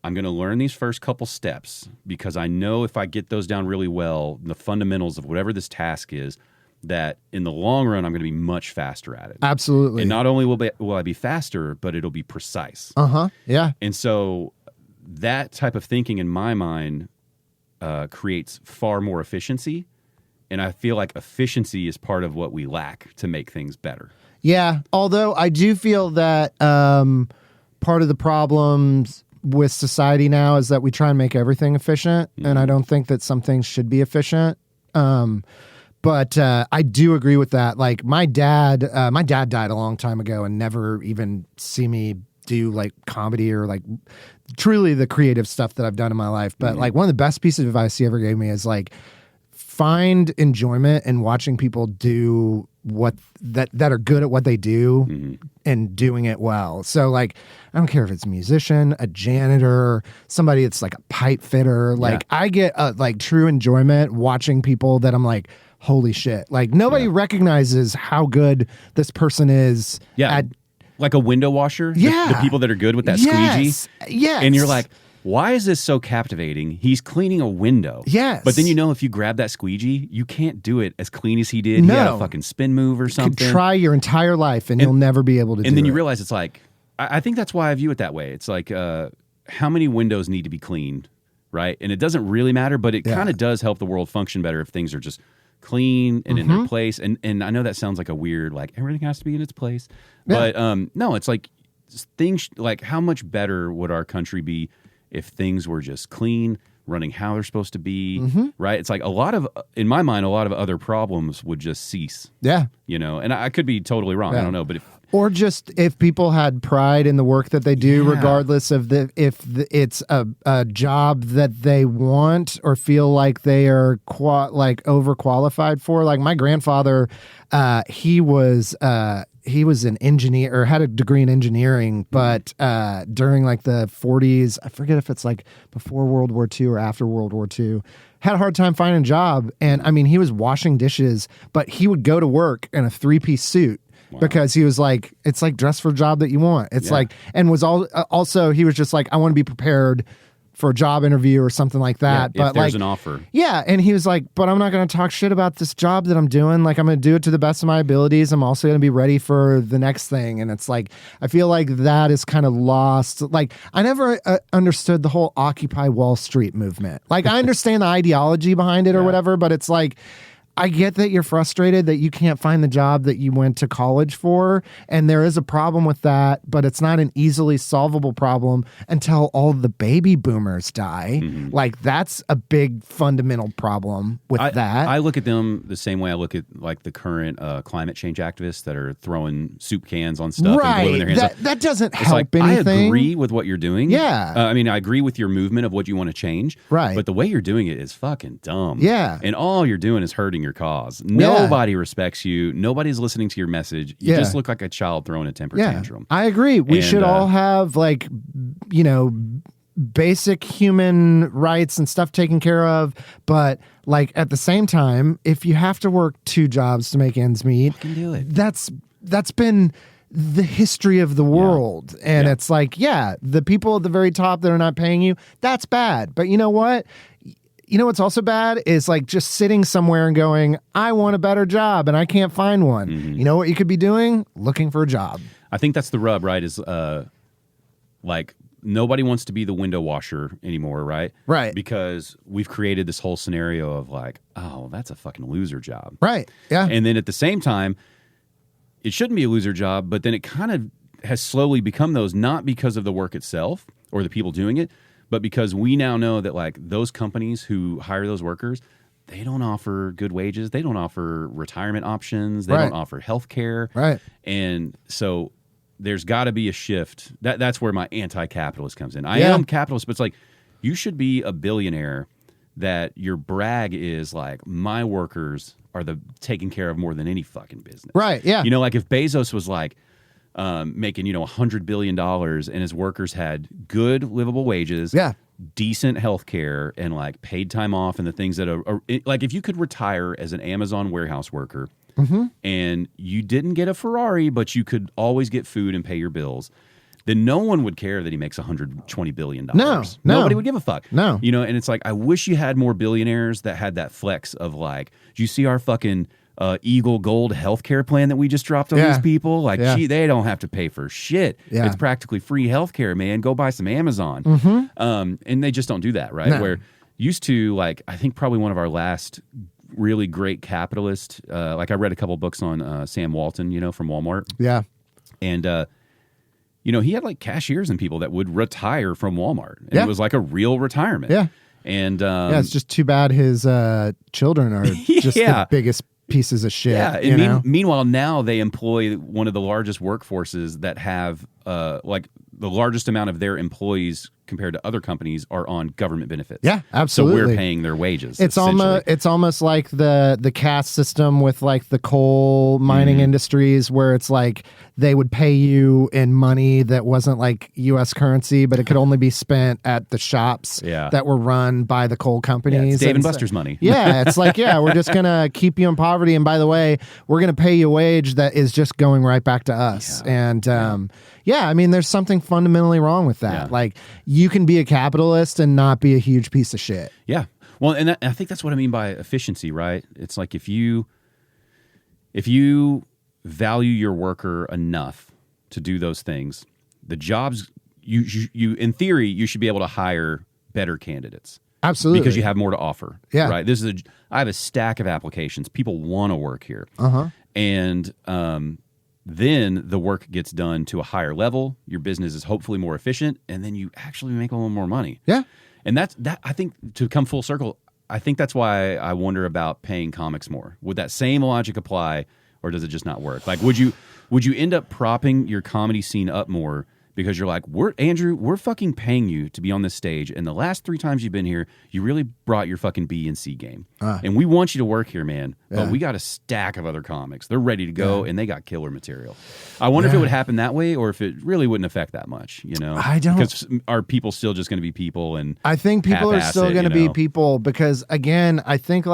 I'm going to learn these first couple steps because I know if I get those down really well, the fundamentals of whatever this task is, that in the long run, I'm going to be much faster at it. Absolutely. And not only will I be faster, but it'll be precise. Yeah. And so that type of thinking in my mind creates far more efficiency. And I feel like efficiency is part of what we lack to make things better. Yeah. Although I do feel that part of the problems with society now is that we try and make everything efficient. Mm-hmm. And I don't think that some things should be efficient. But I do agree with that. Like my dad died a long time ago and never even see me do like comedy or like truly the creative stuff that I've done in my life. But like one of the best pieces of advice he ever gave me is like, find enjoyment in watching people do what that are good at what they do and doing it well. So like, I don't care if it's a musician, a janitor, somebody that's like a pipe fitter. Like I get like true enjoyment watching people that I'm like, holy shit. Like nobody recognizes how good this person is at like a window washer. Yeah. The people that are good with that squeegee. Yes. And you're like, why is this so captivating? He's cleaning a window. Yes. But then if you grab that squeegee, you can't do it as clean as he did. No. He had a fucking spin move or something. You could try your entire life and you'll never be able to do it. And then you realize it's like, I think that's why I view it that way. It's like, how many windows need to be cleaned, right? And it doesn't really matter, but it kind of does help the world function better if things are just clean and in their place. And I know that sounds like a weird, like everything has to be in its place. Yeah. But no, it's like things like how much better would our country be if things were just clean, running how they're supposed to be, right? It's like in my mind, a lot of other problems would just cease. Yeah. And I could be totally wrong. I don't know. But or just if people had pride in the work that they do, regardless of if it's a job that they want or feel like they are overqualified for. Like my grandfather, he was an engineer or had a degree in engineering, but during like the 40s, I forget if it's like before World War II or after World War II, had a hard time finding a job. And I mean, he was washing dishes, but he would go to work in a 3-piece suit. Wow. Because he was like, it's like dress for a job that you want. It's like, and was also, he was just like, I want to be prepared for a job interview or something like that. Yeah, but if there's an offer. Yeah. And he was like, but I'm not going to talk shit about this job that I'm doing. Like, I'm going to do it to the best of my abilities. I'm also going to be ready for the next thing. And it's like, I feel like that is kind of lost. Like, I never understood the whole Occupy Wall Street movement. Like, I understand the ideology behind it or whatever, but it's like, I get that you're frustrated that you can't find the job that you went to college for, and there is a problem with that, but it's not an easily solvable problem until all the baby boomers die. Like, that's a big fundamental problem with that. I look at them the same way I look at, like, the current climate change activists that are throwing soup cans on stuff and blowing their hands up. That doesn't help anything. I agree with what you're doing. Yeah. I mean, I agree with your movement of what you want to change. Right. But the way you're doing it is fucking dumb. Yeah. And all you're doing is hurting your cause. Nobody respects you. Nobody's listening to your message. You just look like a child throwing a temper tantrum. I agree. We should all have, like, basic human rights and stuff taken care of. But, like, at the same time, if you have to work 2 jobs to make ends meet, do it. That's been the history of the world. And it's like, the people at the very top that are not paying you, that's bad. But you know what? You know what's also bad is like just sitting somewhere and going, I want a better job and I can't find one. You know what you could be doing? Looking for a job. I think that's the rub, right? Is like nobody wants to be the window washer anymore, right? Right. Because we've created this whole scenario of like, oh, that's a fucking loser job. Right. Yeah. And then at the same time, it shouldn't be a loser job, but then it kind of has slowly become those, not because of the work itself or the people doing it, but because we now know that, like, those companies who hire those workers, they don't offer good wages. They don't offer retirement options. They don't offer health care. Right. And so there's got to be a shift. That's where my anti-capitalist comes in. I am capitalist, but it's like you should be a billionaire that your brag is like, my workers are taken care of more than any fucking business. Right, yeah. You know, like if Bezos was like, making, $100 billion and his workers had good livable wages, decent health care, and like paid time off and the things that are like if you could retire as an Amazon warehouse worker and you didn't get a Ferrari, but you could always get food and pay your bills, then no one would care that he makes $120 billion. No. Nobody would give a fuck. No. You know, and it's like, I wish you had more billionaires that had that flex of like, do you see our fucking Eagle Gold healthcare plan that we just dropped on these people? Like, gee, they don't have to pay for shit. Yeah. It's practically free healthcare, man. Go buy some Amazon. And they just don't do that, right? No. Where used to, like, I think probably one of our last really great capitalists, like I read a couple books on Sam Walton, you know, from Walmart. Yeah. And, you know, he had like cashiers and people that would retire from Walmart. And it was like a real retirement. Yeah. And it's just too bad his children are just the biggest pieces of shit. Yeah. And meanwhile, now they employ one of the largest workforces that have like the largest amount of their employees compared to other companies are on government benefits. Yeah, absolutely. So we're paying their wages. It's almost like the caste system with like the coal mining industries, where it's like they would pay you in money that wasn't like U.S. currency, but it could only be spent at the shops that were run by the coal companies. Yeah, it's Dave and Buster's money. Yeah, it's like, we're just gonna keep you in poverty, and by the way, we're gonna pay you a wage that is just going right back to us. And I mean, there's something fundamentally wrong with that. Yeah. Like, you can be a capitalist and not be a huge piece of shit. Yeah. Well, and I think that's what I mean by efficiency, right? It's like if you value your worker enough to do those things, the jobs you in theory you should be able to hire better candidates. Absolutely. Because you have more to offer. Yeah. Right. I have a stack of applications. People want to work here. And then the work gets done to a higher level. Your business is hopefully more efficient, and then you actually make a little more money. Yeah. And that I think, to come full circle, I think that's why I wonder about paying comics more. Would that same logic apply, or does it just not work? Like, would you end up propping your comedy scene up more because you're like, we're fucking paying you to be on this stage, and the last 3 times you've been here, you really brought your fucking B and C game. And we want you to work here, man. But we got a stack of other comics. They're ready to go, and they got killer material. I wonder if it would happen that way, or if it really wouldn't affect that much, you know? I don't. Because are people still just going to be people? And I think people are still going to be people because, again, I think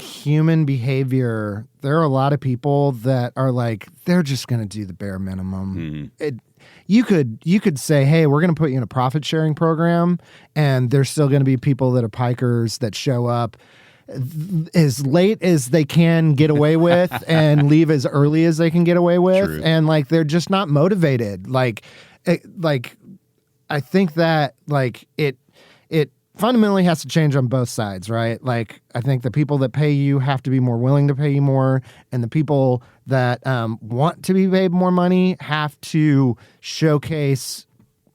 human behavior, there are a lot of people that are like, they're just going to do the bare minimum. You could say, hey, we're going to put you in a profit sharing program, and there's still going to be people that are pikers that show up as late as they can get away with and leave as early as they can get away with. True. And like, they're just not motivated. I think that like it fundamentally has to change on both sides, right? Like, I think the people that pay you have to be more willing to pay you more, and the people that want to be paid more money have to showcase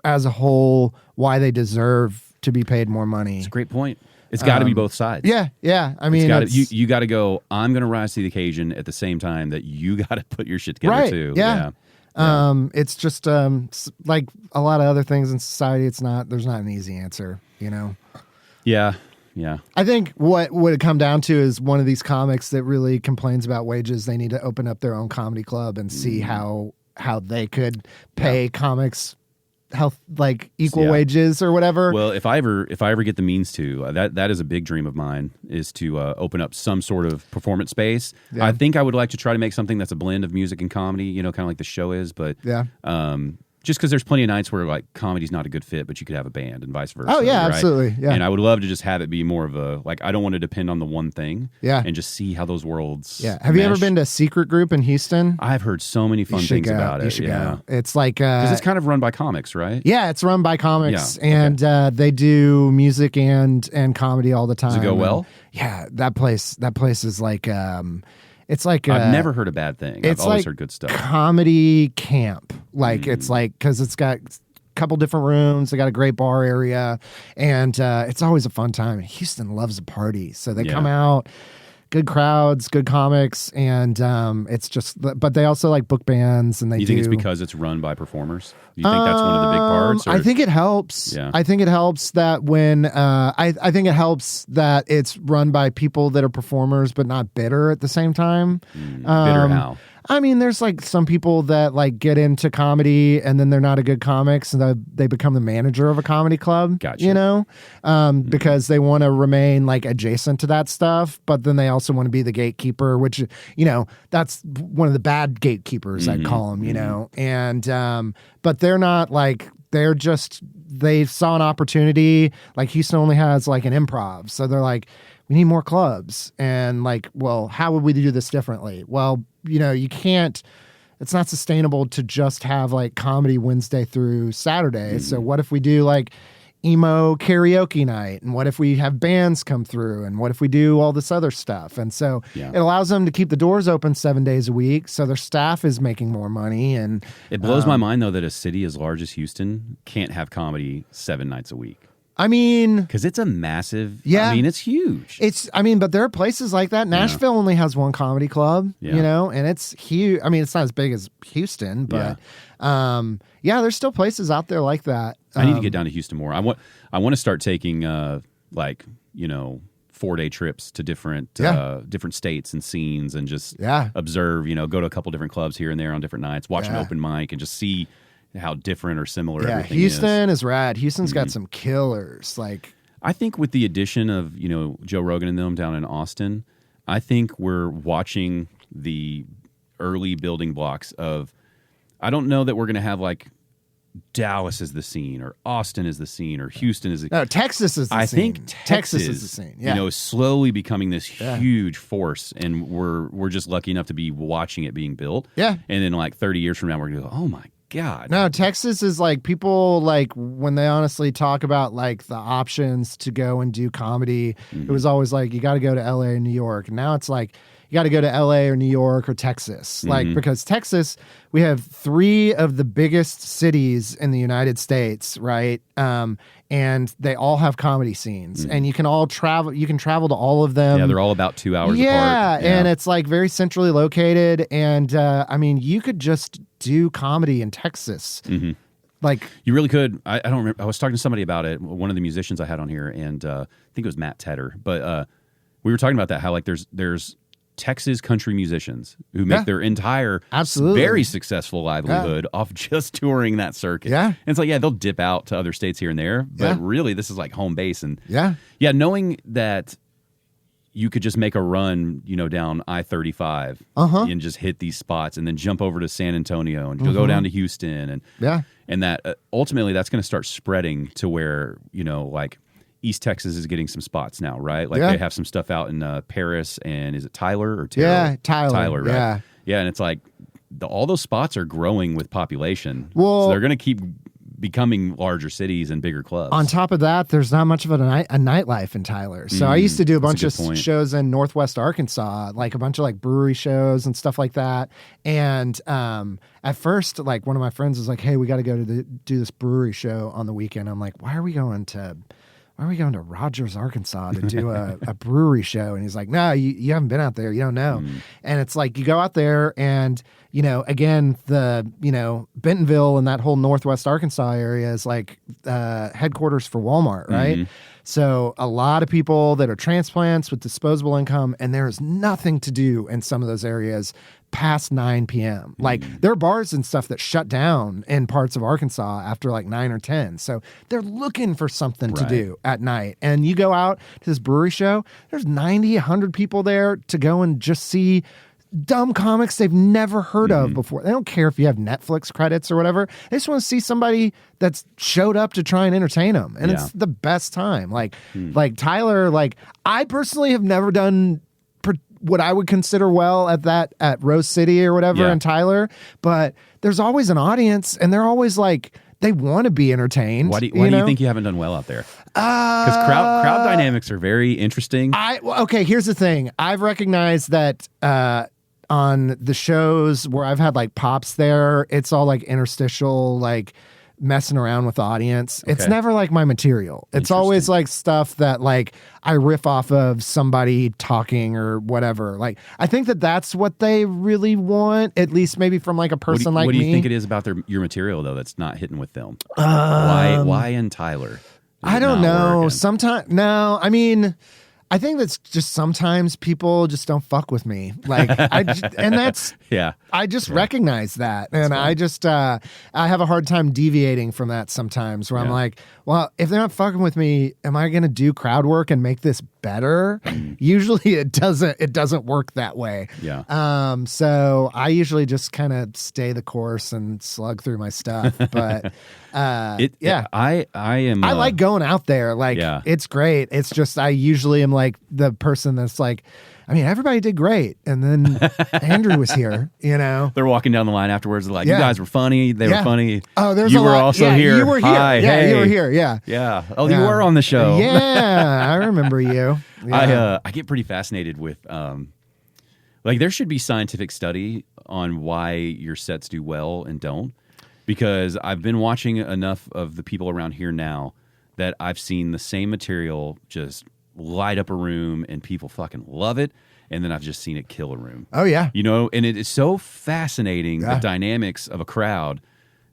as a whole why they deserve to be paid more money. It's a great point. It's got to be both sides. Yeah. I mean, you got to go, I'm going to rise to the occasion at the same time that you got to put your shit together too. Yeah. It's just like a lot of other things in society, there's not an easy answer, you know? Yeah. I think what would it come down to is one of these comics that really complains about wages. They need to open up their own comedy club and see how they could pay comics like equal wages or whatever. Well, if I ever get the means to, that is a big dream of mine, is to open up some sort of performance space. Yeah. I think I would like to try to make something that's a blend of music and comedy, you know, kind of like the show is, but just because there's plenty of nights where like comedy's not a good fit, but you could have a band and vice versa. Oh yeah, right? absolutely. Yeah. And I would love to just have it be more of a, like, I don't want to depend on the one thing. Yeah. And just see how those worlds Have you ever been to Secret Group in Houston? I've heard so many fun things about it. You should go. It's like because it's kind of run by comics, right? Yeah, it's run by comics, and they do music and comedy all the time. Does it go well? Yeah, that place is like it's like I've never heard a bad thing. I've always heard good stuff. Comedy camp, like it's like, because it's got a couple different rooms. They got a great bar area, and it's always a fun time. Houston loves a party, so they come out. Good crowds, good comics, and it's just. But they also like book bands, and they. You think it's because it's run by performers? You think that's one of the big parts? Or? I think it helps. Yeah. I think it helps that when I think it helps that it's run by people that are performers but not bitter at the same time. Bitter how? I mean, there's like some people that like get into comedy and then they're not a good comics and they become the manager of a comedy club. Gotcha. You know, because they want to remain like adjacent to that stuff, but then they also want to be the gatekeeper, which, you know, that's one of the bad gatekeepers, I call them, you know, and but they're not like, they saw an opportunity. Like Houston only has like an improv, so they're like, we need more clubs. And like, well, how would we do this differently? Well, you know, you can't, it's not sustainable to just have like comedy Wednesday through Saturday. So what if we do like emo karaoke night? And what if we have bands come through? And what if we do all this other stuff? And so it allows them to keep the doors open 7 days a week. So their staff is making more money. And it blows my mind though that a city as large as Houston can't have comedy 7 nights a week. I mean, because it's a massive, I mean, it's huge. But there are places like that. Nashville only has one comedy club, you know, and it's huge. I mean, it's not as big as Houston, but there's still places out there like that. I need to get down to Houston more. I want to start taking 4-day trips to different states and scenes and just observe, you know, go to a couple different clubs here and there on different nights, watch an open mic and just see how different or similar everything Houston is rad. Houston's got some killers. Like, I think with the addition of, you know, Joe Rogan and them down in Austin, I think we're watching the early building blocks of, I don't know that we're going to have like Dallas is the scene or Austin is the scene or Houston is the No, Texas is the scene. I think Texas is the scene. Yeah. You know, is slowly becoming this huge force, and we're just lucky enough to be watching it being built. Yeah. And then like 30 years from now we're going to go, "Oh my God." No, Texas is like, people like when they honestly talk about like the options to go and do comedy, it was always like, you got to go to LA or New York. And now it's like, you got to go to LA or New York or Texas. Like, because Texas, we have 3 of the biggest cities in the United States, right? And they all have comedy scenes, and you can all travel. You can travel to all of them. Yeah, they're all about 2 hours apart. Yeah, and it's like very centrally located. And I mean, you could just do comedy in Texas. Like, you really could. I don't remember. I was talking to somebody about it. One of the musicians I had on here, and I think it was Matt Tedder. But we were talking about that. How like there's Texas country musicians who make their entire very successful livelihood off just touring that circuit. Yeah. And it's like, they'll dip out to other states here and there, but really this is like home base. And knowing that you could just make a run, you know, down I-35 and just hit these spots and then jump over to San Antonio and go down to Houston. And that ultimately that's going to start spreading to where, you know, like East Texas is getting some spots now, right? Like they have some stuff out in Paris, and is it Tyler or Terrell? Yeah, Tyler. Tyler, right? Yeah, and it's like all those spots are growing with population. Well, so they're going to keep becoming larger cities and bigger clubs. On top of that, there's not much of a nightlife in Tyler. So I used to do a bunch of shows in Northwest Arkansas, like a bunch of like brewery shows and stuff like that. And at first, like one of my friends was like, "Hey, we got to go to do this brewery show on the weekend." I'm like, "Why are we going to Rogers, Arkansas to do a brewery show?" And he's like, "No, you haven't been out there. You don't know." And it's like, you go out there and, you know, again, Bentonville and that whole Northwest Arkansas area is like headquarters for Walmart, right? So a lot of people that are transplants with disposable income, and there is nothing to do in some of those areas past 9 p.m. Like, there are bars and stuff that shut down in parts of Arkansas after like 9 or 10. So they're looking for something to do at night. And you go out to this brewery show, there's 90, 100 people there to go and just see dumb comics they've never heard of before. They don't care if you have Netflix credits or whatever. They just want to see somebody that's showed up to try and entertain them. And it's the best time. Like Tyler, like, I personally have never done what I would consider well at Rose City or whatever in Tyler, but there's always an audience, and they're always like, they want to be entertained. Why do you think you haven't done well out there? Because crowd dynamics are very interesting. Okay, here's the thing. I've recognized that on the shows where I've had like pops there, it's all like interstitial, like messing around with the audience. Okay. It's never like my material. It's always like stuff that like I riff off of somebody talking or whatever. Like, I think that's what they really want, at least maybe from like a person like me. What do you think it is about your material though that's not hitting with them? Why in Tyler? I don't know. Sometimes, no, I mean, I think that's just sometimes people just don't fuck with me. Like, and that's I just recognize that. And I just, I have a hard time deviating from that sometimes where I'm like, well, if they're not fucking with me, am I going to do crowd work and make this better? Usually it doesn't work that way. Yeah. So I usually just kind of stay the course and slug through my stuff. But I like going out there. Like it's great. It's just, I usually am like the person that's like, I mean, everybody did great. And then Andrew was here, you know. They're walking down the line afterwards. They're like, you guys were funny. They were funny. Oh, there's you were also here. You were here. Hi, you were here. Yeah. Yeah. Oh, you were on the show. Yeah. I remember you. Yeah. I get pretty fascinated with, like, there should be scientific study on why your sets do well and don't. Because I've been watching enough of the people around here now that I've seen the same material just light up a room and people fucking love it, and then I've just seen it kill a room. Oh yeah, you know, and it is so fascinating the dynamics of a crowd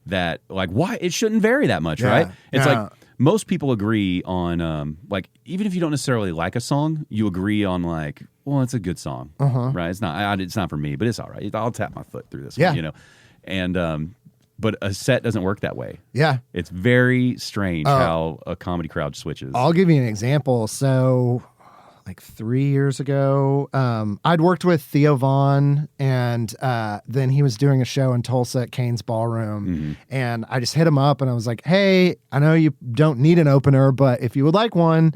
that like why it shouldn't vary that much, right? It's like most people agree on like even if you don't necessarily like a song, you agree on like, well, it's a good song, right? It's not for me, but it's all right. I'll tap my foot through this one, you know, and but a set doesn't work that way. Yeah. It's very strange how a comedy crowd switches. I'll give you an example. So, like 3 years ago, I'd worked with Theo Vaughn, and then he was doing a show in Tulsa at Kane's Ballroom. And I just hit him up, and I was like, hey, I know you don't need an opener, but if you would like one,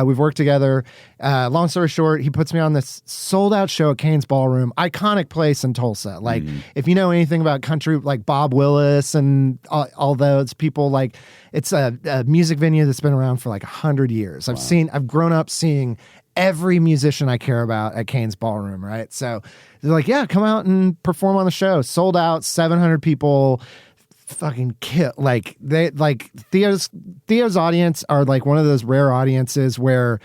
we've worked together. Long story short, he puts me on this sold-out show at Kane's Ballroom, iconic place in Tulsa. Like, if you know anything about country, like Bob Willis and all those people, like, it's a music venue that's been around for like 100 years. I've grown up seeing every musician I care about at Kane's Ballroom, right? So they're like, yeah, come out and perform on the show. Sold out, 700 people, fucking kill. Like they like Theo's audience are like one of those rare audiences where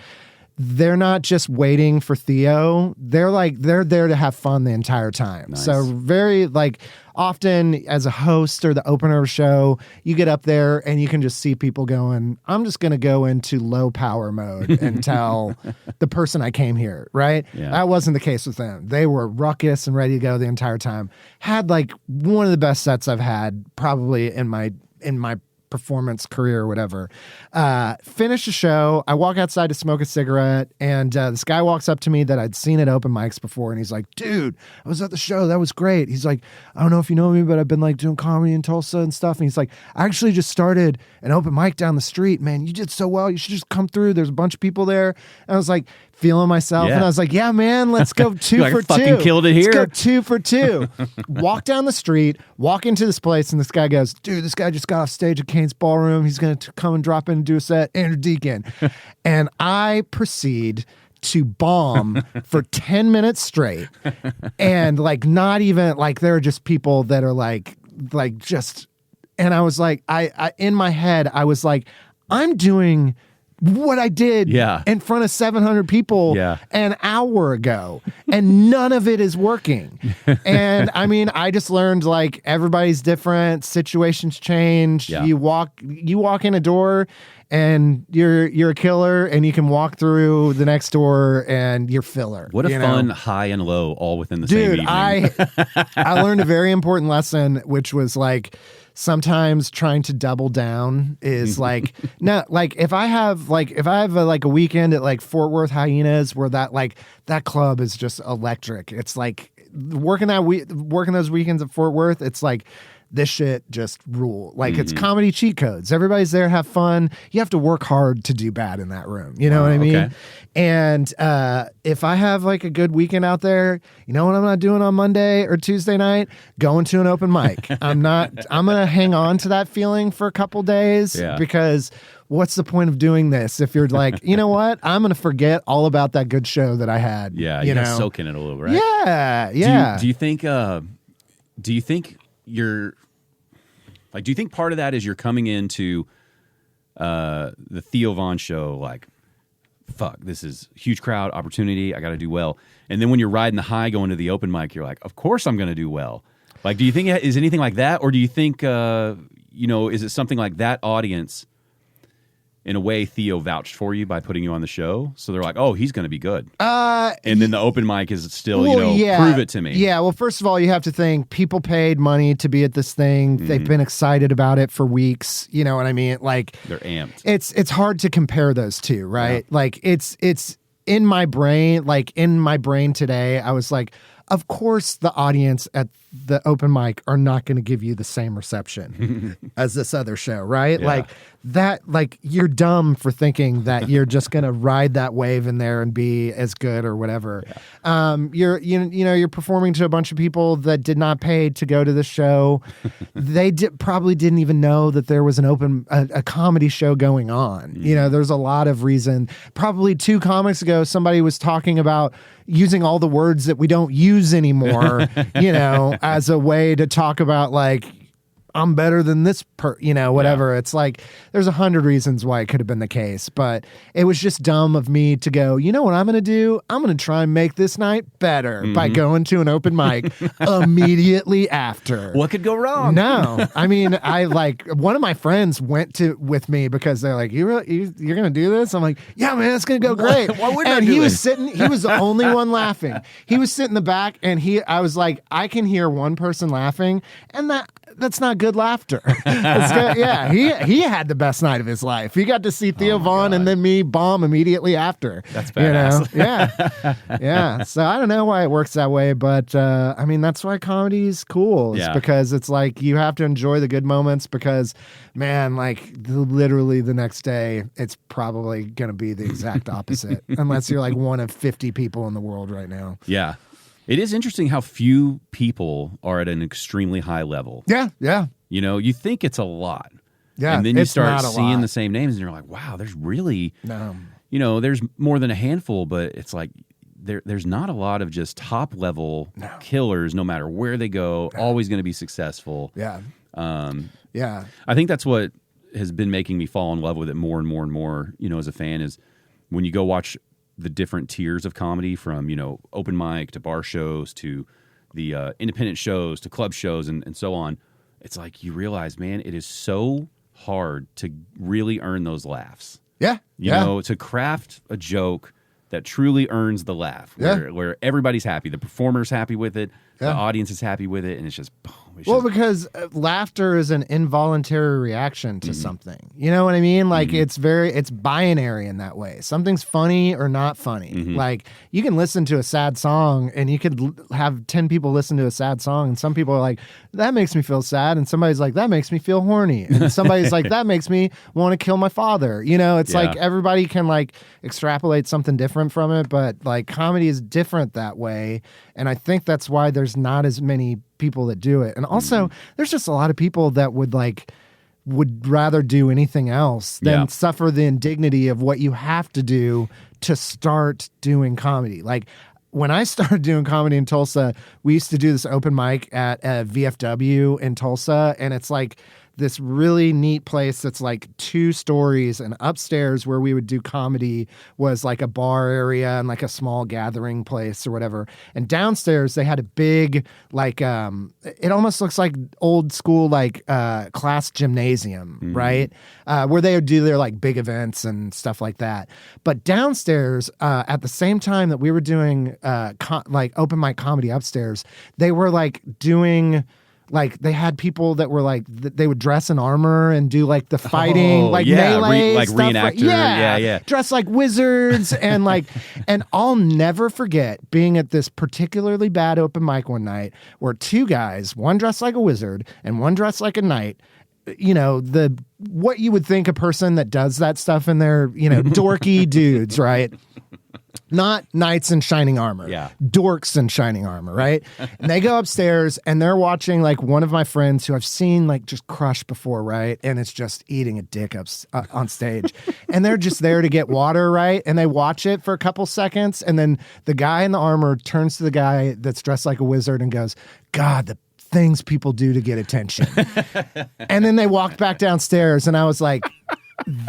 they're not just waiting for Theo. They're there to have fun the entire time. Nice. So very like often as a host or the opener of a show, you get up there and you can just see people going, I'm just going to go into low power mode and tell the person I came here, right? Yeah. That wasn't the case with them. They were ruckus and ready to go the entire time. Had like one of the best sets I've had probably in my performance career or whatever. Finish the show. I walk outside to smoke a cigarette, and this guy walks up to me that I'd seen at open mics before, and he's like, dude, I was at the show. That was great. He's like, I don't know if you know me, but I've been like doing comedy in Tulsa and stuff. And he's like, I actually just started an open mic down the street. Man, you did so well. You should just come through. There's a bunch of people there. And I was like, feeling myself. And I was like, yeah, man, let's go two like, for two. Fucking killed it here. Let's go 2 for 2. Walk down the street, walk into this place, and this guy goes, dude, this guy just got off stage at Kane's Ballroom. He's going to come and drop in and do a set. Andrew Deacon. And I proceed to bomb for 10 minutes straight. And like, not even like, there are just people that are like just, and I was like, I in my head, I was like, I'm doing what I did in front of 700 people an hour ago, and none of it is working. And I mean, I just learned like everybody's different, situations change. You walk in a door and you're a killer, and you can walk through the next door and you're filler. What a fun high and low all within the same evening. I learned a very important lesson, which was like, sometimes trying to double down is like, no, like if I have a weekend at like Fort Worth Hyenas where that club is just electric. It's like working those weekends at Fort Worth. It's like, this shit just rule. Like it's comedy cheat codes. Everybody's there, have fun. You have to work hard to do bad in that room. You know what I mean? Okay. And if I have like a good weekend out there, you know what I'm not doing on Monday or Tuesday night? Going to an open mic. I'm going to hang on to that feeling for a couple days because what's the point of doing this if you're like, you know what? I'm going to forget all about that good show that I had. Yeah, you know, soak in it a little, right? Yeah, yeah. Do you think you're like, do you think part of that is you're coming into the Theo Vaughn show like, fuck, this is huge crowd, opportunity, I got to do well. And then when you're riding the high going to the open mic, you're like, of course I'm going to do well. Like, do you think is anything like that? Or do you think, is it something like that audience in a way, Theo vouched for you by putting you on the show. So they're like, oh, he's going to be good. And then the open mic is still, prove it to me. Yeah. Well, first of all, you have to think people paid money to be at this thing. Mm-hmm. They've been excited about it for weeks. You know what I mean? Like, they're amped. It's hard to compare those two, right? Yeah. Like it's in my brain, today, I was like, of course the audience at the open mic are not going to give you the same reception as this other show, right? Yeah. Like you're dumb for thinking that you're just going to ride that wave in there and be as good or whatever. Yeah. You're performing to a bunch of people that did not pay to go to the show. They probably didn't even know that there was a comedy show going on. Mm. There's a lot of reason. Probably 2 comics ago, somebody was talking about using all the words that we don't use anymore, as a way to talk about like, I'm better than this whatever. Yeah. It's like, there's 100 reasons why it could have been the case, but it was just dumb of me to go, you know what I'm going to do? I'm going to try and make this night better by going to an open mic immediately after. What could go wrong? No. I mean, one of my friends went with me because they're like, you're going to do this? I'm like, yeah, man, it's going to go great. Why wouldn't and I do he was the only one laughing. He was sitting in the back and I was like, I can hear one person laughing, and that's not good laughter. Yeah, he had the best night of his life. He got to see Theo Vaughn and then me bomb immediately after. That's badass. Yeah. So I don't know why it works that way, but I mean, that's why comedy's cool. It's because it's like you have to enjoy the good moments because, man, like literally the next day, it's probably going to be the exact opposite unless you're like one of 50 people in the world right now. Yeah. It is interesting how few people are at an extremely high level. Yeah. You think it's a lot. Yeah. And then you start seeing the same names and you're like, wow, there's really, there's more than a handful, but it's like there's not a lot of just top level killers, no matter where they go, always going to be successful. Yeah. I think that's what has been making me fall in love with it more and more and more, as a fan, is when you go watch the different tiers of comedy from, open mic to bar shows to the independent shows to club shows and so on. It's like you realize, man, it is so hard to really earn those laughs. Yeah. To craft a joke that truly earns the laugh, where everybody's happy. The performer's happy with it. The audience is happy with it. And it's just boom. Because laughter is an involuntary reaction to something. You know what I mean? Like it's binary in that way. Something's funny or not funny. Mm-hmm. Like you can listen to a sad song and you could have 10 people listen to a sad song and some people are like, that makes me feel sad. And somebody's like, that makes me feel horny. And somebody's like, that makes me want to kill my father. It's like everybody can like extrapolate something different from it, but like comedy is different that way. And I think that's why there's not as many people that do it. And also there's just a lot of people that would rather do anything else than suffer the indignity of what you have to do to start doing comedy. Like when I started doing comedy in Tulsa, we used to do this open mic at VFW in Tulsa. And it's like this really neat place that's like 2 stories, and upstairs where we would do comedy was like a bar area and like a small gathering place or whatever. And downstairs they had a big, like, it almost looks like old school, like class gymnasium, right? Where they would do their like big events and stuff like that. But downstairs, at the same time that we were doing like open mic comedy upstairs, they were like doing, like they had people that were like they would dress in armor and do like the fighting, melee, like stuff, reenactor, dress like wizards and like, and I'll never forget being at this particularly bad open mic one night where 2 guys, one dressed like a wizard and one dressed like a knight. What you would think a person that does that stuff in their, dorky dudes, right? Not knights in shining armor. Yeah. Dorks in shining armor, right? And they go upstairs and they're watching like one of my friends who I've seen like just crush before, right? And it's just eating a dick up on stage. And they're just there to get water, right? And they watch it for a couple seconds. And then the guy in the armor turns to the guy that's dressed like a wizard and goes, God, the things people do to get attention. And then they walked back downstairs and I was like,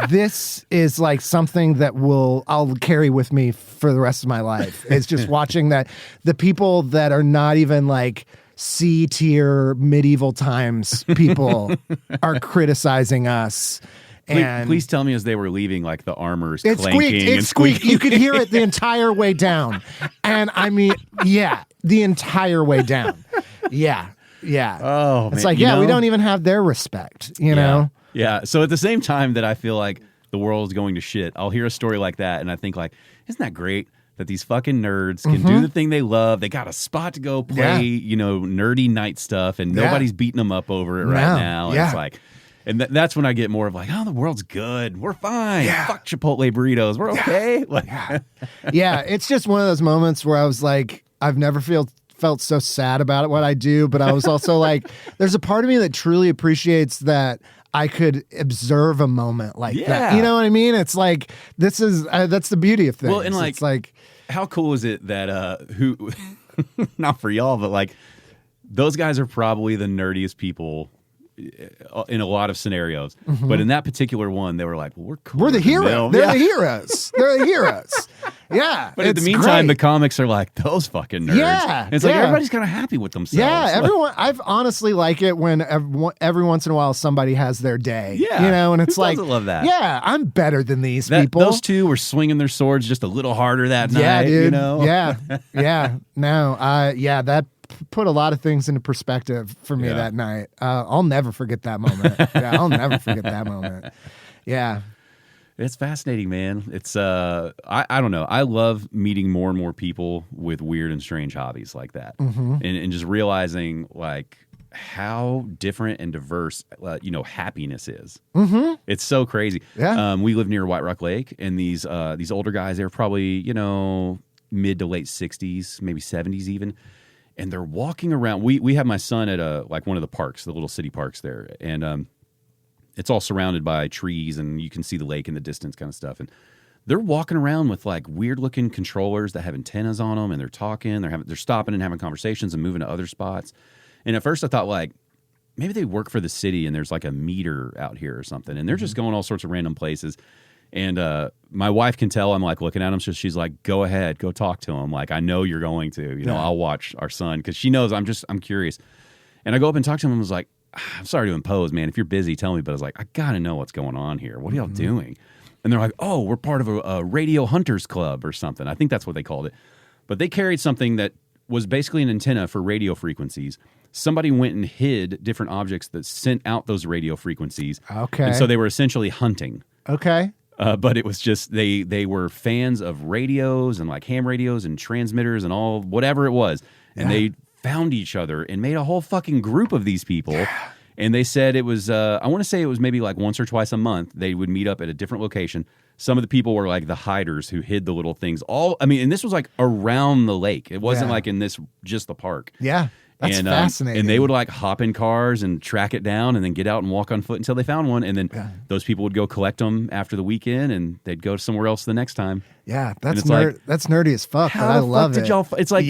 this is like something that I'll carry with me for the rest of my life. It's just watching that the people that are not even like C-tier medieval times people are criticizing us And please tell me as they were leaving, like the armors it clanking squeaked. It and squeaked. squeaking. You could hear it the entire way down. And I mean, yeah, the entire way down. Yeah. Yeah. Oh, it's man. like, we don't even have their respect, you know? Yeah. So at the same time that I feel like the world is going to shit, I'll hear a story like that and I think like, isn't that great that these fucking nerds can do the thing they love? They got a spot to go play, nerdy night stuff, and nobody's beating them up over it right now. And it's like, and that's when I get more of like, oh, the world's good. We're fine. Fuck Chipotle burritos. We're okay. Like, it's just one of those moments where I was like, I've never felt so sad about what I do, but I was also like, there's a part of me that truly appreciates that I could observe a moment like that. You know what I mean? It's like, this is that's the beauty of things. Well, and like, it's like, how cool is it that who not for y'all, but like those guys are probably the nerdiest people in a lot of scenarios. But in that particular one, they were like, well, we're cool. We're the heroes. They're the heroes. They're the heroes. Yeah. But in the meantime, the comics are like, those fucking nerds. Yeah. And it's like everybody's kind of happy with themselves. Yeah, everyone. I've honestly like it when every once in a while somebody has their day. Yeah. You know, and it's like, love that? Yeah, I'm better than these people. Those two were swinging their swords just a little harder that night. Yeah, dude. You know? Yeah. Yeah. No, that put a lot of things into perspective for me that night. I'll never forget that moment. I'll never forget that moment. Yeah. It's fascinating, man. It's I don't know. I love meeting more and more people with weird and strange hobbies like that, and just realizing like how different and diverse happiness is. It's so crazy. Yeah. We live near White Rock Lake, and these older guys, they're probably mid to late 60s, maybe 70s even, and they're walking around. We have my son at one of the parks, the little city parks there, and it's all surrounded by trees, and you can see the lake in the distance kind of stuff. And they're walking around with like weird looking controllers that have antennas on them, and they're talking, they're stopping and having conversations and moving to other spots. And at first I thought like, maybe they work for the city and there's like a meter out here or something. And they're just going all sorts of random places. And my wife can tell I'm like looking at them. So she's like, go ahead, go talk to them. Like, I know you're going to, I'll watch our son. Cause she knows I'm curious. And I go up and talk to him and was like, I'm sorry to impose, man. If you're busy, tell me. But I was like, I got to know what's going on here. What are y'all doing? And they're like, oh, we're part of a radio hunters club or something. I think that's what they called it. But they carried something that was basically an antenna for radio frequencies. Somebody went and hid different objects that sent out those radio frequencies. Okay. And so they were essentially hunting. Okay. But it was just, they were fans of radios and like ham radios and transmitters and all, whatever it was. And they found each other and made a whole fucking group of these people. And they said it was, I want to say it was maybe like once or twice a month. They would meet up at a different location. Some of the people were like the hiders who hid the little things. And this was like around the lake. It wasn't like in just the park. Yeah. That's fascinating. And they would like hop in cars and track it down and then get out and walk on foot until they found one. And then those people would go collect them after the weekend and they'd go somewhere else the next time. Yeah, that's that's nerdy as fuck, but I love it. It's like,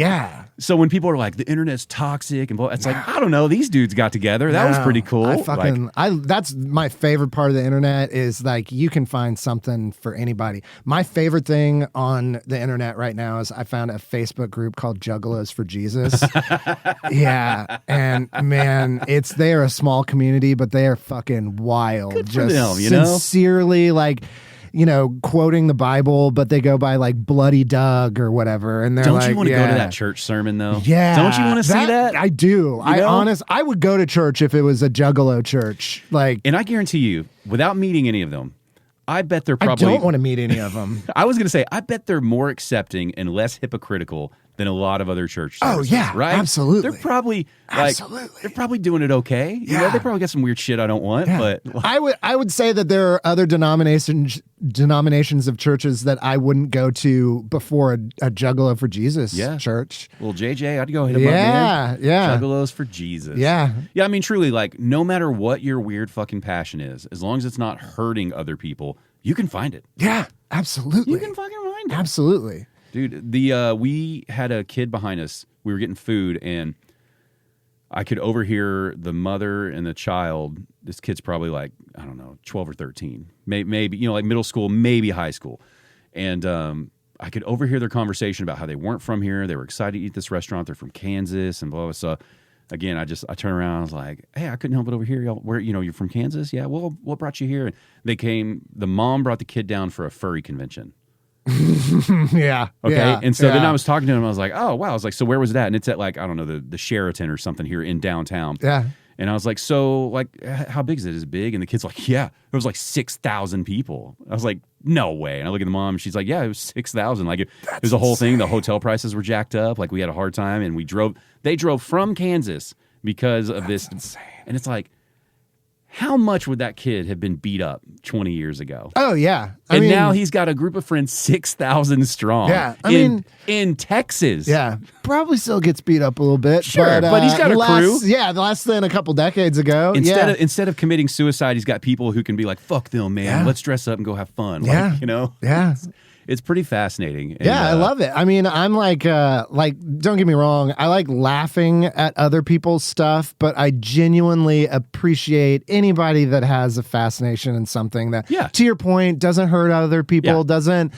so when people are like, the internet's toxic and it's like, I don't know, these dudes got together. That was pretty cool. That's my favorite part of the internet is like, you can find something for anybody. My favorite thing on the internet right now is I found a Facebook group called Juggalos for Jesus. Yeah. And man, they are a small community, but they are fucking wild. Good for them, sincerely, like, quoting the Bible, but they go by like Bloody Doug or whatever. And they're Don't you want to go to that church sermon though? Yeah. Don't you want to see that? I do. I would go to church if it was a Juggalo church. And I guarantee you, without meeting any of them, I bet they're probably... I don't want to meet any of them. I was going to say, I bet they're more accepting and less hypocritical than a lot of other church services. Oh, yeah. Right? Absolutely. They're probably they're probably doing it okay. Yeah. They probably got some weird shit I don't want, but... I would say that there are other denominations of churches that I wouldn't go to before a Juggalo for Jesus church. Well, JJ, I'd go hit him up, man. Yeah. Juggalos for Jesus. Yeah. Yeah, I mean, truly, like, no matter what your weird fucking passion is, as long as it's not hurting other people, you can find it. Yeah, absolutely. You can fucking find it. Absolutely. Dude, we had a kid behind us. We were getting food, and I could overhear the mother and the child. This kid's probably like, I don't know, 12 or 13. Maybe like middle school, maybe high school. And I could overhear their conversation about how they weren't from here. They were excited to eat this restaurant. They're from Kansas and blah, blah, blah. again, I turned around. I was like, "Hey, I couldn't help it over here. Y'all, where you're from Kansas? Yeah. Well, what brought you here?" And they came. The mom brought the kid down for a furry convention. Yeah. Okay. Yeah, and so then I was talking to him. I was like, "Oh wow." I was like, "So where was that?" And it's at like I don't know the Sheraton or something here in downtown. Yeah. And I was like, "So like, how big is it? Is it big?" And the kid's like, "Yeah." There was like 6,000 people. I was like, "No way!" And I look at the mom. And she's like, "Yeah, it was 6,000. Like it was a whole thing. The hotel prices were jacked up. Like we had a hard time, and They drove from Kansas because of this. Insane. And it's like, how much would that kid have been beat up 20 years ago? Oh, yeah. I mean, now he's got a group of friends 6,000 strong. Yeah. In Texas. Yeah. Probably still gets beat up a little bit. Sure, but he's got a crew. Yeah, less than a couple decades ago. Instead of committing suicide, he's got people who can be like, fuck them, man. Yeah. Let's dress up and go have fun. Yeah. Like, you know? Yeah. It's pretty fascinating. And, yeah, I love it. I mean, I'm like, don't get me wrong. I like laughing at other people's stuff, but I genuinely appreciate anybody that has a fascination in something that, to your point, doesn't hurt other people, doesn't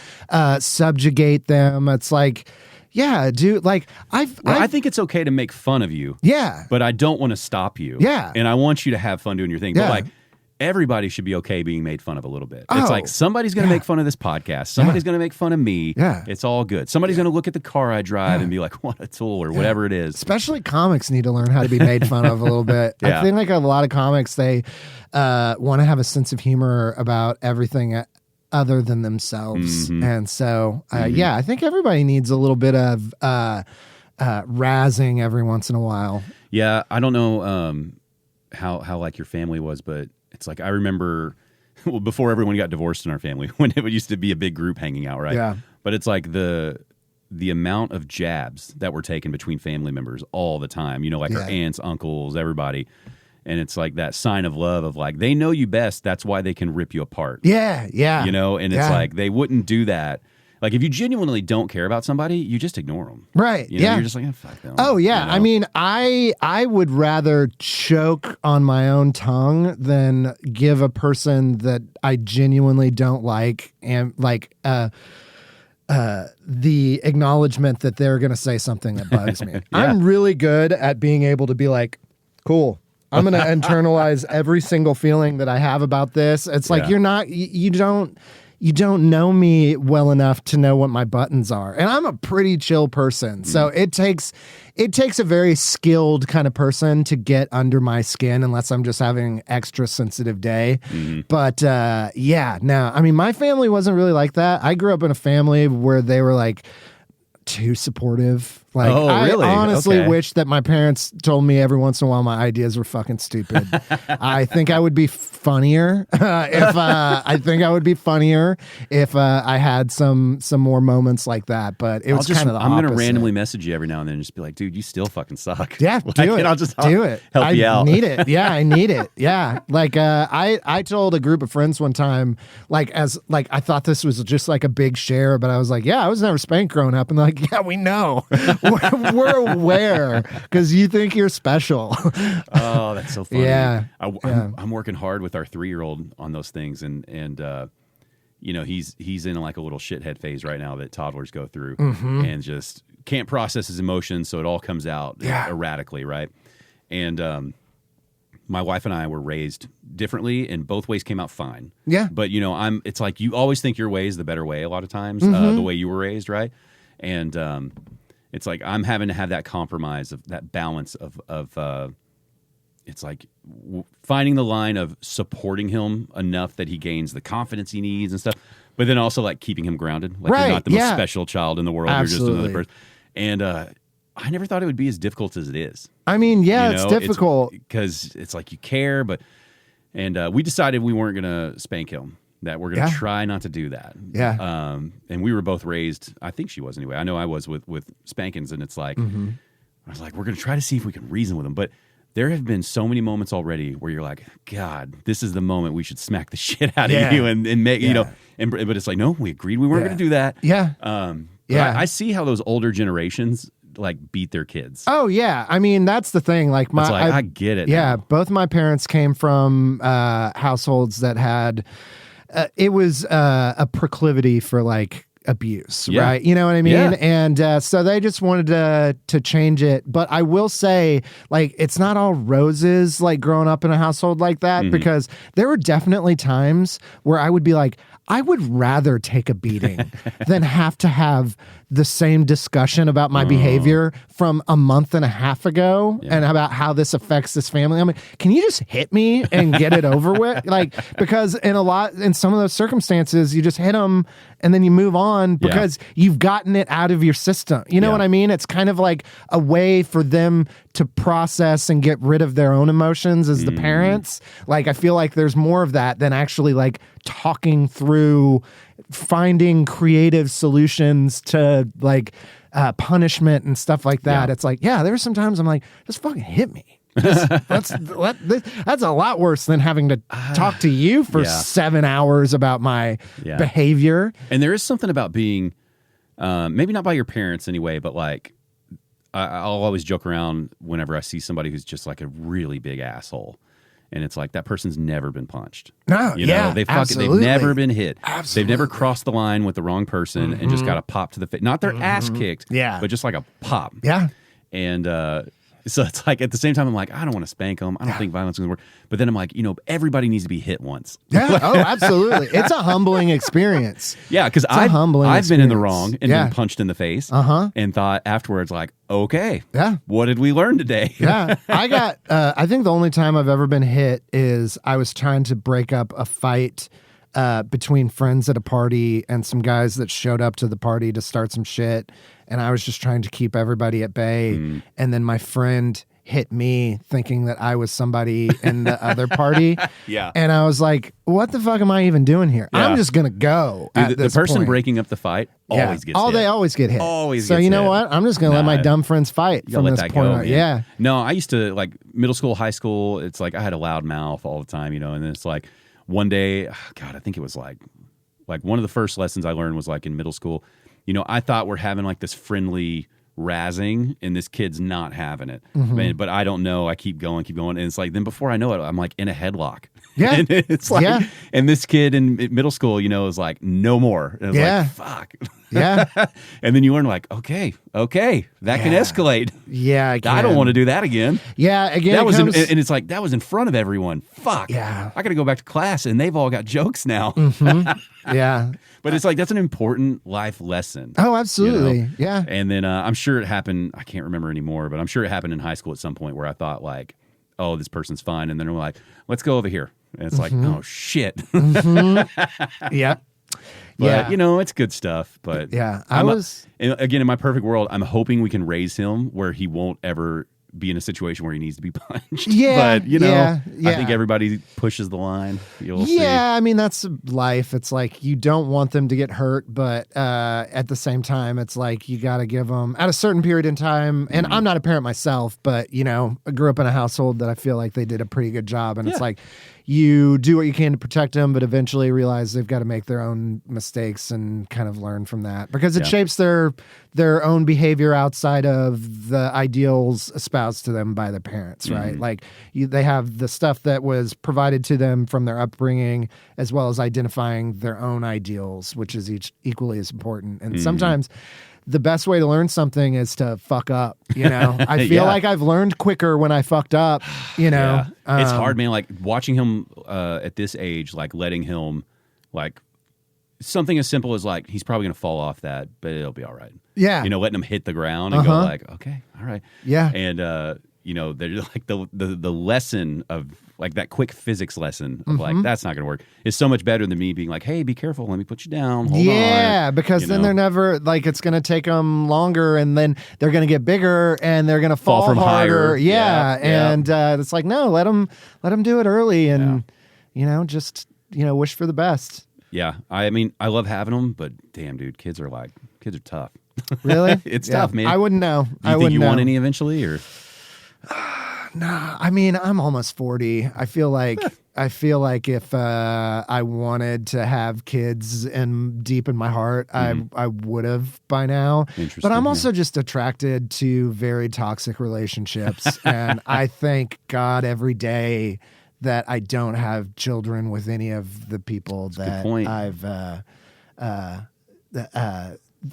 subjugate them. It's like, yeah, dude, like I think it's okay to make fun of you. Yeah. But I don't want to stop you. Yeah. And I want you to have fun doing your thing. But like, everybody should be okay being made fun of a little bit. It's like somebody's going to make fun of this podcast. Somebody's going to make fun of me. Yeah. It's all good. Somebody's going to look at the car I drive and be like, what a tool or whatever it is. Especially comics need to learn how to be made fun of a little bit. I think like a lot of comics, they want to have a sense of humor about everything other than themselves. Mm-hmm. And so, I think everybody needs a little bit of razzing every once in a while. Yeah. I don't know how like your family was, but it's like I remember before everyone got divorced in our family when it used to be a big group hanging out, right? Yeah. But it's like the amount of jabs that were taken between family members all the time, you know, like our aunts, uncles, everybody. And it's like that sign of love of like, they know you best. That's why they can rip you apart. Yeah. Yeah. You know, and it's like, they wouldn't do that. Like, if you genuinely don't care about somebody, you just ignore them. Right. You know, you're just like, fuck them. Oh, yeah. You know? I mean, I would rather choke on my own tongue than give a person that I genuinely don't like and like the acknowledgement that they're going to say something that bugs me. I'm really good at being able to be like, cool. I'm going to internalize every single feeling that I have about this. It's like, you don't know me well enough to know what my buttons are. And I'm a pretty chill person. So it takes a very skilled kind of person to get under my skin unless I'm just having an extra sensitive day. Mm-hmm. But I mean, my family wasn't really like that. I grew up in a family where they were like too supportive. Like, really? I honestly wish that my parents told me every once in a while my ideas were fucking stupid. I think I would be funnier if I had some more moments like that. But it was kind of the opposite. I'm going to randomly message you every now and then and just be like, dude, you still fucking suck. Yeah, do it. I'll just do it. Help you out. I need it. Yeah, I need it. Yeah. Like I told a group of friends one time, like I thought this was just like a big share, but I was like, yeah, I was never spanked growing up. And they're like, yeah, we know. We're aware because you think you're special. Oh, that's so funny. Yeah. I'm working hard with our 3-year-old on those things, and you know, he's in like a little shithead phase right now that toddlers go through, and just can't process his emotions, so it all comes out erratically, right? And my wife and I were raised differently, and both ways came out fine. Yeah. But you know, it's like you always think your way is the better way a lot of times, the way you were raised, right? And it's like I'm having to have that compromise of that balance of it's like finding the line of supporting him enough that he gains the confidence he needs and stuff, but then also like keeping him grounded. Like you're not the most special child in the world. Absolutely. You're just another person. And I never thought it would be as difficult as it is. I mean, it's difficult because it's like you care, and we decided we weren't going to spank him. That we're going to try not to do that. Yeah. And we were both raised, I think she was anyway. I know I was with spankings, and it's like, I was like, we're going to try to see if we can reason with them. But there have been so many moments already where you're like, God, this is the moment we should smack the shit out of you and make, you know, but it's like, no, we agreed we weren't going to do that. Yeah. I see how those older generations like beat their kids. Oh yeah. I mean, that's the thing. Like I get it. Yeah. Now. Both my parents came from households that had, it was a proclivity for like abuse, Yeah. right? You know what I mean? Yeah. And so they just wanted to change it. But I will say, like, it's not all roses, like growing up in a household like that, because there were definitely times where I would be like, I would rather take a beating than have to have the same discussion about my behavior from a month and a half ago and about how this affects this family. I mean, can you just hit me and get it over with? Like, because in some of those circumstances, you just hit them and then you move on because you've gotten it out of your system. You know what I mean? It's kind of like a way for them to process and get rid of their own emotions as the parents. Like, I feel like there's more of that than actually like talking through finding creative solutions to like punishment and stuff like that. It's like, there's sometimes I'm like, just fucking hit me. That's a lot worse than having to talk to you for 7 hours about my behavior. And there is something about being, maybe not by your parents anyway, but like, I'll always joke around whenever I see somebody who's just like a really big asshole. And it's like, that person's never been punched. No, they've never been hit. Absolutely. They've never crossed the line with the wrong person and just got a pop to the face. Not their ass kicked, but just like a pop. Yeah. And so it's like, at the same time, I'm like, I don't want to spank them. I don't think violence is going to work. But then I'm like, everybody needs to be hit once. Yeah. Oh, absolutely. It's a humbling experience. Yeah, because I've been in the wrong and been punched in the face and thought afterwards, like, okay, what did we learn today? I think the only time I've ever been hit is I was trying to break up a fight between friends at a party and some guys that showed up to the party to start some shit. And I was just trying to keep everybody at bay. And then my friend hit me thinking that I was somebody in the other party. And I was like, what the fuck am I even doing here? I'm just going to go. Dude, the person breaking up the fight always gets hit. They always get hit. So you know what? I'm just going to let my dumb friends fight from this point on. Yeah. No, I used to, like, middle school, high school, it's like I had a loud mouth all the time, and then it's like one day, God, I think it was like one of the first lessons I learned was like in middle school. I thought we're having like this friendly razzing and this kid's not having it. But I don't know. I keep going. And it's like, then before I know it, I'm like in a headlock. Yeah. And it's like, and this kid in middle school, is like, no more. And it's like, fuck. Yeah. And then you learn like, okay, that can escalate. Yeah. I don't want to do that again. Yeah. Again, that was and it's like, that was in front of everyone. Fuck. Yeah. I got to go back to class and they've all got jokes now. Yeah. But it's like, that's an important life lesson. Oh, absolutely. Yeah. And then I'm sure it happened, I can't remember anymore, but I'm sure it happened in high school at some point where I thought like, oh, this person's fine. And then we're like, let's go over here. And it's like, oh, shit. Yeah. But, it's good stuff. But yeah, again, in my perfect world, I'm hoping we can raise him where he won't ever be in a situation where he needs to be punched. Yeah. But, I think everybody pushes the line. You'll see. I mean, that's life. It's like you don't want them to get hurt, but at the same time, it's like you got to give them at a certain period in time. And I'm not a parent myself, but, I grew up in a household that I feel like they did a pretty good job. And it's like, you do what you can to protect them, but eventually realize they've got to make their own mistakes and kind of learn from that because it shapes their own behavior outside of the ideals espoused to them by their parents, right? Like they have the stuff that was provided to them from their upbringing, as well as identifying their own ideals, which is equally as important. And sometimes the best way to learn something is to fuck up, I feel like I've learned quicker when I fucked up, It's hard, man. Like watching him at this age, like letting him, like something as simple as like, he's probably going to fall off that, but it'll be all right. Yeah. Letting him hit the ground and go like, okay, all right. Yeah. And, they're like the lesson of like that quick physics lesson of like, that's not going to work is so much better than me being like, hey, be careful. Let me put you down. Hold on. Yeah, because then they're never like, it's going to take them longer and then they're going to get bigger and they're going to fall from harder. higher. Yeah. And it's like, no, let them do it early and, just, wish for the best. Yeah. I mean, I love having them, but damn, dude, kids are tough. Really? It's tough, man. I wouldn't know. Do you think you want any eventually or? Nah, I mean, I'm almost 40. I feel like if I wanted to have kids and deep in my heart, I would have by now. But I'm also just attracted to very toxic relationships. And I thank God every day that I don't have children with any of the people that I've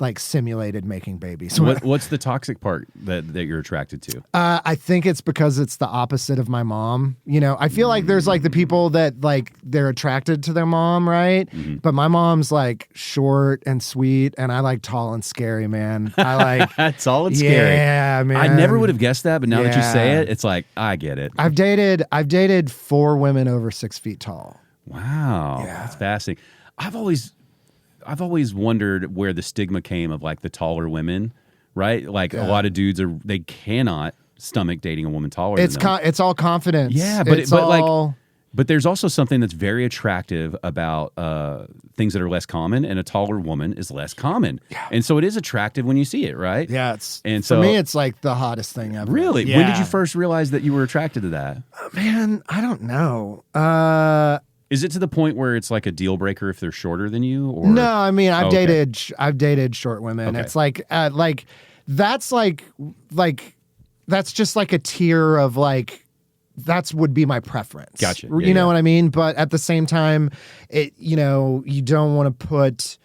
like simulated making babies. What's the toxic part that you're attracted to? I think it's because it's the opposite of my mom. You know, I feel like there's like the people that like they're attracted to their mom, right? Mm-hmm. But my mom's like short and sweet, and I like tall and scary, man. I like tall and scary. Yeah, man. I never would have guessed that, but now that you say it, it's like I get it. I've dated 4 women over 6 feet tall. Wow, that's fascinating. I've always wondered where the stigma came of like the taller women, right? Like a lot of dudes they cannot stomach dating a woman taller than them. It's all confidence. Yeah, but there's also something that's very attractive about things that are less common, and a taller woman is less common. Yeah. And so it is attractive when you see it, right? Yeah, for me it's like the hottest thing ever. Really? Yeah. When did you first realize that you were attracted to that? Man, I don't know. Is it to the point where it's like a deal breaker if they're shorter than you? Or no, I mean I've dated short women. Okay. It's like that's just like a tier of like would be my preference. Gotcha. You know what I mean? But at the same time, you don't want to put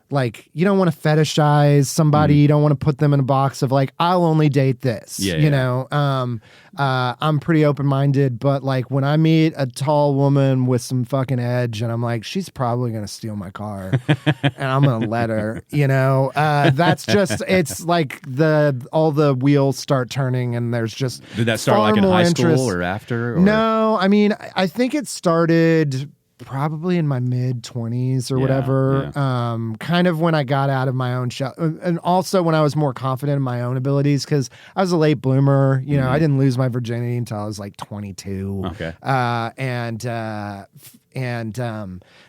like you don't want to fetishize somebody. You don't want to put them in a box of like I'll only date this. You know, I'm pretty open-minded, but like when I meet a tall woman with some fucking edge, and I'm like, she's probably gonna steal my car, and I'm gonna let her. You know, that's just it's like all the wheels start turning, and there's just did that start like in high school or after? Or? No, I mean I think it started probably in my mid-20s or whatever. Kind of when I got out of my own shell, and also when I was more confident in my own abilities, because I was a late bloomer. You know, I didn't lose my virginity until I was like 22. Okay. And then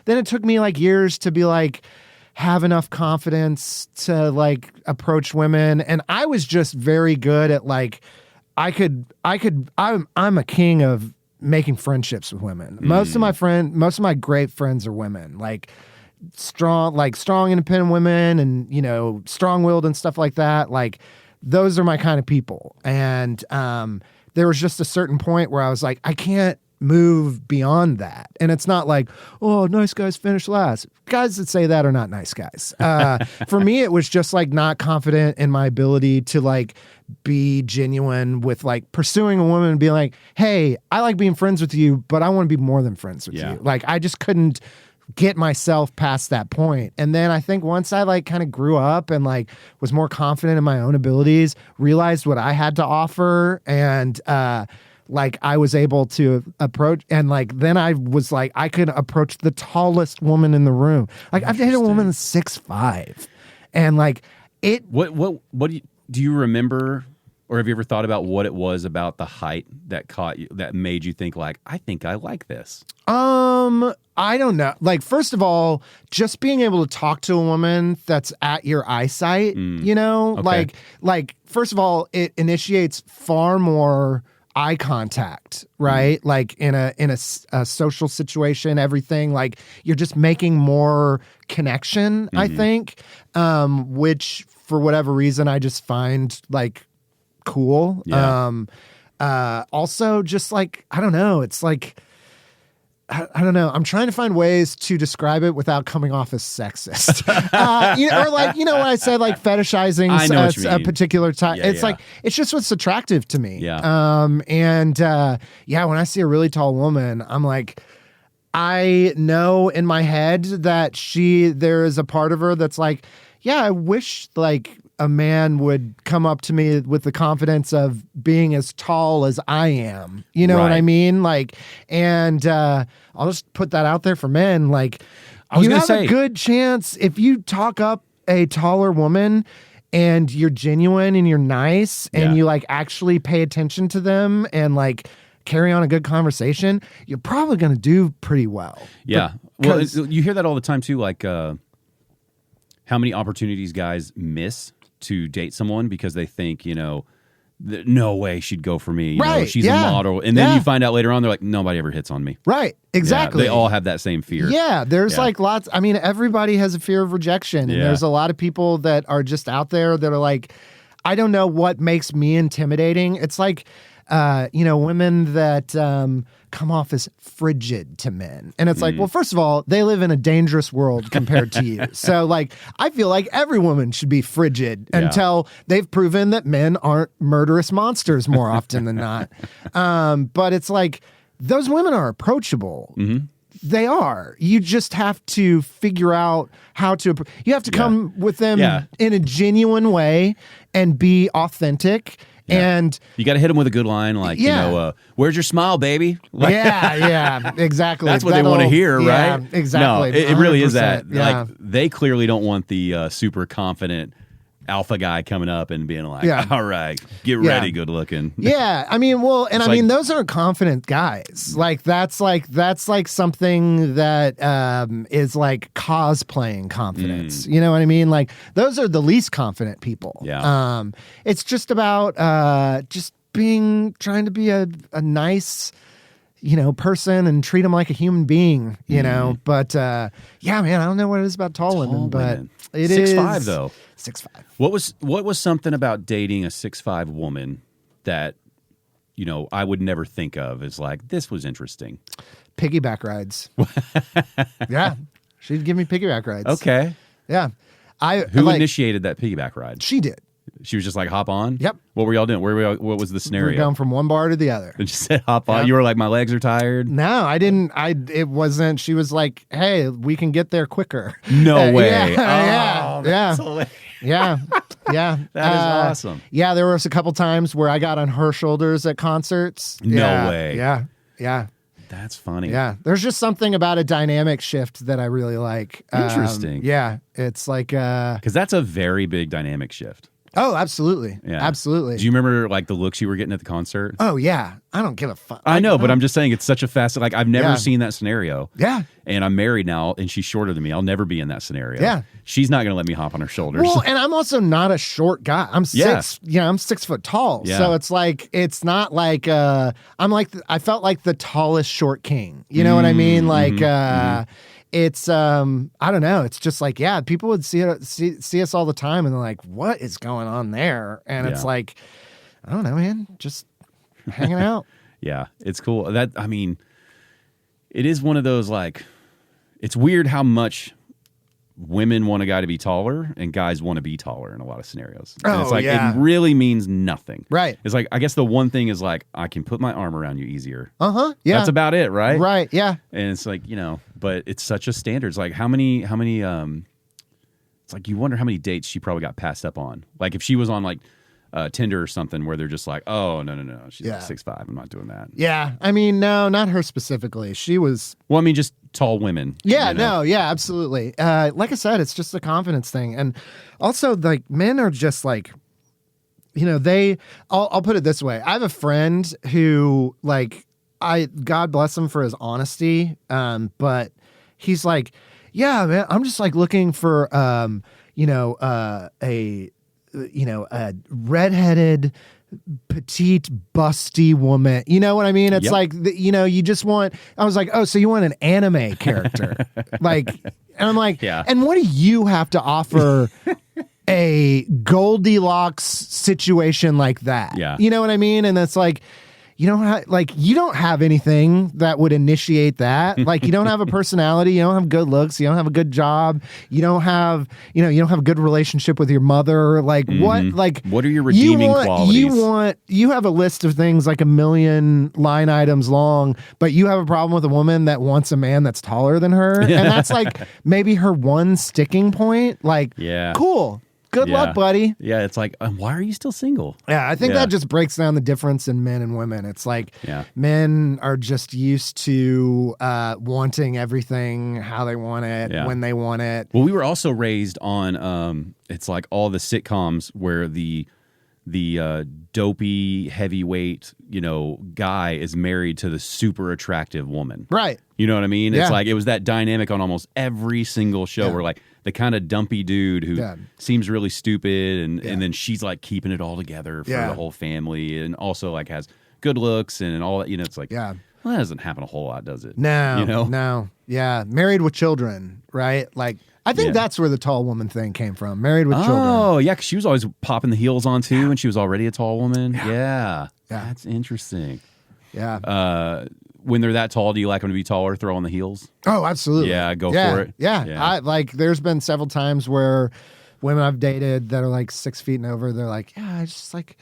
it took me like years to be like have enough confidence to like approach women, and I was just very good at like I'm a king of making friendships with women. Most of my great friends are women, like strong independent women, and you know, strong-willed and stuff like that. Like those are my kind of people. And there was just a certain point where I was like, I can't move beyond that. And it's not like, oh, nice guys finish last. Guys that say that are not nice guys. For me, it was just like not confident in my ability to like be genuine with like pursuing a woman and being like, hey, I like being friends with you, but I want to be more than friends with you. Like I just couldn't get myself past that point. And then I think once I like kind of grew up and like was more confident in my own abilities, realized what I had to offer, and like I was able to approach, and like then I was like I could approach the tallest woman in the room. Like I've dated a woman that's 6'5", and like it. What do you remember, or have you ever thought about what it was about the height that caught you, that made you think like, I think I like this? I don't know. Like, first of all, just being able to talk to a woman that's at your eyesight, you know, like first of all, it initiates far more eye contact, right? Like in a social situation, everything, like you're just making more connection, I think, which for whatever reason I just find like cool. Also just like, I don't know, it's like, I don't know. I'm trying to find ways to describe it without coming off as sexist. Or like, you know, when I said like fetishizing a particular type, it's like, it's just what's attractive to me. When I see a really tall woman, I'm like, I know in my head that there is a part of her that's like, yeah, I wish like a man would come up to me with the confidence of being as tall as I am. You know what I mean? Like, and I'll just put that out there for men. Like, you have a good chance if you talk up a taller woman and you're genuine and you're nice and you like actually pay attention to them and like carry on a good conversation, you're probably going to do pretty well. Yeah. Well, you hear that all the time too. Like, how many opportunities guys miss to date someone because they think, you know, no way she'd go for me. You know, she's a model. And then you find out later on, they're like, nobody ever hits on me. Right. Exactly. They all have that same fear. Yeah. There's like lots. I mean, everybody has a fear of rejection. And there's a lot of people that are just out there that are like, I don't know what makes me intimidating. It's like, women that come off as frigid to men. And it's like, well, first of all, they live in a dangerous world compared to you. So like, I feel like every woman should be frigid until they've proven that men aren't murderous monsters more often than not. But it's like, those women are approachable. Mm-hmm. They are. You just have to figure out how to. You have to come with them in a genuine way and be authentic. Yeah. And you got to hit them with a good line, like, where's your smile, baby? Like, exactly. That's what they want to hear, right? Exactly. No, it really is that. Yeah. Like, they clearly don't want the super confident alpha guy coming up and being like, all right, get ready, good looking. Yeah. I mean, well, and I mean, those aren't confident guys. Like, that's like something that is like cosplaying confidence. You know what I mean? Like, those are the least confident people. Yeah. It's just about just trying to be a nice, person and treat them like a human being, know. But man, I don't know what it is about tall women, but it is 6'5" though. 6'5". What was something about dating a 6'5" woman that I would never think of as like, this was interesting? Piggyback rides. Yeah, she'd give me piggyback rides. Okay. Yeah. Who initiated that piggyback ride? She did. She was just like, hop on? Yep. What were y'all doing? What was the scenario? We were going from one bar to the other. And she said, hop on? Yep. You were like, my legs are tired? No, I didn't. It wasn't. She was like, hey, we can get there quicker. No way. Yeah. Yeah. That is awesome. Yeah, there was a couple times where I got on her shoulders at concerts. No way. Yeah. That's funny. Yeah. There's just something about a dynamic shift that I really like. Interesting. Yeah. It's like... Because that's a very big dynamic shift. Oh, absolutely. Yeah. Absolutely. Do you remember like the looks you were getting at the concert? Oh, yeah. I don't give a fuck. I know, but I'm just saying it's such a fast... Like, I've never seen that scenario. Yeah. And I'm married now, and she's shorter than me. I'll never be in that scenario. Yeah. She's not going to let me hop on her shoulders. Well, and I'm also not a short guy. I'm 6. I'm 6 foot tall. Yeah. So it's like, it's not like, I'm like, I felt like the tallest short king. You know what I mean? Like, it's I don't know. It's just like, people would see us all the time, and they're like, "What is going on there?" And it's like, I don't know, man. Just hanging out. Yeah, it's cool. It is one of those, like, it's weird how much women want a guy to be taller and guys want to be taller in a lot of scenarios. And it's like, it really means nothing. Right. It's like, I guess the one thing is like, I can put my arm around you easier. Yeah. That's about it, right? Right. Yeah. And it's like, but it's such a standard. It's like, how many, it's like, you wonder how many dates she probably got passed up on. Like, if she was on like Tinder or something where they're just like, oh, no. She's like 6'5". I'm not doing that. Yeah. I mean, no, not her specifically. She was... Well, I mean, just tall women. Yeah, no, yeah, absolutely. Like I said, it's just a confidence thing. And also, like, men are just like, I'll put it this way. I have a friend who, like, God bless him for his honesty, but he's like, yeah, man, I'm just like looking for, a redheaded, petite, busty woman. You know what I mean? It's like, you just want, I was like, oh, so you want an anime character. Like, and I'm like, and what do you have to offer a Goldilocks situation like that? Yeah. You know what I mean? And it's like, you don't have anything that would initiate that. Like, you don't have a personality, you don't have good looks, you don't have a good job, you don't have a good relationship with your mother. Like, what are your redeeming qualities? You have a list of things like a million line items long, but you have a problem with a woman that wants a man that's taller than her. And that's like maybe her one sticking point. Like, cool. Good luck, buddy. Yeah, it's like, why are you still single? Yeah, I think that just breaks down the difference in men and women. It's like men are just used to wanting everything how they want it, when they want it. Well, we were also raised on, it's like all the sitcoms where the dopey, heavyweight, guy is married to the super attractive woman. Right. You know what I mean? It's like, it was that dynamic on almost every single show where like the kind of dumpy dude who seems really stupid and then she's like keeping it all together for the whole family and also like has good looks and all that, it's like, well, that doesn't happen a whole lot, does it? No, no. Yeah. Married with children, right? Like, I think that's where the tall woman thing came from. Married with children. Oh, yeah, because she was always popping the heels on too, and she was already a tall woman. Yeah. That's interesting. Yeah. When they're that tall, do you like them to be taller, throw on the heels? Oh, absolutely. Yeah, go for it. Yeah. There's been several times where women I've dated that are like 6 feet and over, they're like, yeah, it's just like,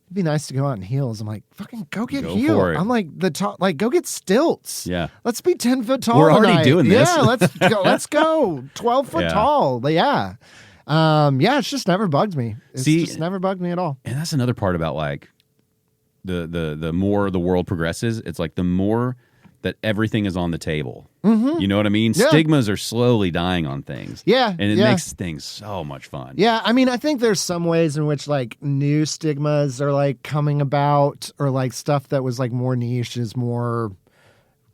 it'd be nice to go out in heels. I'm like, fucking go get heels. I'm like, go get stilts. Yeah. Let's be 10 foot tall. We're already doing this. Yeah, let's go 12 foot tall. Yeah. It's just never bugged me. It's just never bugged me at all. And that's another part about like the more the world progresses, it's like the more that everything is on the table. Mm-hmm. You know what I mean? Yeah. Stigmas are slowly dying on things. Yeah. And it makes things so much fun. Yeah. I mean, I think there's some ways in which like new stigmas are like coming about, or like stuff that was like more niche is more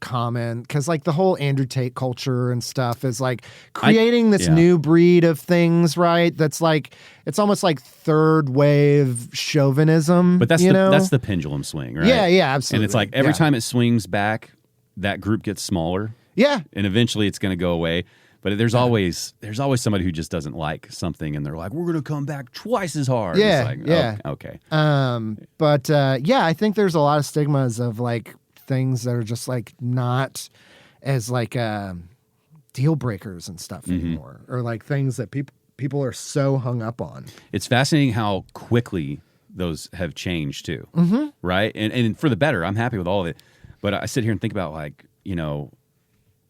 common, because like the whole Andrew Tate culture and stuff is like creating this new breed of things, right? That's like, it's almost like third wave chauvinism. But that's the pendulum swing, right? Yeah, absolutely. And it's like every time it swings back, that group gets smaller. Yeah. And eventually it's going to go away. But there's always somebody who just doesn't like something, and they're like, we're going to come back twice as hard. Yeah. It's like, okay. I think there's a lot of stigmas of like things that are just like not as like deal breakers and stuff anymore, or like things that people are so hung up on. It's fascinating how quickly those have changed too, right? And for the better. I'm happy with all of it. But I sit here and think about like, you know,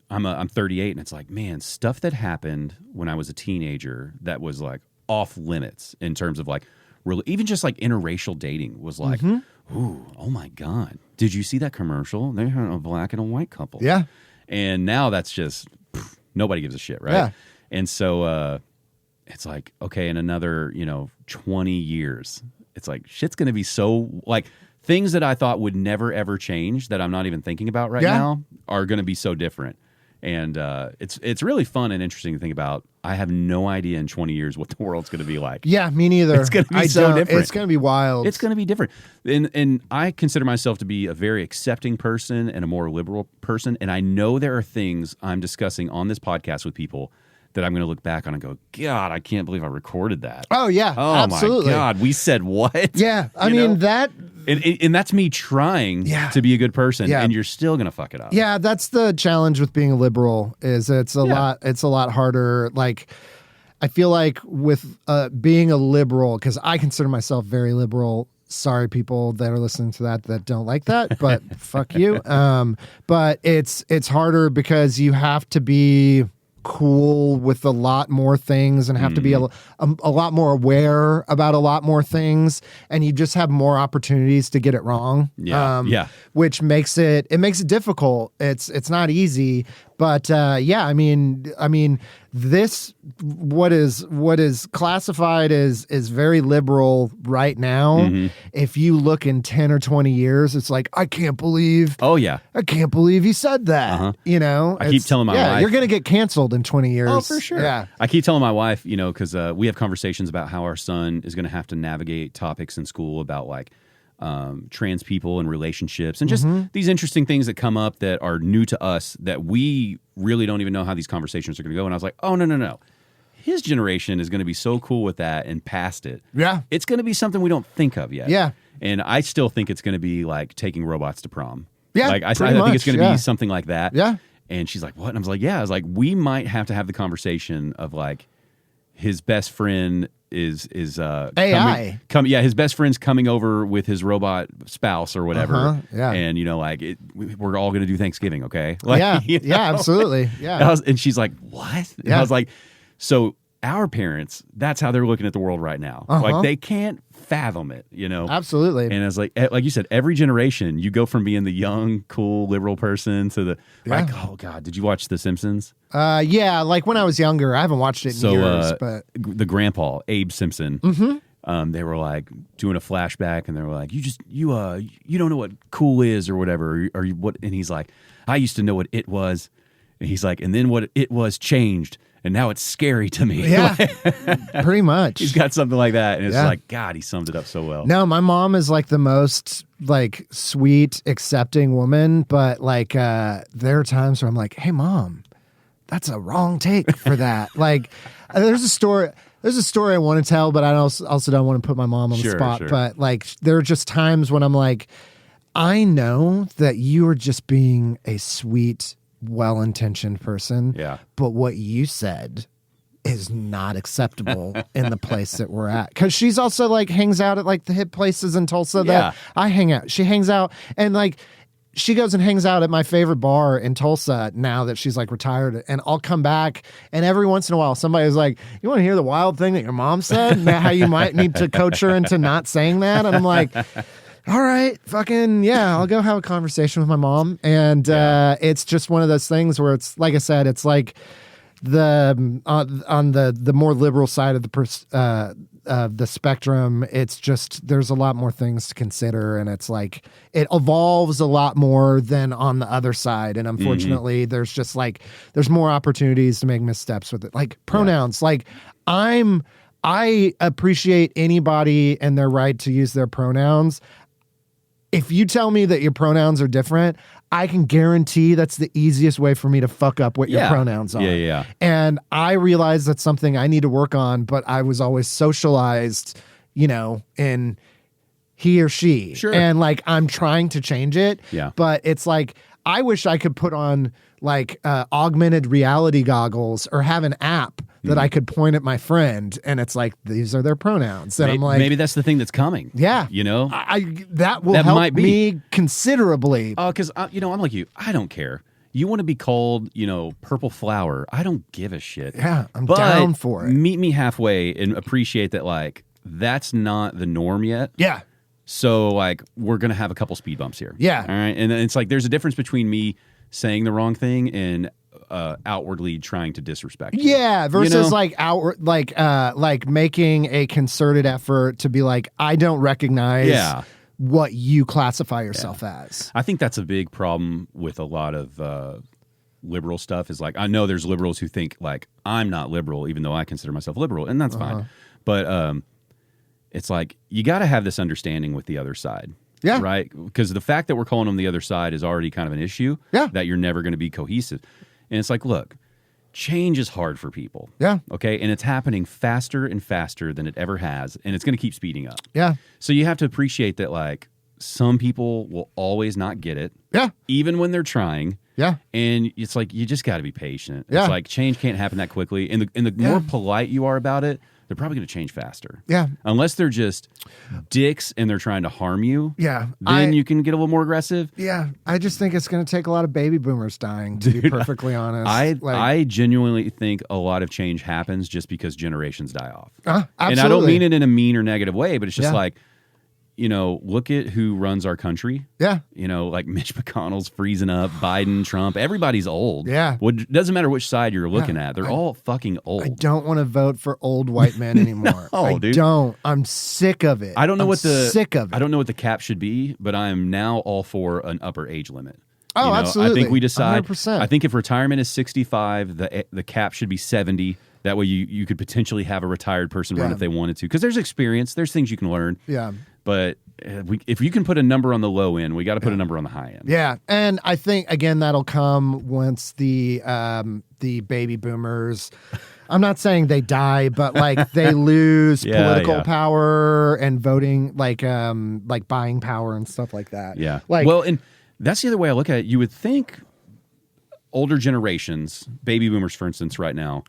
I'm 38, and it's like, man, stuff that happened when I was a teenager that was like off limits in terms of like really, even just like interracial dating was like, ooh, oh my God. Did you see that commercial? They had a black and a white couple. Yeah. And now that's just, nobody gives a shit, right? Yeah. And so it's like, okay, in another, 20 years, it's like, shit's going to be so, like, things that I thought would never, ever change that I'm not even thinking about right now are going to be so different. And it's really fun and interesting to think about. I have no idea in 20 years what the world's going to be like. Yeah, me neither. It's going to be so different. It's going to be wild. It's going to be different. And I consider myself to be a very accepting person and a more liberal person. And I know there are things I'm discussing on this podcast with people that I'm going to look back on and go, God, I can't believe I recorded that. Oh, yeah. Oh, absolutely. my God. We said what? Yeah. I mean, that... And that's me trying to be a good person, and you're still going to fuck it up. Yeah, that's the challenge with being a liberal, is it's a lot harder. Like, I feel like with being a liberal, because I consider myself very liberal. Sorry, people that are listening to that don't like that, but fuck you. But it's harder because you have to be cool with a lot more things and have to be a lot more aware about a lot more things, and you just have more opportunities to get it wrong. Which makes it difficult. It's not easy, but I mean this what is classified as very liberal right now. If you look in 10 or 20 years, it's like, I can't believe you said that. I keep telling my wife, you're gonna get canceled in 20 years. Oh, for sure. Yeah, I keep telling my wife, because we have conversations about how our son is going to have to navigate topics in school about like trans people and relationships and just these interesting things that come up that are new to us that we really don't even know how these conversations are going to go. And I was like, oh, no. His generation is going to be so cool with that and past it. Yeah. It's going to be something we don't think of yet. Yeah. And I still think it's going to be like taking robots to prom. Yeah. Like I think it's going to be something like that. Yeah. And she's like, what? And I was like, yeah. I was like, we might have to have the conversation of like his best friend is AI. His best friend's coming over with his robot spouse or whatever. And we're all going to do Thanksgiving, okay? Like, absolutely. Yeah. And she's like, what? And I was like, so our parents, that's how they're looking at the world right now. Like they can't fathom it, Absolutely. And it's like you said, every generation you go from being the young, cool, liberal person to the like, oh God, did you watch The Simpsons? Like when I was younger. I haven't watched it in years, but the grandpa, Abe Simpson, they were like doing a flashback, and they were like, you don't know what cool is or whatever, or what? And he's like, I used to know what it was, and he's like, and then what it was changed, and now it's scary to me. Yeah, pretty much. He's got something like that, and it's like, God, he summed it up so well. No, my mom is like the most like sweet, accepting woman, but like there are times where I'm like, hey, Mom, that's a wrong take for that. Like, there's a story I want to tell, but I also don't want to put my mom on the spot. Sure. But like, there are just times when I'm like, I know that you are just being a sweet, well-intentioned person. Yeah. But what you said is not acceptable in the place that we're at. Because she's also like hangs out at like the hip places in Tulsa that I hang out. She hangs out and like she goes and hangs out at my favorite bar in Tulsa now that she's like retired. And I'll come back and every once in a while somebody's like, you want to hear the wild thing that your mom said? And how you might need to coach her into not saying that? And I'm like, all right, fucking yeah, I'll go have a conversation with my mom. And it's just one of those things where it's like I said, it's like on the more liberal side of the spectrum, it's just there's a lot more things to consider, and it's like it evolves a lot more than on the other side. And unfortunately, there's just like there's more opportunities to make missteps with it, like pronouns. Like I appreciate anybody and their right to use their pronouns. If you tell me that your pronouns are different, I can guarantee that's the easiest way for me to fuck up what your pronouns are. Yeah. And I realize that's something I need to work on, but I was always socialized, in he or she. Sure. And like, I'm trying to change it. Yeah. But it's like, I wish I could put on like augmented reality goggles or have an app that I could point at my friend and it's like, these are their pronouns. And I'm like, maybe that's the thing that's coming. Yeah. That will help me considerably. Oh, because, I'm like you. I don't care. You want to be called, purple flower. I don't give a shit. Yeah, I'm down for it. Meet me halfway and appreciate that, like, that's not the norm yet. Yeah. So, like, we're going to have a couple speed bumps here. Yeah. All right. And it's like there's a difference between me saying the wrong thing and outwardly trying to disrespect you. Yeah, versus like outward, like making a concerted effort to be like, I don't recognize what you classify yourself as. I think that's a big problem with a lot of liberal stuff. Is like, I know there's liberals who think like I'm not liberal, even though I consider myself liberal, and that's fine. But it's like you got to have this understanding with the other side. Yeah. Right? Because the fact that we're calling them the other side is already kind of an issue. Yeah. That you're never going to be cohesive. And it's like, look, change is hard for people. Yeah. Okay? And it's happening faster and faster than it ever has. And it's going to keep speeding up. Yeah. So you have to appreciate that, like, some people will always not get it. Yeah. Even when they're trying. Yeah. And it's like, you just got to be patient. Yeah. It's like, change can't happen that quickly. And the more polite you are about it, they're probably going to change faster. Yeah. Unless they're just dicks and they're trying to harm you. Yeah. Then you can get a little more aggressive. Yeah. I just think it's going to take a lot of baby boomers dying, to be perfectly honest. I genuinely think a lot of change happens just because generations die off. Absolutely. And I don't mean it in a mean or negative way, but it's just like, look at who runs our country. Yeah. Like Mitch McConnell's freezing up, Biden, Trump. Everybody's old. Yeah. It doesn't matter which side you're looking at. They're all fucking old. I don't want to vote for old white men anymore. Dude. Don't. I'm sick of it. I don't know sick of it. I don't know what the cap should be, but I am now all for an upper age limit. Oh, absolutely. I think we decide. 100%. I think if retirement is 65, the cap should be 70. That way you could potentially have a retired person run if they wanted to. Because there's experience. There's things you can learn. Yeah. But if you can put a number on the low end, we got to put a number on the high end. Yeah. And I think, again, that'll come once the baby boomers... I'm not saying they die, but like they lose political power and voting, like buying power and stuff like that. Yeah. Like, well, and that's the other way I look at it. You would think older generations, baby boomers, for instance, right now,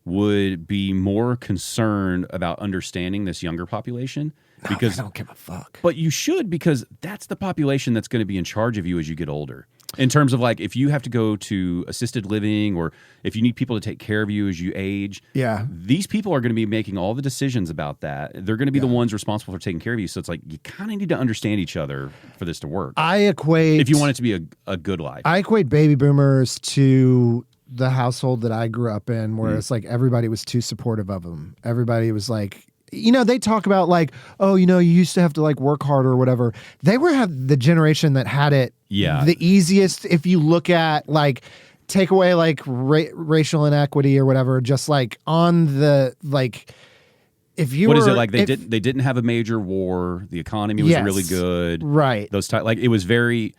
would be more concerned about understanding this younger population. Because I don't give a fuck. But you should, because that's the population that's going to be in charge of you as you get older. In terms of like, if you have to go to assisted living or if you need people to take care of you as you age, these people are going to be making all the decisions about that. They're going to be the ones responsible for taking care of you. So it's like, you kind of need to understand each other for this to work. If you want it to be a good life. I equate baby boomers to the household that I grew up in, where it's like everybody was too supportive of them. Everybody was like, they talk about like, oh, you used to have to like work harder or whatever. They have the generation that had it the easiest. If you look at like, take away like racial inequity or whatever, just like on the like, if you what is it like? They didn't have a major war. The economy was really good. Right. Those like it was very.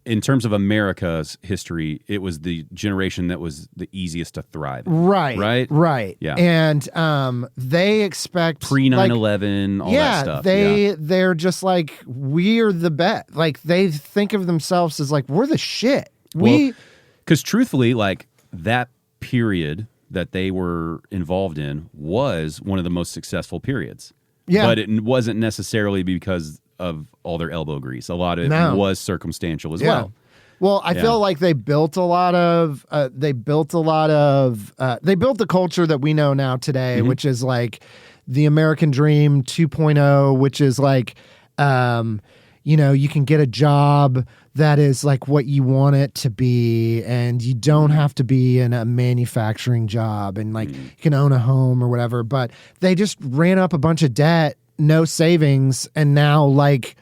in terms of America's history, it was the generation that was the easiest to thrive in. Right. Yeah. And they expect pre 9/11, all that stuff. They're just like, we're the best. Like, they think of themselves as like, we're the shit. Because truthfully, like, that period that they were involved in was one of the most successful periods. Yeah. But it wasn't necessarily because of all their elbow grease. A lot of it was circumstantial as well. Well, I feel like they built the culture that we know now today, which is like the American Dream 2.0, which is like, you can get a job that is like what you want it to be, and you don't have to be in a manufacturing job, and like you can own a home or whatever. But they just ran up a bunch of debt, no savings, and now like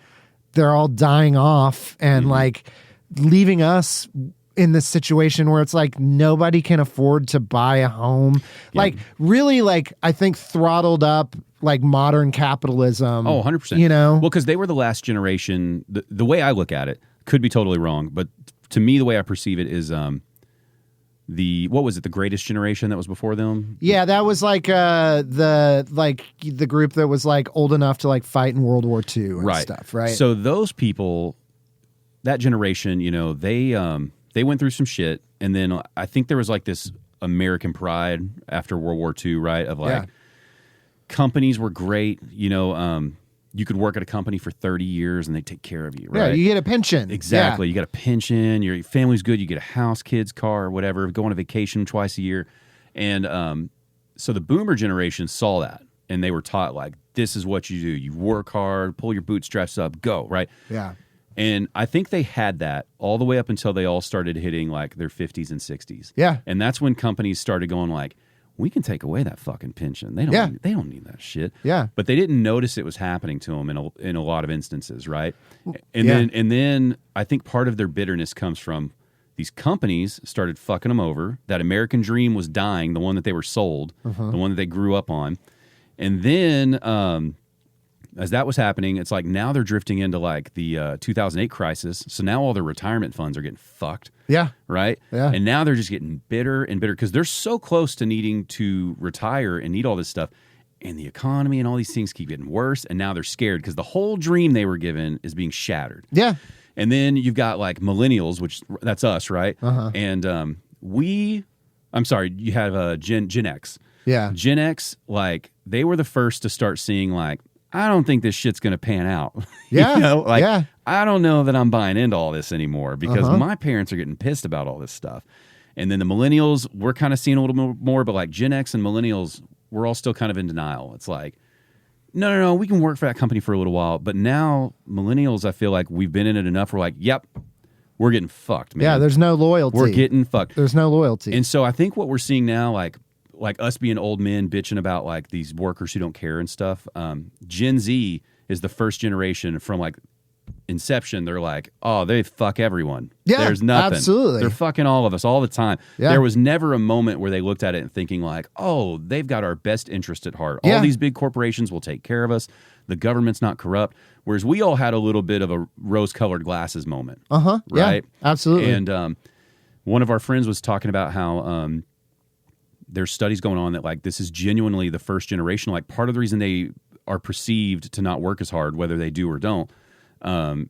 they're all dying off and like leaving us in this situation where it's like nobody can afford to buy a home. Like really, like I think throttled up like modern capitalism. Oh, 100%. You know? Well, because they were the last generation. The way I look at it, could be totally wrong, but to me, the way I perceive it is the greatest generation that was before them? Yeah, that was like the group that was like old enough to like fight in World War II and stuff, right? So those people, that generation, they went through some shit, and then I think there was like this American pride after World War II, right? Of like companies were great, you could work at a company for 30 years and they take care of you, right? Yeah, you get a pension. Exactly. You got a pension, your family's good, you get a house, kids, car, whatever, go on a vacation twice a year. And so the boomer generation saw that, and they were taught, like, this is what you do. You work hard, pull your bootstraps up, go, right? Yeah. And I think they had that all the way up until they all started hitting, like, their 50s and 60s. Yeah. And that's when companies started going, like, we can take away that fucking pension. They don't need that shit. Yeah. But they didn't notice it was happening to them in a lot of instances, right? And then I think part of their bitterness comes from these companies started fucking them over. That American dream was dying, the one that they were sold, the one that they grew up on. And then as that was happening, it's like now they're drifting into like the 2008 crisis. So now all their retirement funds are getting fucked. Yeah. Right? Yeah. And now they're just getting bitter and bitter because they're so close to needing to retire and need all this stuff. And the economy and all these things keep getting worse. And now they're scared because the whole dream they were given is being shattered. Yeah. And then you've got like millennials, which that's us, right? And I'm sorry, you have Gen X. Yeah. Gen X, like, they were the first to start seeing, like, I don't think this shit's going to pan out. Yeah. I don't know that I'm buying into all this anymore because my parents are getting pissed about all this stuff. And then the millennials, we're kind of seeing a little more, but like Gen X and millennials, we're all still kind of in denial. It's like, no, we can work for that company for a little while. But now millennials, I feel like we've been in it enough. We're like, yep, we're getting fucked, man. Yeah, there's no loyalty. We're getting fucked. There's no loyalty. And so I think what we're seeing now, like us being old men bitching about like these workers who don't care and stuff. Gen Z is the first generation from like inception. They're like, oh, they fuck everyone. Yeah, there's nothing. Absolutely. They're fucking all of us all the time. Yeah. There was never a moment where they looked at it and thinking like, oh, they've got our best interest at heart. All these big corporations will take care of us. The government's not corrupt. Whereas we all had a little bit of a rose-colored glasses moment. Right? Yeah, absolutely. And one of our friends was talking about how there's studies going on that like this is genuinely the first generation. Like part of the reason they are perceived to not work as hard, whether they do or don't,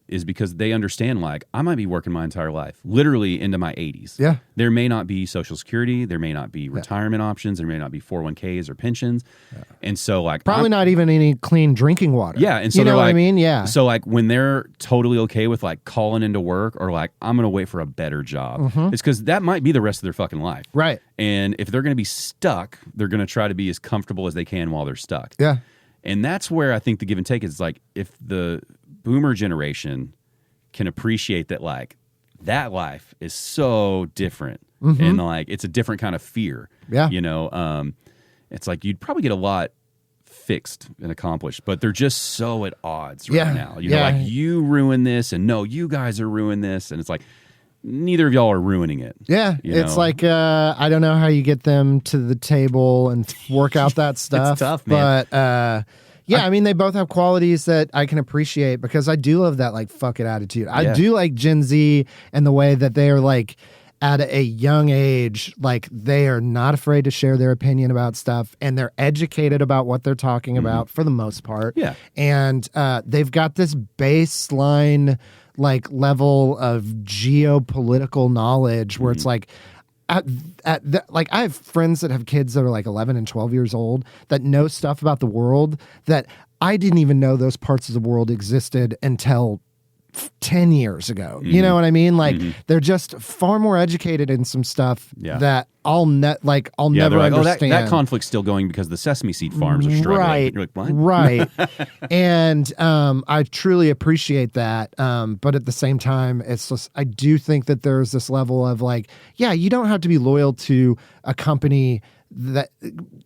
is because they understand like I might be working my entire life, literally into my 80s. Yeah. There may not be Social Security. There may not be retirement options. There may not be 401ks or pensions. Yeah. And so like probably not even any clean drinking water. Yeah. And so you know what I mean? Yeah. So like when they're totally okay with like calling into work or like I'm going to wait for a better job, it's because that might be the rest of their fucking life. Right. And if they're going to be stuck, they're going to try to be as comfortable as they can while they're stuck. Yeah. And that's where I think the give and take is like if the boomer generation can appreciate that like that life is so different and like it's a different kind of fear. Yeah. You know, it's like you'd probably get a lot fixed and accomplished, but they're just so at odds right now. You know, like you ruin this and no, you guys are ruining this. And it's like neither of y'all are ruining it. Yeah. It's like I don't know how you get them to the table and work out that stuff. It's tough, man. But Yeah, I mean, they both have qualities that I can appreciate because I do love that, like, fuck it attitude. I do like Gen Z and the way that they are, like, at a young age, like, they are not afraid to share their opinion about stuff, and they're educated about what they're talking about for the most part. Yeah. And they've got this baseline, like, level of geopolitical knowledge where it's like, like, I have friends that have kids that are like 11 and 12 years old that know stuff about the world that I didn't even know those parts of the world existed until 10 years ago. You know what I mean? Like, they're just far more educated in some stuff that I'll never like, understand. That conflict's still going because the sesame seed farms are struggling. Right. You're like, what? Right. And I truly appreciate that. But at the same time, it's just, I do think that there's this level of, like, yeah, you don't have to be loyal to a company that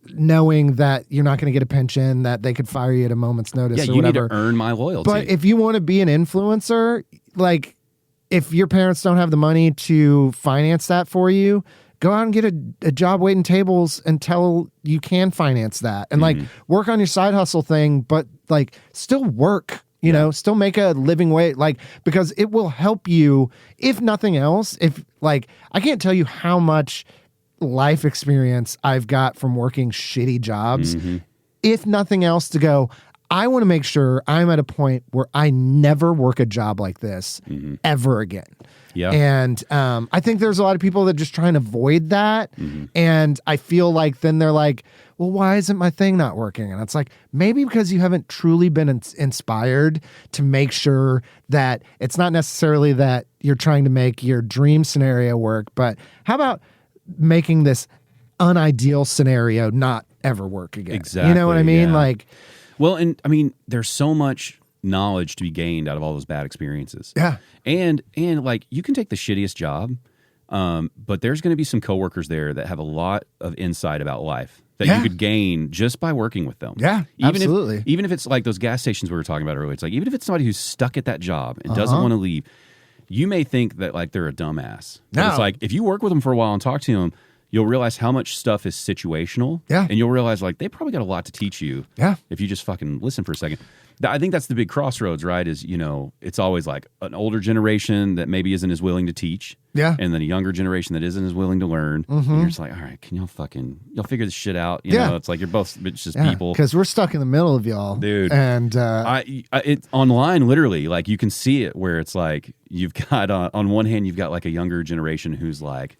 knowing that you're not going to get a pension, that they could fire you at a moment's notice. Yeah, or you whatever. need to earn my loyalty. But if you want to be an influencer, like, if your parents don't have the money to finance that for you, go out and get a job waiting tables until you can finance that, and like, work on your side hustle thing, but like, still work. You know, still make a living wage, like, because it will help you, if nothing else. If, like, I can't tell you how much life experience I've got from working shitty jobs, if nothing else, to go, I want to make sure I'm at a point where I never work a job like this ever again. Yeah. And I think there's a lot of people that just try and avoid that. And I feel like then they're like, well, why isn't my thing not working? And it's like, maybe because you haven't truly been inspired to make sure that it's not necessarily that you're trying to make your dream scenario work, but how about making this unideal scenario not ever work again? Exactly. You know what I mean? Yeah. Like, well, and I mean, there's so much knowledge to be gained out of all those bad experiences. Yeah. And like, you can take the shittiest job, but there's going to be some coworkers there that have a lot of insight about life that you could gain just by working with them. Yeah, absolutely. Even if it's like those gas stations we were talking about earlier, it's like, even if it's somebody who's stuck at that job and doesn't want to leave, you may think that, like, they're a dumbass. But it's like, if you work with them for a while and talk to them, you'll realize how much stuff is situational. Yeah. And you'll realize, like, they probably got a lot to teach you. Yeah. If you just fucking listen for a second. I think that's the big crossroads, right? Is, you know, it's always like an older generation that maybe isn't as willing to teach. Yeah. And then a younger generation that isn't as willing to learn. And you're just like, all right, can y'all figure this shit out? You know, it's like, you're both just people. Because we're stuck in the middle of y'all. Dude. And it's online, literally. Like, you can see it where it's like, you've got, on one hand, you've got like a younger generation who's like,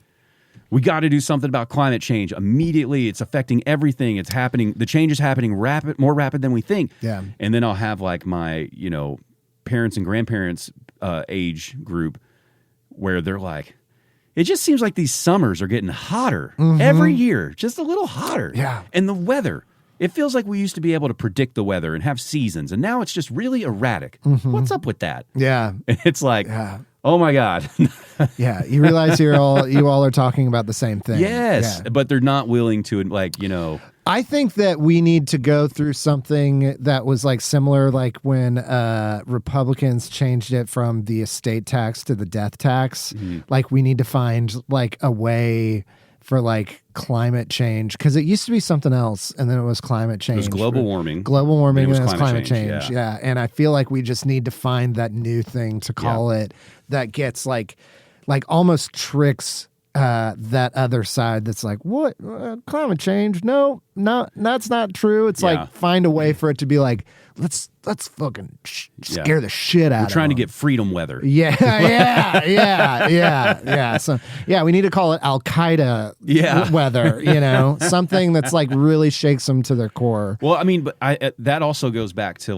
we got to do something about climate change immediately. It's affecting everything. It's happening. The change is happening more rapid than we think. Yeah. And then I'll have, like, my, you know, parents and grandparents age group where they're like, it just seems like these summers are getting hotter every year, just a little hotter. Yeah. And the weather, it feels like we used to be able to predict the weather and have seasons, and now it's just really erratic. What's up with that? Yeah. And it's like, oh my God. Yeah, you realize you all are talking about the same thing. Yes, but they're not willing to, like, you know. I think that we need to go through something that was, like, similar, like when Republicans changed it from the estate tax to the death tax. Like, we need to find, like, a way for, like, climate change, because it used to be something else, and then it was climate change. It was global warming. Global warming, and it was climate change. Yeah, and I feel like we just need to find that new thing to call it that gets, like almost tricks that other side that's like, what? Climate change? No, that's not true. It's like, find a way for it to be like, let's fucking scare the shit out of them. We're trying to get freedom weather. Yeah. So, we need to call it Al-Qaeda weather, you know, something that's, like, really shakes them to their core. Well, I mean, but that also goes back to,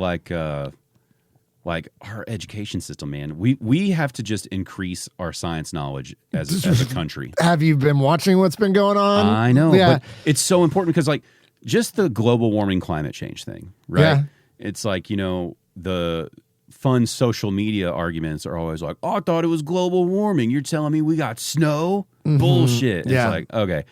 like our education system, man. We have to just increase our science knowledge as a country. Have you been watching what's been going on? I know, but it's so important because, like, just the global warming climate change thing, right? Yeah. It's like, you know, the fun social media arguments are always like, oh, I thought it was global warming. You're telling me we got snow? Bullshit. It's like, okay.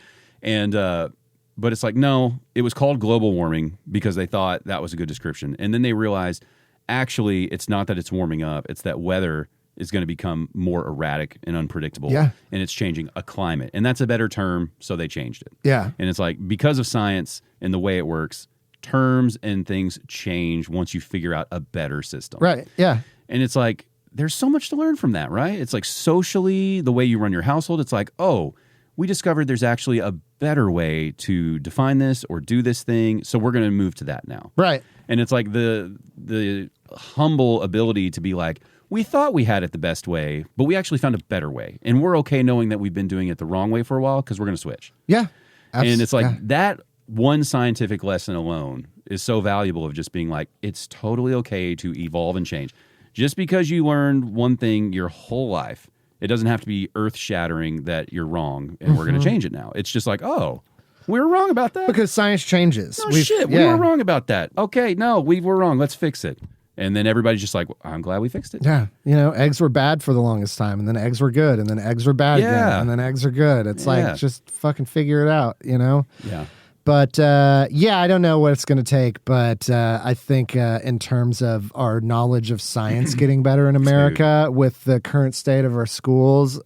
And, but it's like, no, it was called global warming because they thought that was a good description. And then they realized, actually, it's not that it's warming up. It's that weather is going to become more erratic and unpredictable. Yeah. And it's changing a climate. And that's a better term, so they changed it. Yeah. And it's like, because of science and the way it works, terms and things change once you figure out a better system. Right. Yeah. And it's like, there's so much to learn from that, right? It's like socially, the way you run your household, it's like, oh, we discovered there's actually a better way to define this or do this thing, so we're going to move to that now. Right. And it's like the humble ability to be like, we thought we had it the best way, but we actually found a better way. And we're okay knowing that we've been doing it the wrong way for a while because we're going to switch. Yeah. And it's like that one scientific lesson alone is so valuable of just being like, it's totally okay to evolve and change. Just because you learned one thing your whole life, it doesn't have to be earth-shattering that you're wrong and we're going to change it now. It's just like, oh, we were wrong about that. Because science changes. No shit, we were wrong about that. Okay, no, we were wrong. Let's fix it. And then everybody's just like, I'm glad we fixed it. Yeah. You know, eggs were bad for the longest time, and then eggs were good, and then eggs were bad again, and then eggs are good. It's like, just fucking figure it out, you know? Yeah. But, I don't know what it's going to take, but I think in terms of our knowledge of science getting better in America with the current state of our schools,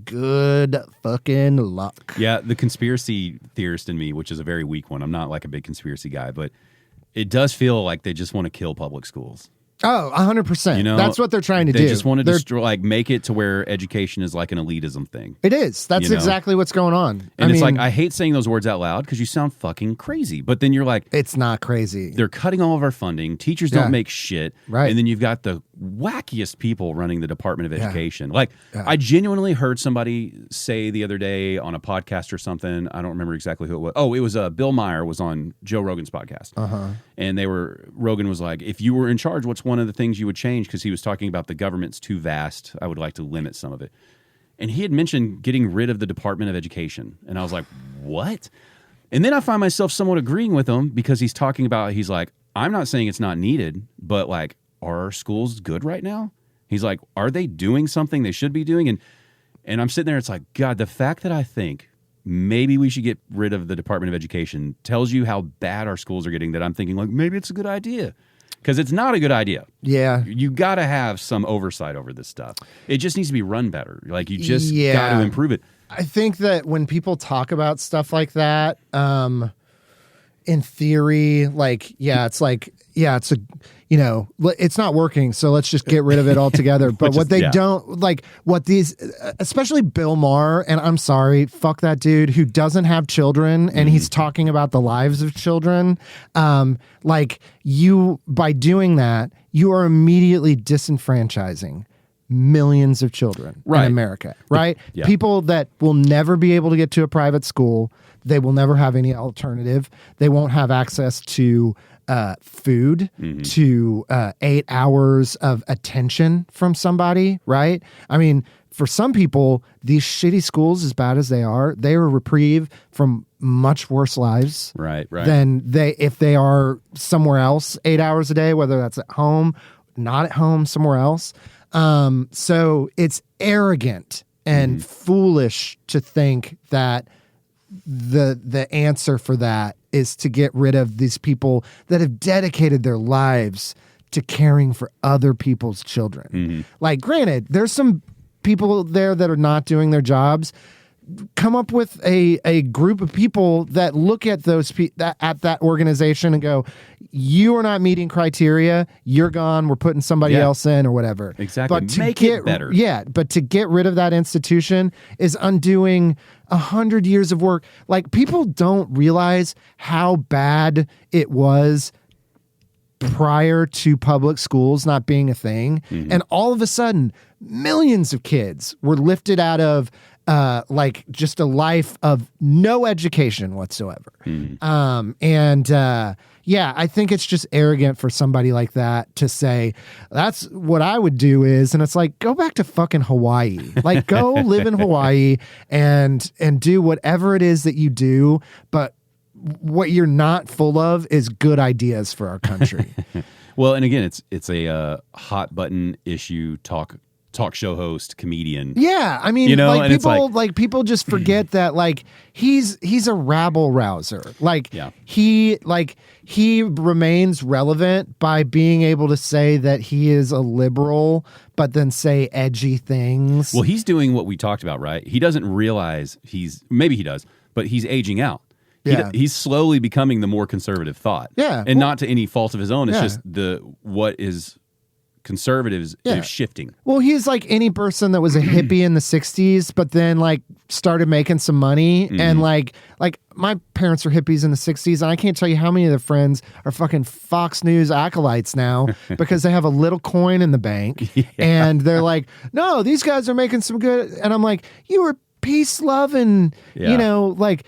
good fucking luck. Yeah, the conspiracy theorist in me, which is a very weak one. I'm not like a big conspiracy guy, but it does feel like they just want to kill public schools. Oh, 100%. You know, that's what they're trying to do. They just want to destroy, like, make it to where education is like an elitism thing. It is. That's exactly what's going on. And it's like, I hate saying those words out loud because you sound fucking crazy. But then you're like, it's not crazy. They're cutting all of our funding. Teachers don't make shit. Right. And then you've got the wackiest people running the Department of Education. Like, I genuinely heard somebody say the other day on a podcast or something, I don't remember exactly who it was. Oh, it was Bill Maher was on Joe Rogan's podcast. And Rogan was like, if you were in charge, what's one of the things you would change? Because he was talking about the government's too vast. I would like to limit some of it. And he had mentioned getting rid of the Department of Education. And I was like, what? And then I find myself somewhat agreeing with him because he's talking about, he's like, I'm not saying it's not needed, but like, are our schools good right now? He's like, are they doing something they should be doing? And I'm sitting there, it's like, God, the fact that I think maybe we should get rid of the Department of Education tells you how bad our schools are getting, that I'm thinking like, maybe it's a good idea. Because it's not a good idea. Yeah. You got to have some oversight over this stuff. It just needs to be run better. Like, you just got to improve it. I think that when people talk about stuff like that, in theory, like, it's a, you know, it's not working, so let's just get rid of it altogether. But what they don't, like, what these, especially Bill Maher, and I'm sorry, fuck that dude who doesn't have children, and he's talking about the lives of children. Like, you, by doing that, you are immediately disenfranchising millions of children in America, right? People that will never be able to get to a private school. They will never have any alternative. They won't have access to food, to 8 hours of attention from somebody, right? I mean, for some people, these shitty schools, as bad as they are a reprieve from much worse lives than if they are somewhere else 8 hours a day, whether that's at home, not at home, somewhere else. So it's arrogant and foolish to think that the answer for that is to get rid of these people that have dedicated their lives to caring for other people's children. Like, granted, there's some people there that are not doing their jobs. Come up with a group of people that look at those at that organization and go, you are not meeting criteria, you're gone, we're putting somebody else in or whatever. Exactly. But to make it better. Yeah, but to get rid of that institution is undoing 100 years of work. Like, people don't realize how bad it was prior to public schools not being a thing. And all of a sudden, millions of kids were lifted out of like just a life of no education whatsoever. I think it's just arrogant for somebody like that to say, that's what I would do is, and it's like, go back to fucking Hawaii. Like, go live in Hawaii and do whatever it is that you do. But what you're not full of is good ideas for our country. Well, and again, it's a hot button issue talk show host, comedian. Yeah, I mean, like people just forget that, like, he's a rabble rouser. Like, he remains relevant by being able to say that he is a liberal, but then say edgy things. Well, he's doing what we talked about, right? He doesn't realize maybe he does, but he's aging out. Yeah. He's slowly becoming the more conservative thought. Yeah. And not to any fault of his own. It's Yeah. just what is conservatives is shifting. Well, he's like any person that was a hippie in the 60s, but then like started making some money. And like my parents were hippies in the 60s, and I can't tell you how many of their friends are fucking Fox News acolytes now because they have a little coin in the bank. And they're like, no, these guys are making some good. And I'm like, you were peace, love, and, you know, like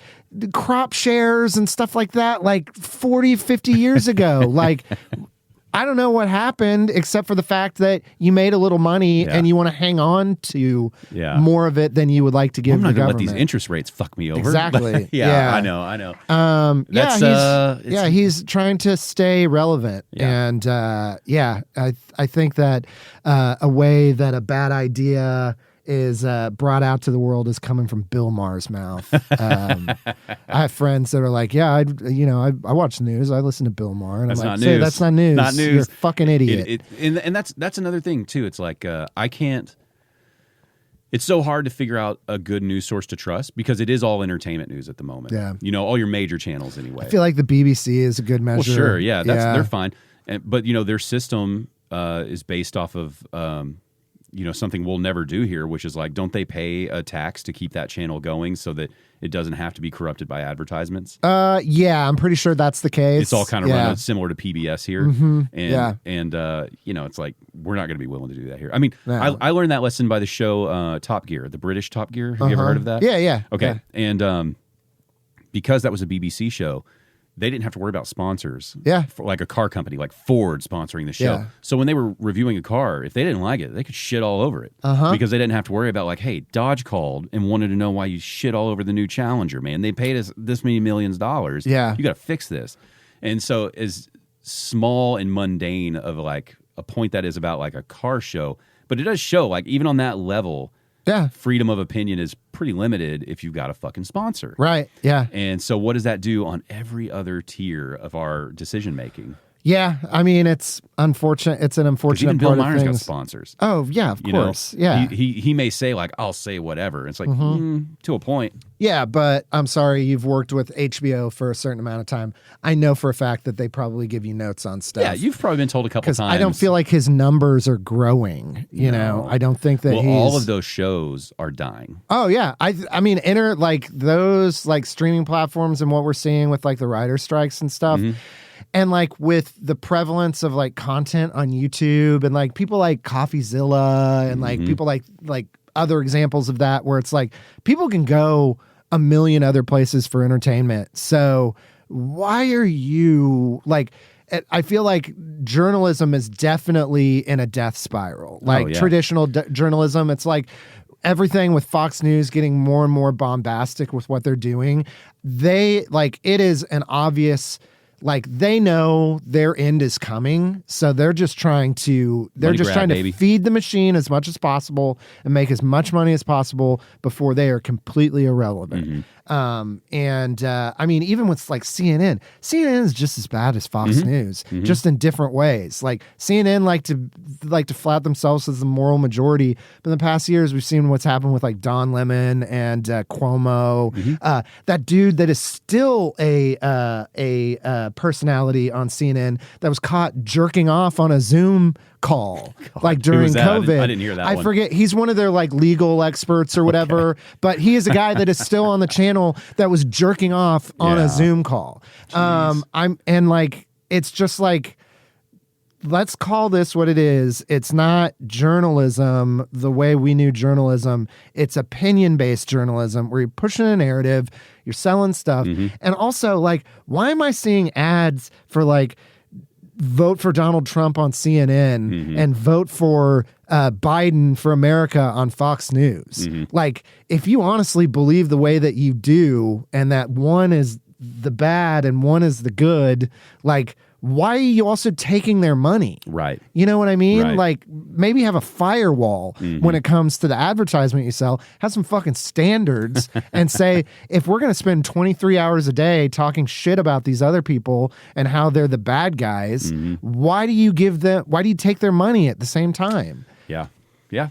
crop shares and stuff like that, like 40, 50 years ago. Like, I don't know what happened except for the fact that you made a little money and you want to hang on to more of it than you would like to give the government. I'm not going to let these interest rates fuck me over. Exactly. I know. He's trying to stay relevant. And I think that a way that a bad idea is brought out to the world is coming from Bill Maher's mouth. I have friends that are like, I watch the news. I listen to Bill Maher, and that's I'm like, not news. That's not news. Not news. You're a fucking idiot. And that's another thing too. It's like I can't. It's so hard to figure out a good news source to trust because it is all entertainment news at the moment. Yeah, all your major channels anyway. I feel like the BBC is a good measure. Well, sure, they're fine, but their system is based off of. Something we'll never do here, which is like, don't they pay a tax to keep that channel going so that it doesn't have to be corrupted by advertisements? Yeah, I'm pretty sure that's the case. It's all kind of run similar to PBS here. And it's like, we're not going to be willing to do that here. I mean, I learned that lesson by the show Top Gear, the British Top Gear. Have you ever heard of that? Yeah. Okay. Yeah. And because that was a BBC show, they didn't have to worry about sponsors. Yeah. For like a car company like Ford sponsoring the show. Yeah. So when they were reviewing a car, if they didn't like it, they could shit all over it. Because they didn't have to worry about like, hey, Dodge called and wanted to know why you shit all over the new Challenger, man. They paid us this many millions of dollars. Yeah. You got to fix this. And so as small and mundane of like a point that is about like a car show, but it does show like even on that level, freedom of opinion is pretty limited if you've got a fucking sponsor. Right. Yeah. And so what does that do on every other tier of our decision making? Yeah, I mean, it's unfortunate. It's an unfortunate even Bill part Maher's of got things. sponsors. Oh, yeah, of course. Yeah. He may say, like, I'll say whatever. It's like, to a point. Yeah, but I'm sorry, you've worked with HBO for a certain amount of time. I know for a fact that they probably give you notes on stuff. Yeah, you've probably been told a couple times. I don't feel like his numbers are growing, you know? I don't think that all of those shows are dying. Oh, yeah. I mean, like, those, like, streaming platforms and what we're seeing with, like, the writer strikes and stuff. And like with the prevalence of like content on YouTube and like people like CoffeeZilla and like people like other examples of that where it's like people can go a million other places for entertainment. So why are you like, I feel like journalism is definitely in a death spiral. Like traditional journalism, it's like everything with Fox News getting more and more bombastic with what they're doing. It is an obvious, like they know their end is coming, so they're just trying to feed the machine as much as possible and make as much money as possible before they are completely irrelevant. I mean, even with like CNN is just as bad as Fox News, just in different ways. Like CNN like to flout themselves as the moral majority, but in the past years we've seen what's happened with like Don Lemon and Cuomo. That dude that is still a personality on CNN that was caught jerking off on a Zoom call like during COVID. I didn't hear that I forget. He's one of their like legal experts or whatever, but he is a guy that is still on the channel that was jerking off on a Zoom call. It's just like, let's call this what it is. It's not journalism the way we knew journalism. It's opinion-based journalism where you're pushing a narrative, you're selling stuff. And also, like, why am I seeing ads for like vote for Donald Trump on CNN and vote for Biden for America on Fox News? Like, if you honestly believe the way that you do and that one is the bad and one is the good, like, why are you also taking their money? Right. You know what I mean? Right. Like, maybe have a firewall when it comes to the advertisement you sell. Have some fucking standards and say, if we're going to spend 23 hours a day talking shit about these other people and how they're the bad guys, why do you take their money at the same time? Yeah,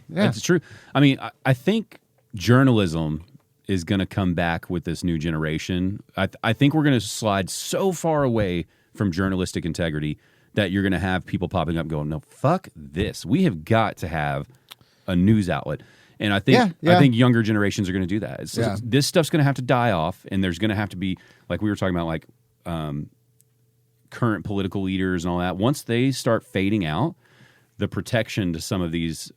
that's true. I mean, I think journalism is going to come back with this new generation. I think we're going to slide so far away from journalistic integrity that you're going to have people popping up going, no, fuck this. We have got to have a news outlet. And I think I think younger generations are going to do that. This stuff's going to have to die off, and there's going to have to be, like we were talking about, like current political leaders and all that. Once they start fading out, the protection to some of these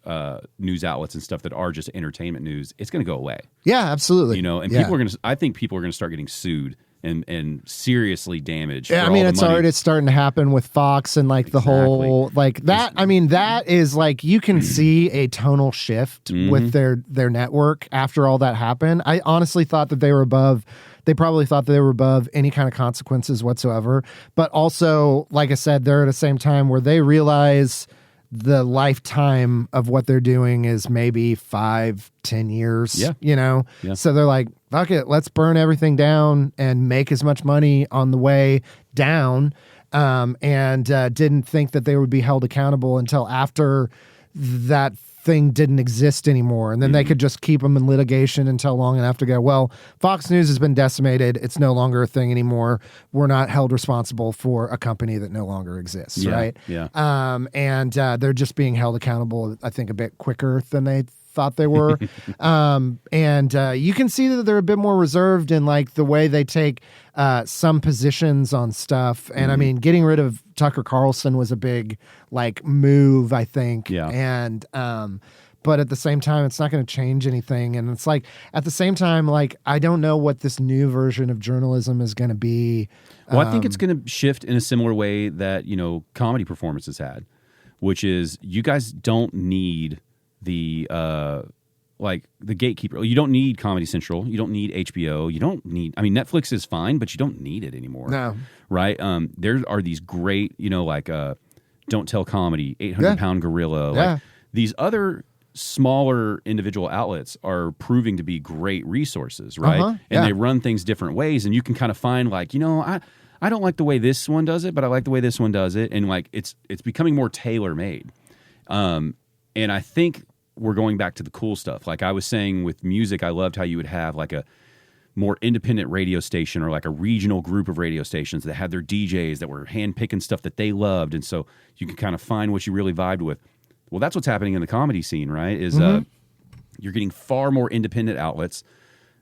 news outlets and stuff that are just entertainment news, it's going to go away. Yeah, absolutely. You know, and people are going to. I think people are going to start getting sued and seriously damaged. Yeah, I mean, it's already starting to happen with Fox and like the whole like that. I mean, that is like you can see a tonal shift with their network after all that happened. I honestly thought that they were above. They probably thought that they were above any kind of consequences whatsoever. But also, like I said, they're at the same time where they realize the lifetime of what they're doing is maybe 5-10 years, you know? Yeah. So they're like, fuck it, let's burn everything down and make as much money on the way down. And didn't think that they would be held accountable until after that thing didn't exist anymore. And then they could just keep them in litigation until long enough to go, well, Fox News has been decimated. It's no longer a thing anymore. We're not held responsible for a company that no longer exists, right? Yeah. And they're just being held accountable, I think, a bit quicker than they thought they were. And you can see that they're a bit more reserved in like the way they take some positions on stuff. And I mean, getting rid of Tucker Carlson was a big like move, I think. Yeah. And but at the same time, it's not going to change anything. And it's like at the same time, like I don't know what this new version of journalism is going to be. Well, I think it's going to shift in a similar way that, you know, comedy performances had, which is you guys don't need the like the gatekeeper. You don't need Comedy Central. You don't need HBO. You don't need. I mean, Netflix is fine, but you don't need it anymore. No, right? There are these great, you know, like Don't Tell Comedy, 800-Pound Gorilla. Like these other smaller individual outlets are proving to be great resources, right? And they run things different ways, and you can kind of find like, you know, I don't like the way this one does it, but I like the way this one does it, and like it's becoming more tailor made. And I think we're going back to the cool stuff. Like I was saying with music, I loved how you would have like a more independent radio station or like a regional group of radio stations that had their DJs that were handpicking stuff that they loved. And so you could kind of find what you really vibed with. Well, that's what's happening in the comedy scene, right? Is you're getting far more independent outlets.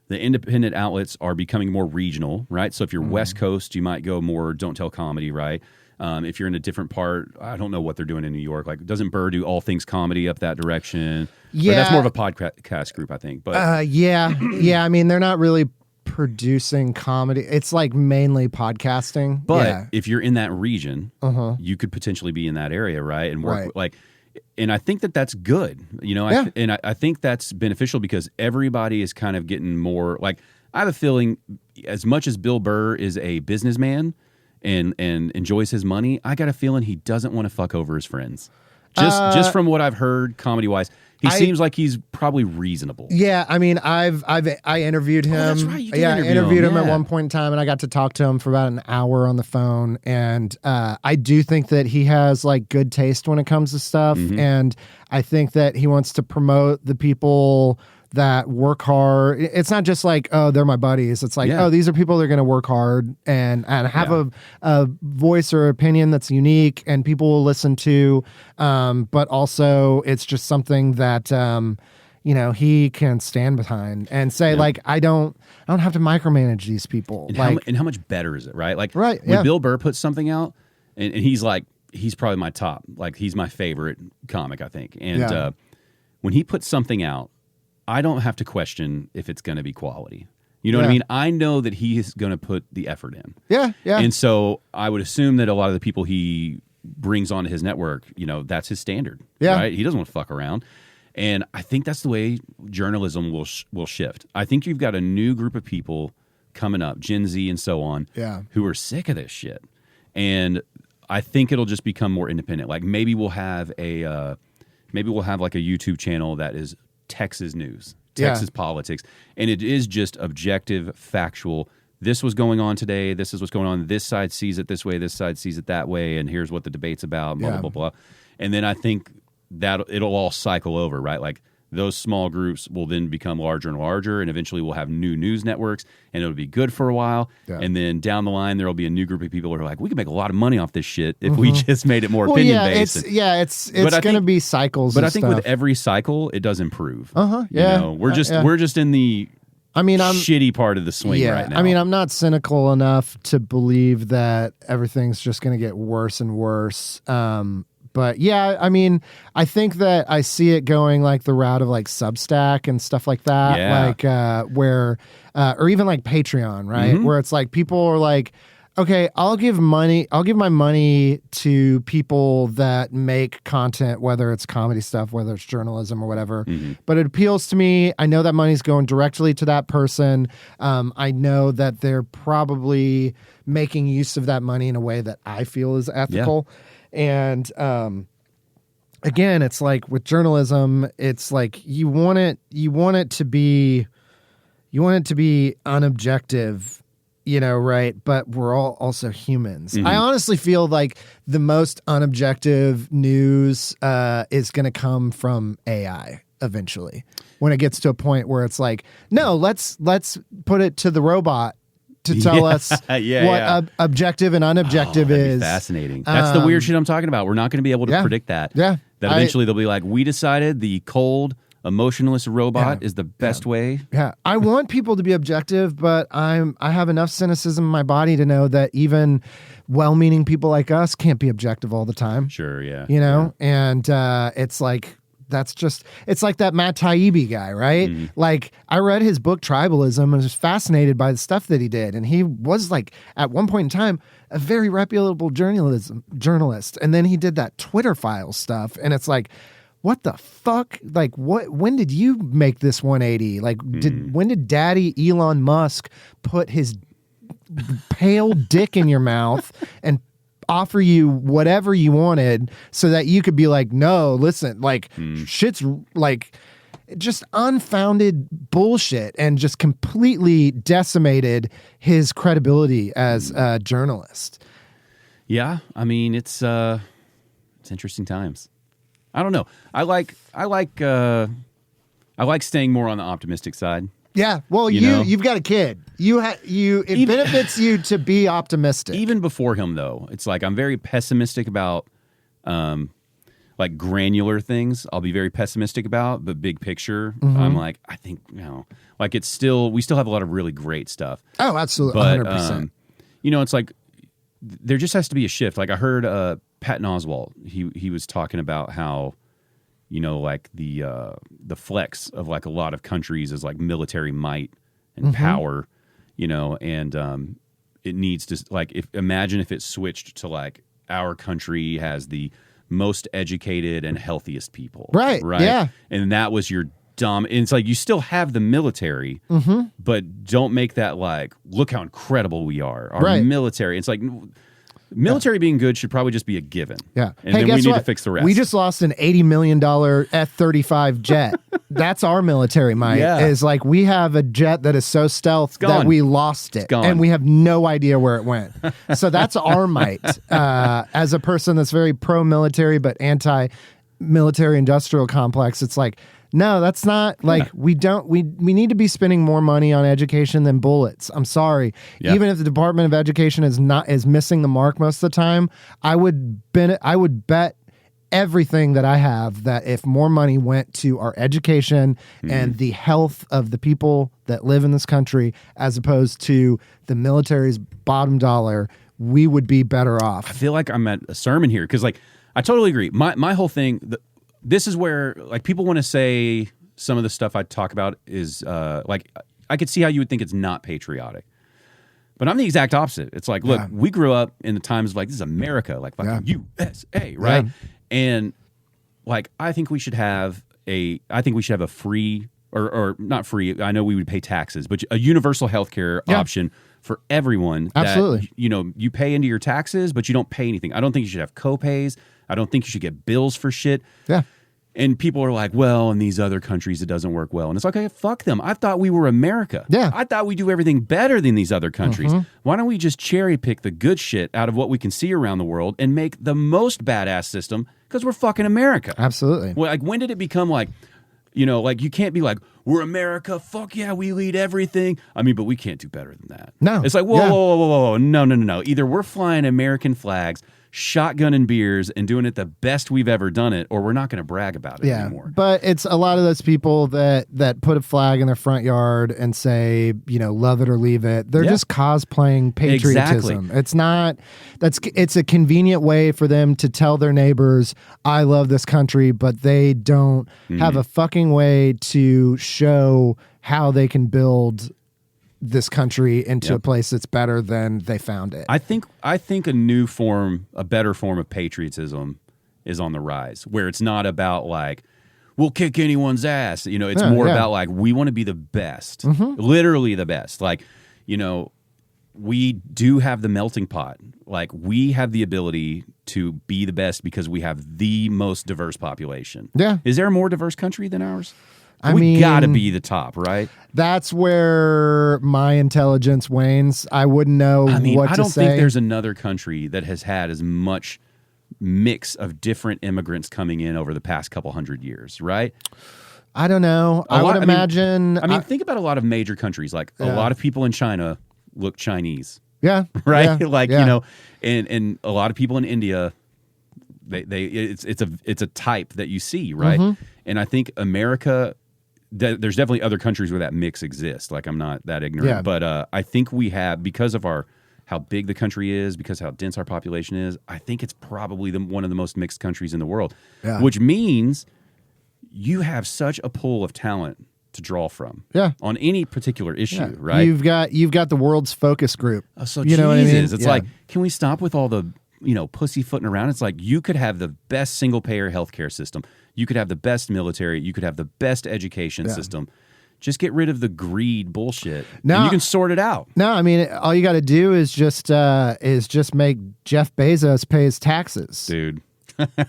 The independent outlets are becoming more regional, right? So if you're West Coast, you might go more Don't Tell Comedy, right? If you're in a different part, I don't know what they're doing in New York. Like, doesn't Burr do All Things Comedy up that direction? Yeah. Or that's more of a podcast group, I think. But yeah. I mean, they're not really producing comedy. It's like mainly podcasting. But if you're in that region, you could potentially be in that area, right? And work like, and I think that that's good, you know. I think that's beneficial because everybody is kind of getting more like. I have a feeling, as much as Bill Burr is a businessman and enjoys his money, I got a feeling he doesn't want to fuck over his friends. Just from what I've heard comedy wise, he seems like he's probably reasonable. Yeah, I mean, I interviewed him. Oh, that's right. You did I interviewed him at one point in time, and I got to talk to him for about an hour on the phone. And I do think that he has like good taste when it comes to stuff, and I think that he wants to promote the people that work hard. It's not just like, oh, they're my buddies. It's like, oh, these are people that are going to work hard and have a voice or opinion that's unique and people will listen to. But also it's just something that, you know, he can stand behind and say like, I don't have to micromanage these people. And how much better is it? Right. Like when Bill Burr puts something out and he's like, he's probably my top, like he's my favorite comic, I think. And when he puts something out, I don't have to question if it's going to be quality. You know what I mean? I know that he is going to put the effort in. Yeah. And so I would assume that a lot of the people he brings onto his network, you know, that's his standard. Yeah. Right? He doesn't want to fuck around. And I think that's the way journalism will shift. I think you've got a new group of people coming up, Gen Z and so on, who are sick of this shit. And I think it'll just become more independent. Like maybe we'll have like a YouTube channel that is Texas news, Texas politics, and it is just objective, factual. This was going on today. This is what's going on. This side sees it this way. This side sees it that way. And here's what the debate's about. Blah blah blah blah. And then I think that it'll all cycle over, right? Like those small groups will then become larger and larger, and eventually we'll have new news networks, and it'll be good for a while. Yeah. And then down the line, there will be a new group of people who are like, we can make a lot of money off this shit if we just made it more opinion-based. It's going to be cycles. But I think with every cycle, it does improve. Yeah. You know, we're just in the I'm shitty part of the swing right now. I mean, I'm not cynical enough to believe that everything's just going to get worse and worse. But yeah, I mean, I think that I see it going like the route of like Substack and stuff like that, like where, or even like Patreon, right? Mm-hmm. Where it's like people are like, okay, I'll give my money to people that make content, whether it's comedy stuff, whether it's journalism or whatever. Mm-hmm. But it appeals to me. I know that money's going directly to that person. I know that they're probably making use of that money in a way that I feel is ethical. Yeah. And again, it's like with journalism, it's like you want it to be unobjective, you know, right? But we're all also humans. Mm-hmm. I honestly feel like the most unobjective news is going to come from AI eventually. When it gets to a point where it's like, no, let's put it to the robot to tell us what objective and unobjective is. Fascinating. That's the weird shit I'm talking about. We're not going to be able to predict that. Yeah. That eventually they'll be like, we decided the cold, emotionless robot is the best way. Yeah. I want people to be objective, but I have enough cynicism in my body to know that even well-meaning people like us can't be objective all the time. Sure, yeah. You know? Yeah. And it's like, it's like that Matt Taibbi guy, right? Mm-hmm. Like, I read his book Tribalism and was fascinated by the stuff that he did. And he was like, at one point in time, a very reputable journalist. And then he did that Twitter file stuff. And it's like, what the fuck? Like, when did you make this 180? Like, when did Daddy Elon Musk put his pale dick in your mouth and offer you whatever you wanted so that you could be like, no, listen, like shit's like just unfounded bullshit, and just completely decimated his credibility as a journalist. Yeah. I mean, it's interesting times. I don't know. I like staying more on the optimistic side. Yeah, well, you've got a kid. It benefits you to be optimistic. Even before him, though, it's like I'm very pessimistic about, like granular things. I'll be very pessimistic about, but big picture, I'm like, I think like we still have a lot of really great stuff. Oh, absolutely, but 100%. It's like there just has to be a shift. Like I heard Patton Oswalt. He was talking about how, like the flex of like a lot of countries is like military might and power, and it needs to like imagine if it switched to like our country has the most educated and healthiest people, right? Yeah, and that was your and it's like you still have the military, but don't make that like look how incredible we are. Our military. It's like. Military being good should probably just be a given. Yeah. And then we need to fix the rest. We just lost an $80 million F-35 jet. That's our military might. Yeah. Is like we have a jet that is so stealth that we lost it. And we have no idea where it went. So that's our might. As a person that's very pro-military but anti-military industrial complex, it's like, no, that's not like we need to be spending more money on education than bullets. I'm sorry. Yeah. Even if the Department of Education is missing the mark most of the time, I would bet everything that I have that if more money went to our education and the health of the people that live in this country as opposed to the military's bottom dollar, we would be better off. I feel like I'm at a sermon here because like I totally agree. My whole thing this is where like people want to say some of the stuff I talk about is like I could see how you would think it's not patriotic, but I'm the exact opposite. It's like, look, we grew up in the times of like this is America, like fucking USA, right? Yeah. And like I think we should have a free or not free. I know we would pay taxes, but a universal healthcare option for everyone. Absolutely, that, you pay into your taxes, but you don't pay anything. I don't think you should have co-pays. I don't think you should get bills for shit. Yeah. And people are like, well, in these other countries, it doesn't work well. And it's like, okay, fuck them. I thought we were America. Yeah. I thought we do everything better than these other countries. Why don't we just cherry pick the good shit out of what we can see around the world and make the most badass system because we're fucking America? Absolutely. Well, like, when did it become like, You know, like you can't be like, we're America, fuck yeah, we lead everything. I mean, but we can't do better than that. No. It's like, whoa, no. Either we're flying American flags, shotgunning beers, and doing it the best we've ever done it, or we're not going to brag about it anymore. But it's a lot of those people that put a flag in their front yard and say, you know, love it or leave it. They're just cosplaying patriotism. Exactly. It's not, it's a convenient way for them to tell their neighbors, I love this country, but they don't have a fucking way to show how they can build this country into a place that's better than they found it. I think a better form of patriotism is on the rise, where it's not about like, we'll kick anyone's ass. You know, it's more about like, we want to be the best, literally the best. Like, you know, we do have the melting pot. Like, we have the ability to be the best because we have the most diverse population. Yeah. Is there a more diverse country than ours? I we mean, gotta be the top, right? That's where my intelligence wanes. I wouldn't know what to say. I don't think there's another country that has had as much mix of different immigrants coming in over the past couple hundred years, right? I don't know. I would imagine. I mean, think about a lot of major countries. Like a lot of people in China look Chinese. Yeah. Right? Yeah, like, you know, and a lot of people in India, it's a type that you see, right? And I think America, there's definitely other countries where that mix exists. Like, I'm not that ignorant, but I think we have, because of how big the country is, because how dense our population is, I think it's probably one of the most mixed countries in the world, which means you have such a pool of talent to draw from on any particular issue, right? You've got the world's focus group. Oh, so you know what I mean? It's like, can we stop with all the, you know, pussyfooting around? It's like, you could have the best single-payer healthcare system. You could have the best military. You could have the best education system. Just get rid of the greed bullshit, and you can sort it out. No, I mean, all you got to do is just make Jeff Bezos pay his taxes, dude.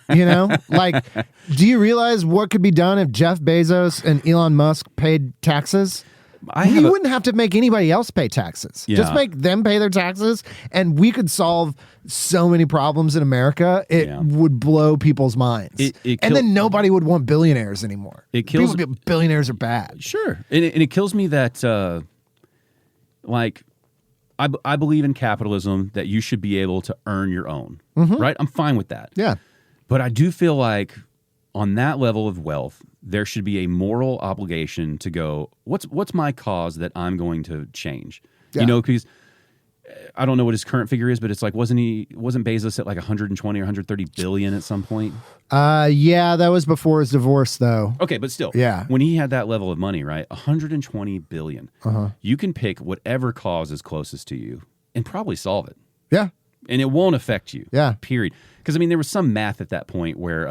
You know, like, do you realize what could be done if Jeff Bezos and Elon Musk paid taxes? We wouldn't have to make anybody else pay taxes. Yeah. Just make them pay their taxes, and we could solve so many problems in America. It would blow people's minds. And then nobody would want billionaires anymore. Billionaires are bad. Sure. And it kills me that, like, I believe in capitalism, that you should be able to earn your own, right? I'm fine with that. Yeah. But I do feel like on that level of wealth, there should be a moral obligation to go, what's my cause that I'm going to change? You know, because I don't know what his current figure is, but it's like, wasn't Bezos at like 120 or 130 billion at some point? Yeah, that was before his divorce, though. Okay, but still, when he had that level of money, right, 120 billion, you can pick whatever cause is closest to you and probably solve it. Yeah. And it won't affect you. Yeah. Period. Because, I mean, there was some math at that point where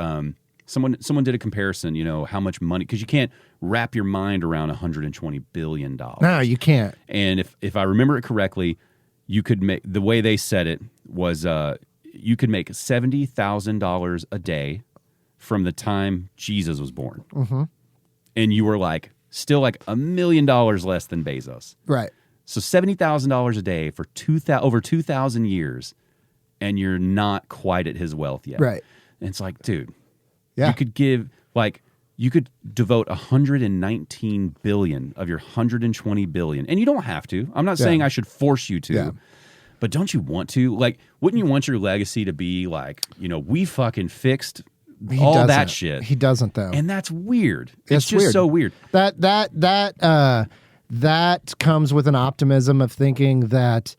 someone did a comparison, you know, how much money, because you can't wrap your mind around $120 billion. No, you can't. And if I remember it correctly, you could make, the way they said it was, you could make $70,000 a day from the time Jesus was born. And you were like, still like $1 million less than Bezos. Right. So $70,000 a day for over 2,000 years, and you're not quite at his wealth yet. Right. And it's like, dude, you could you could devote 119 billion of your 120 billion, and you don't have to. I'm not saying I should force you to, but don't you want to? Like, wouldn't you want your legacy to be like, you know, we fucking fixed all that shit? He doesn't, though, and that's weird. It's just weird. So weird. That comes with an optimism of thinking that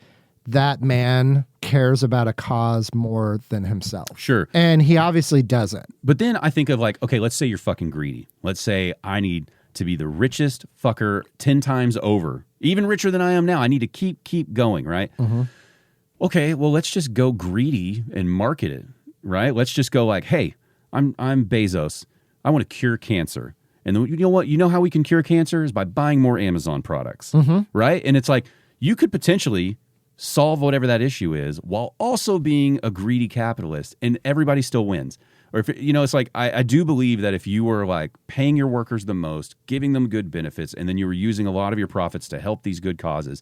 man cares about a cause more than himself. Sure. And he obviously doesn't. But then I think of like, okay, let's say you're fucking greedy. Let's say I need to be the richest fucker 10 times over, even richer than I am now. I need to keep going, right? Okay, well, let's just go greedy and market it, right? Let's just go like, hey, I'm Bezos. I want to cure cancer. And then, you know what? You know how we can cure cancer is by buying more Amazon products, right? And it's like, you could potentially solve whatever that issue is while also being a greedy capitalist, and everybody still wins. Or if, you know, it's like, I do believe that if you were like paying your workers the most, giving them good benefits, and then you were using a lot of your profits to help these good causes,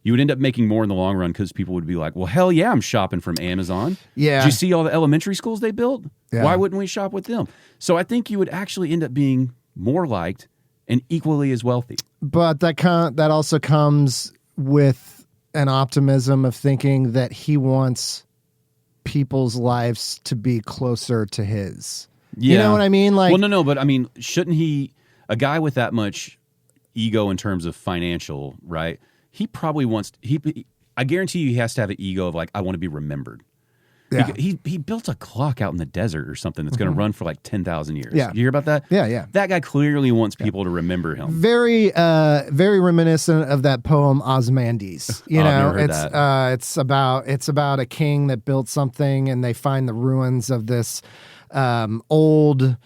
you would end up making more in the long run, because people would be like, well, hell yeah, I'm shopping from Amazon. Yeah. Did you see all the elementary schools they built? Yeah. Why wouldn't we shop with them? So I think you would actually end up being more liked, and equally as wealthy. But that also comes with an optimism of thinking that he wants people's lives to be closer to his. Yeah. You know what I mean? Like, well, no, but I mean, shouldn't he, a guy with that much ego in terms of financial, right? He probably wants, I guarantee you he has to have an ego of like, I want to be remembered. yeah. He built a clock out in the desert or something that's going to run for like 10,000 years. Yeah. You hear about that? Yeah. That guy clearly wants people to remember him. Very, very reminiscent of that poem Ozymandias. You I've know, never heard that. It's about a king that built something, and they find the ruins of this old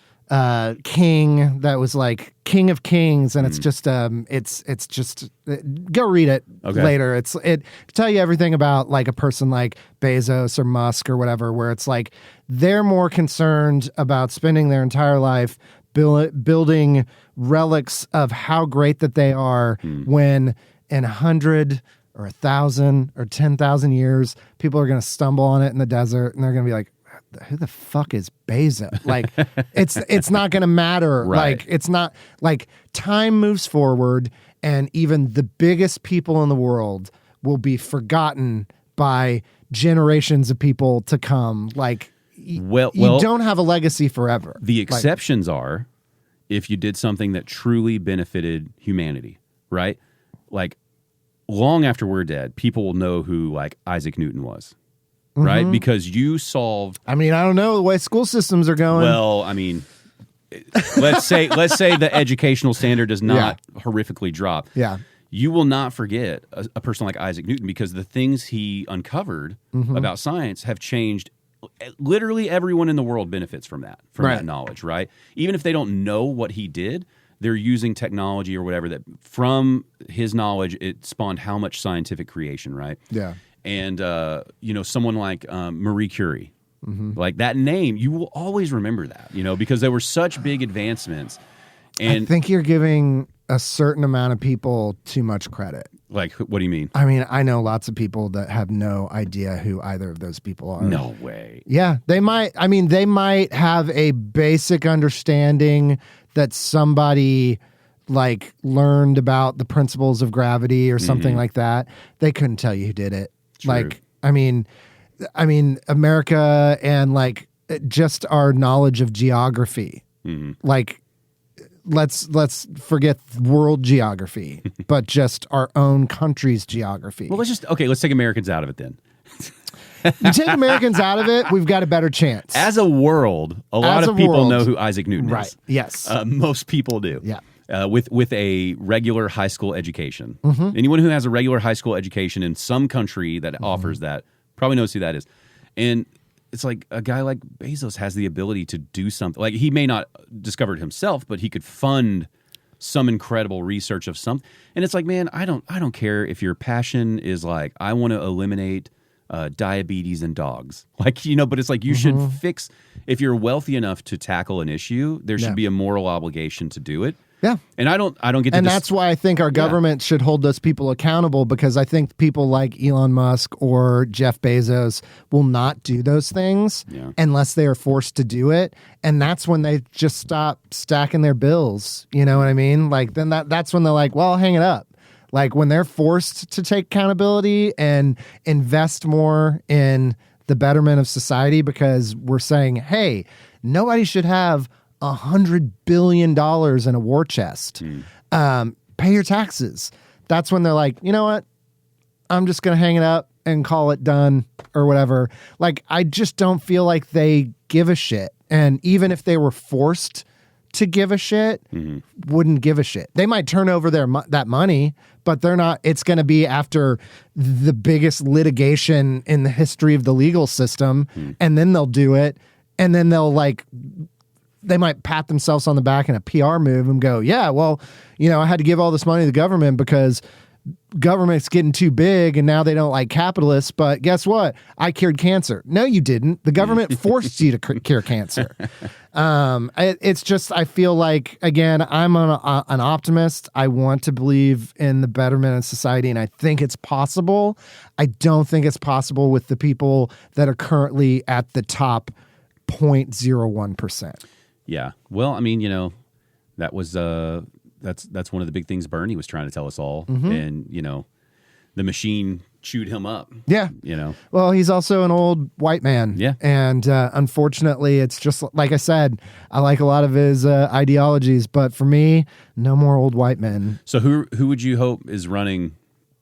king that was like king of kings, and it's just go read it later. It tell you everything about like a person like Bezos or Musk or whatever, where it's like they're more concerned about spending their entire life building relics of how great that they are, when in 100 or 1,000 or 10,000 years people are going to stumble on it in the desert and they're going to be like, who the fuck is Bezos? Like, it's not going to matter. Right. Like, it's not like time moves forward, and even the biggest people in the world will be forgotten by generations of people to come. Like, you don't have a legacy forever. The exceptions are if you did something that truly benefited humanity, right? Like, long after we're dead, people will know who like Isaac Newton was. Right? Because you solved. I mean, I don't know the way school systems are going. Well, I mean, let's say the educational standard does not horrifically drop. Yeah. You will not forget a person like Isaac Newton, because the things he uncovered about science have changed. Literally everyone in the world benefits from that knowledge, right? Even if they don't know what he did, they're using technology or whatever that from his knowledge, it spawned how much scientific creation, right? Yeah. And, someone like Marie Curie, like that name, you will always remember that, because there were such big advancements. And I think you're giving a certain amount of people too much credit. Like, what do you mean? I mean, I know lots of people that have no idea who either of those people are. No way. Yeah, they might have a basic understanding that somebody like learned about the principles of gravity or something like that. They couldn't tell you who did it. True. Like, I mean, America and like just our knowledge of geography. Like, let's forget world geography, but just our own country's geography. Well, let's take Americans out of it then. You take Americans out of it, we've got a better chance. As a world, a lot of people know who Isaac Newton is. Right. Yes. Most people do. Yeah. With a regular high school education. Anyone who has a regular high school education in some country that offers that probably knows who that is. And it's like a guy like Bezos has the ability to do something. Like, he may not discover it himself, but he could fund some incredible research of something. And it's like, man, I don't care if your passion is like, I want to eliminate diabetes in dogs. Like, but it's like you should fix, if you're wealthy enough to tackle an issue, there should be a moral obligation to do it. Yeah. And I don't get and that's why I think our government should hold those people accountable, because I think people like Elon Musk or Jeff Bezos will not do those things unless they are forced to do it. And that's when they just stop stacking their bills. You know what I mean? Like, then that's when they're like, well, hang it up. Like, when they're forced to take accountability and invest more in the betterment of society, because we're saying, hey, nobody should have $100 billion in a war chest. Pay your taxes. That's when they're like, you know what? I'm just going to hang it up and call it done or whatever. Like, I just don't feel like they give a shit. And even if they were forced to give a shit, wouldn't give a shit. They might turn over that money, but they're not. It's going to be after the biggest litigation in the history of the legal system, and then they'll do it, and then they might pat themselves on the back in a PR move and go, yeah, well, I had to give all this money to the government because government's getting too big and now they don't like capitalists. But guess what? I cured cancer. No, you didn't. The government forced you to cure cancer. It's just, I feel like, again, I'm an optimist. I want to believe in the betterment of society, and I think it's possible. I don't think it's possible with the people that are currently at the top 0.01%. Yeah. Well, I mean, That was that's one of the big things Bernie was trying to tell us all. And, the machine chewed him up. Yeah. Well, he's also an old white man. Yeah. And unfortunately, it's just like I said, I like a lot of his ideologies, but for me, no more old white men. So who would you hope is running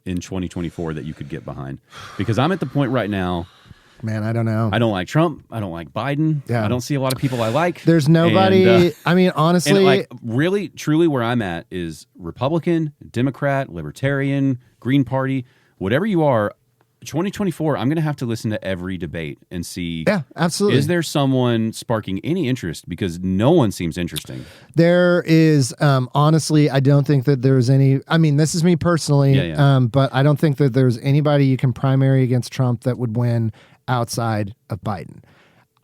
in 2024 that you could get behind? Because I'm at the point right now. Man, I don't know. I don't like Trump. I don't like Biden. Yeah. I don't see a lot of people I like. There's nobody. And, I mean, honestly, and really, truly, where I'm at is Republican, Democrat, Libertarian, Green Party, whatever you are. 2024, I'm going to have to listen to every debate and see. Yeah, absolutely. Is there someone sparking any interest? Because no one seems interesting. There is, honestly, I don't think that there's any. I mean, this is me personally, but I don't think that there's anybody you can primary against Trump that would win outside of Biden.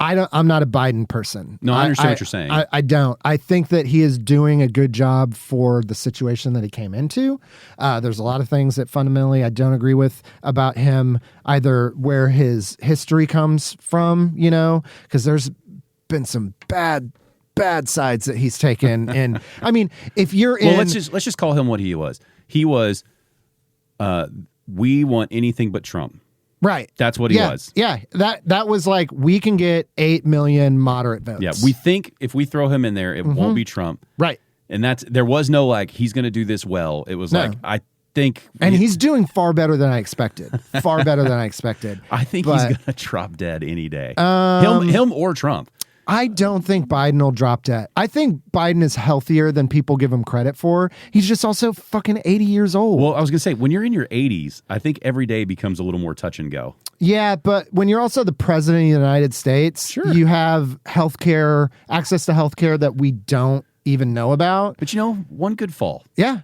I'm not a Biden person. No, I understand what you're saying. I don't. I think that he is doing a good job for the situation that he came into. There's a lot of things that fundamentally I don't agree with about him, either where his history comes from, because there's been some bad sides that he's taken. And I mean, if you're in, let's just call him what he was. He was, we want anything but Trump. Right. That's what he was. Yeah. That was like, we can get 8 million moderate votes. Yeah. We think if we throw him in there, it won't be Trump. Right. And there was no he's going to do this well. It was I think. And he's doing far better than I expected. Far better than I expected. I think he's going to drop dead any day. Him or Trump. I don't think Biden will drop dead. I think Biden is healthier than people give him credit for. He's just also fucking 80 years old. Well, I was going to say, when you're in your 80s, I think every day becomes a little more touch and go. Yeah, but when you're also the president of the United States, you have healthcare, access to healthcare that we don't even know about. But one could fall. Yeah.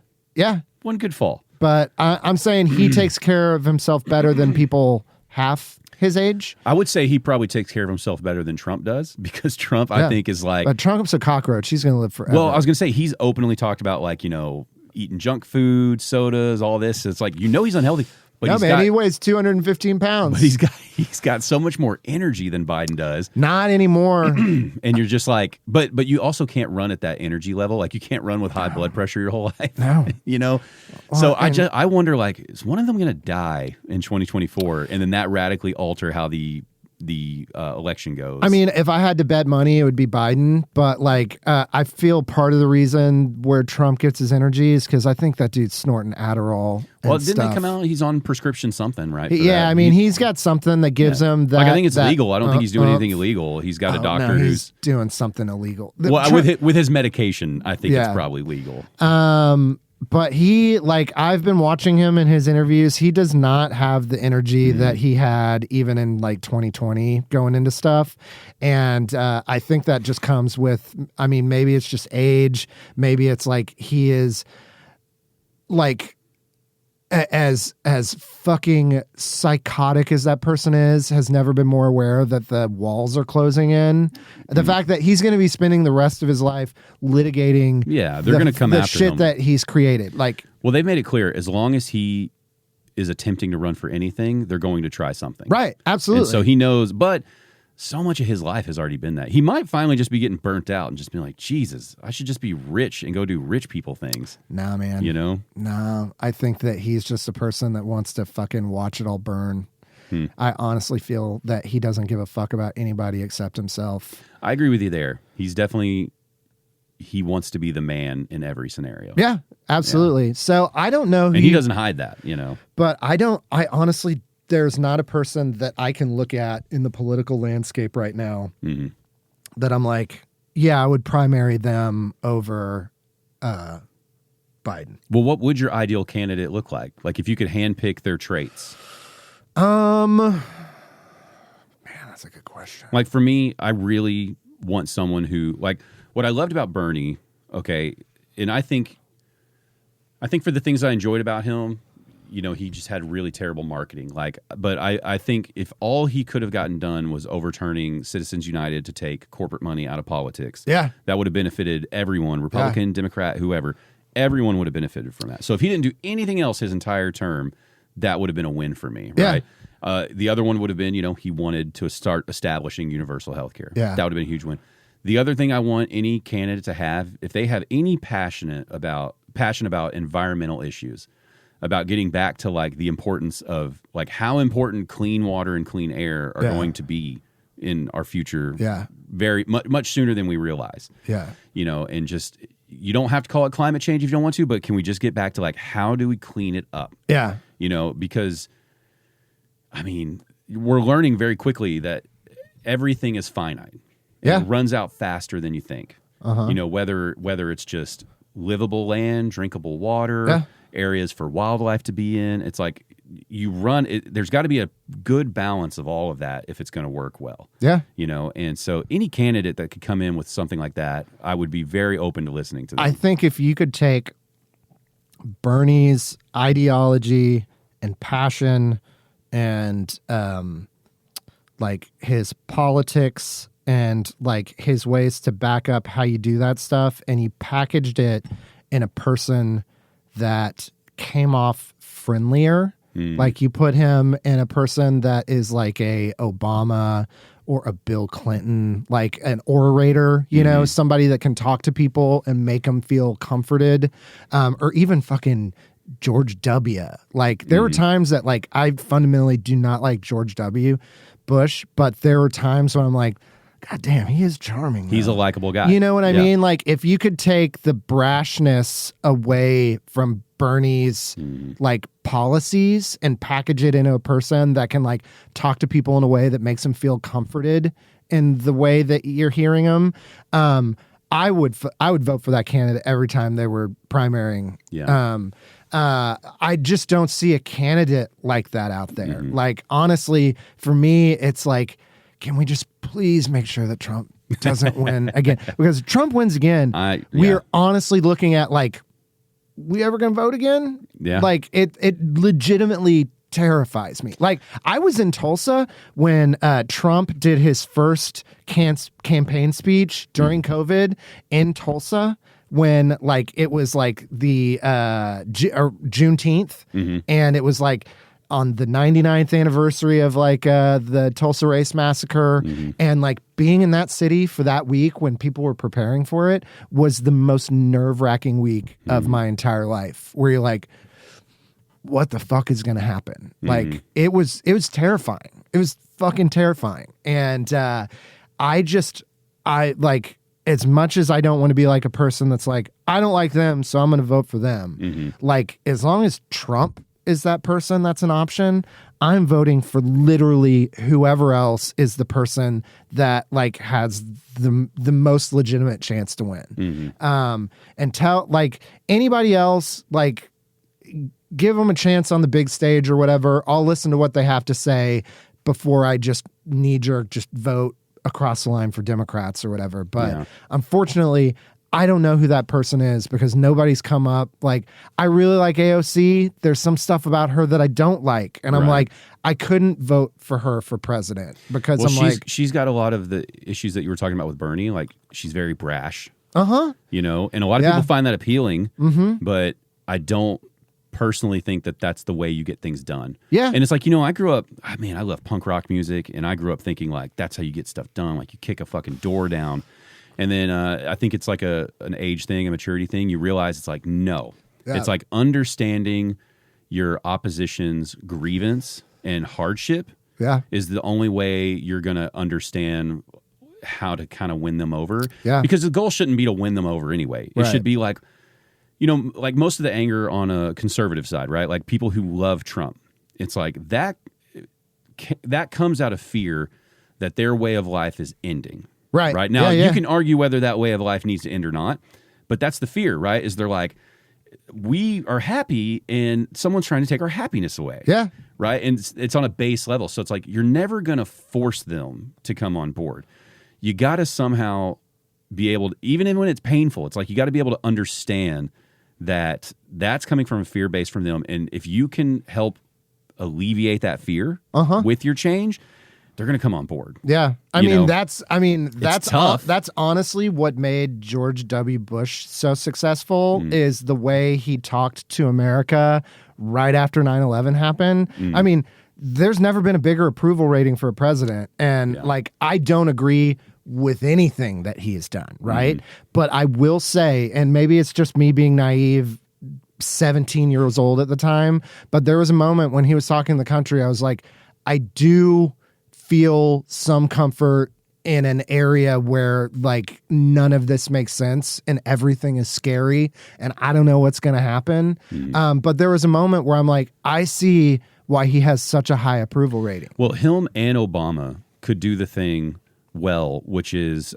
One could fall. But I'm saying he takes care of himself better than people half his age. I would say he probably takes care of himself better than Trump does, because Trump, I think, is like... But Trump's a cockroach. He's going to live forever. Well, I was going to say, he's openly talked about, eating junk food, sodas, all this. It's like, he's unhealthy. But he weighs 215 pounds. But he's got so much more energy than Biden does. Not anymore. And you're just like, but you also can't run at that energy level. Like, you can't run with high blood pressure your whole life. No. Well, so I wonder, is one of them going to die in 2024, and then that radically alter how the election goes? I mean, if I had to bet money, it would be Biden. But I feel part of the reason where Trump gets his energy is because I think that dude's snorting Adderall. Well, didn't they come out? He's on prescription something, right? Yeah, I mean, he's got something that gives him that. I think it's legal. I don't think he's doing anything illegal. He's got a doctor who's doing something illegal. With his medication, I think it's probably legal. But he, I've been watching him in his interviews. He does not have the energy that he had even in 2020 going into stuff. And I think that just comes with, maybe it's just age. Maybe it's he is as fucking psychotic as that person is, has never been more aware that the walls are closing in. The fact that he's going to be spending the rest of his life litigating they're going to come the after shit him. that he's created. Well, they've made it clear, as long as he is attempting to run for anything, they're going to try something. Right, absolutely. And so he knows, but so much of his life has already been that. He might finally just be getting burnt out and just be like, Jesus, I should just be rich and go do rich people things. Nah, man. No, I think that he's just a person that wants to fucking watch it all burn. I honestly feel that he doesn't give a fuck about anybody except himself. I agree with you there. He wants to be the man in every scenario. Yeah, absolutely. Yeah. So I don't know. And he doesn't hide that, But I honestly, there's not a person that I can look at in the political landscape right now that I'm like, yeah, I would primary them over Biden. Well, what would your ideal candidate look like? Like, if you could handpick their traits? Man, that's a good question. Like, for me, I really want someone who, what I loved about Bernie, okay, and I think for the things I enjoyed about him, he just had really terrible marketing. But I think if all he could have gotten done was overturning Citizens United to take corporate money out of politics, that would have benefited everyone, Republican, Democrat, whoever. Everyone would have benefited from that. So if he didn't do anything else his entire term, that would have been a win for me, right? The other one would have been, he wanted to start establishing universal health care. Yeah. That would have been a huge win. The other thing I want any candidate to have, if they have any passion about environmental issues, about getting back to like the importance of like how important clean water and clean air are going to be in our future, very much sooner than we realize. Yeah, you know, and just you don't have to call it climate change if you don't want to, but can we just get back to like how do we clean it up? Yeah, you know, because I mean, we're learning very quickly that everything is finite. It runs out faster than you think. You know, whether it's just livable land, drinkable water, areas for wildlife to be in. It's like there's got to be a good balance of all of that if it's going to work well. Yeah. You know, and so any candidate that could come in with something like that, I would be very open to listening to them. I think if you could take Bernie's ideology and passion and like his politics and like his ways to back up how you do that stuff, and you packaged it in a person that came off friendlier, like you put him in a person that is like a Obama or a Bill Clinton, like an orator, you know, somebody that can talk to people and make them feel comforted, or even fucking George W. Like there were times that like I fundamentally do not like George W. Bush, but there were times when I'm like, God damn, he is charming. He's a likable guy. You know what I mean? Like if you could take the brashness away from Bernie's like policies and package it into a person that can like talk to people in a way that makes them feel comforted in the way that you're hearing them, I would vote for that candidate every time they were primarying. Yeah. I just don't see a candidate like that out there. Like honestly, for me, it's like, can we just please make sure that Trump doesn't win again? Because if Trump wins again, we are honestly looking at like, we ever going to vote again? Yeah. Like it legitimately terrifies me. Like I was in Tulsa when Trump did his first campaign speech during COVID in Tulsa, when like it was like the Juneteenth, and it was like on the 99th anniversary of like the Tulsa Race Massacre, and like being in that city for that week when people were preparing for it was the most nerve-wracking week of my entire life, where you're like, what the fuck is going to happen? Like it was terrifying. It was fucking terrifying. And I like, as much as I don't want to be like a person that's like, I don't like them, so I'm going to vote for them. Like as long as Trump is that person that's an option, I'm voting for literally whoever else is the person that like has the most legitimate chance to win. And tell like anybody else, like give them a chance on the big stage or whatever. I'll listen to what they have to say before I just knee-jerk just vote across the line for Democrats or whatever. But unfortunately, I don't know who that person is because nobody's come up. Like, I really like AOC. There's some stuff about her that I don't like. And I'm like, I couldn't vote for her for president because she's got a lot of the issues that you were talking about with Bernie. Like, she's very brash. You know, and a lot of people find that appealing, but I don't personally think that that's the way you get things done. Yeah. And it's like, you know, I grew up, I love punk rock music, and I grew up thinking like, that's how you get stuff done. Like you kick a fucking door down. And then I think it's like an age thing, a maturity thing. You realize it's like, no. Yeah. It's like understanding your opposition's grievance and hardship is the only way you're going to understand how to kind of win them over. Yeah. Because the goal shouldn't be to win them over anyway. It should be like, you know, like most of the anger on a conservative side, right? Like people who love Trump. It's like that comes out of fear that their way of life is ending. Right. Now, you can argue whether that way of life needs to end or not, but that's the fear, right? Is they're like, we are happy and someone's trying to take our happiness away. Yeah. Right? And it's on a base level. So it's like, you're never going to force them to come on board. You got to somehow be able to, even when it's painful, it's like you got to be able to understand that that's coming from a fear base from them. And if you can help alleviate that fear with your change, they're going to come on board. Yeah. I mean, that's tough. That's honestly what made George W. Bush so successful is the way he talked to America right after 9/11 happened. I mean, there's never been a bigger approval rating for a president. And like, I don't agree with anything that he has done, right? But I will say, and maybe it's just me being naive, 17 years old at the time, but there was a moment when he was talking to the country, I was like, I do feel some comfort in an area where like none of this makes sense and everything is scary and I don't know what's going to happen. But there was a moment where I'm like, I see why he has such a high approval rating. Well, him and Obama could do the thing well, which is,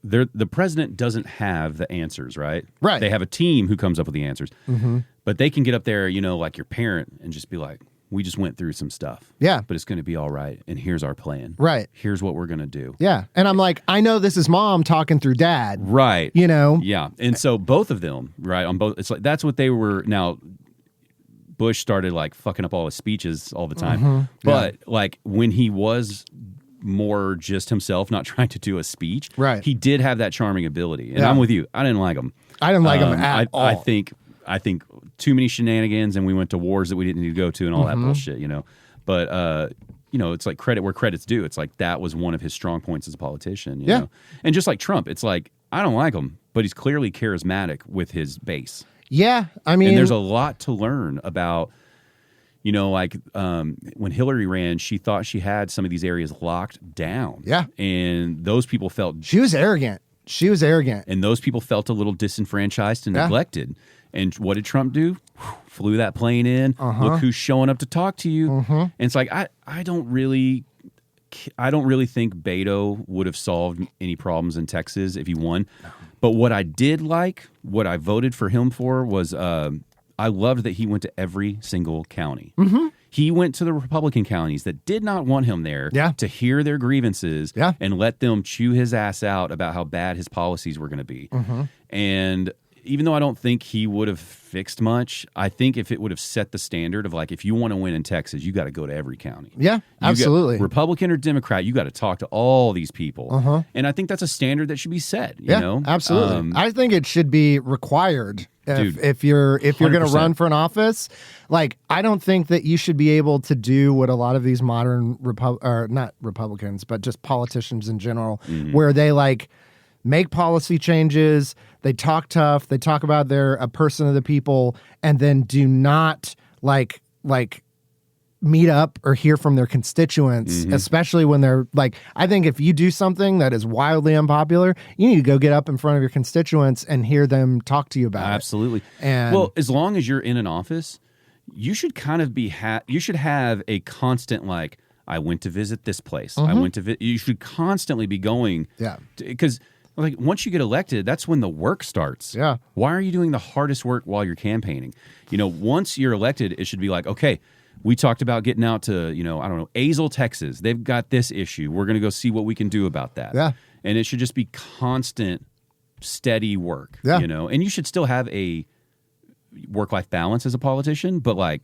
the president doesn't have the answers, right? Right. They have a team who comes up with the answers. But they can get up there, like your parent and just be like, we just went through some stuff. Yeah. But it's going to be all right. And here's our plan. Right. Here's what we're going to do. Yeah. And I'm like, I know this is mom talking through dad. Right. Yeah. And so both of them, right, on both, it's like, that's what they were. Now, Bush started like fucking up all his speeches all the time. But like when he was more just himself, not trying to do a speech, right, he did have that charming ability. And I'm with you. I didn't like him. I didn't like him at all. I think too many shenanigans, and we went to wars that we didn't need to go to, and all that bullshit. But it's like credit where credit's due. It's like that was one of his strong points as a politician. You know? And just like Trump, it's like I don't like him, but he's clearly charismatic with his base. Yeah, I mean, and there's a lot to learn about. When Hillary ran, she thought she had some of these areas locked down. Yeah. And those people felt... She was arrogant. And those people felt a little disenfranchised and neglected. And what did Trump do? Flew that plane in. Look who's showing up to talk to you. And it's like, I don't really think Beto would have solved any problems in Texas if he won. No. But what I did like, what I voted for him for was... I loved that he went to every single county. He went to the Republican counties that did not want him there to hear their grievances and let them chew his ass out about how bad his policies were going to be. And even though I don't think he would have fixed much, I think if it would have set the standard of like, if you want to win in Texas, you got to go to every county. Yeah, absolutely. Republican or Democrat, you got to talk to all these people. And I think that's a standard that should be set. You know? Absolutely. I think it should be required. If you're going to run for an office, like I don't think that you should be able to do what a lot of these modern not Republicans, but just politicians in general, where they like make policy changes, they talk tough, they talk about they're a person of the people, and then do not like meet up or hear from their constituents, especially when they're like, I think if you do something that is wildly unpopular, you need to go get up in front of your constituents and hear them talk to you about it. Absolutely. And well, as long as you're in an office, you should kind of be, you should have a constant, like, I went to visit this place. I went to you should constantly be going. Yeah. Because like once you get elected, that's when the work starts. Yeah. Why are you doing the hardest work while you're campaigning? Once you're elected, it should be like, okay, we talked about getting out to, Azle, Texas. They've got this issue. We're going to go see what we can do about that. Yeah. And it should just be constant, steady work. Yeah. And you should still have a work-life balance as a politician, but like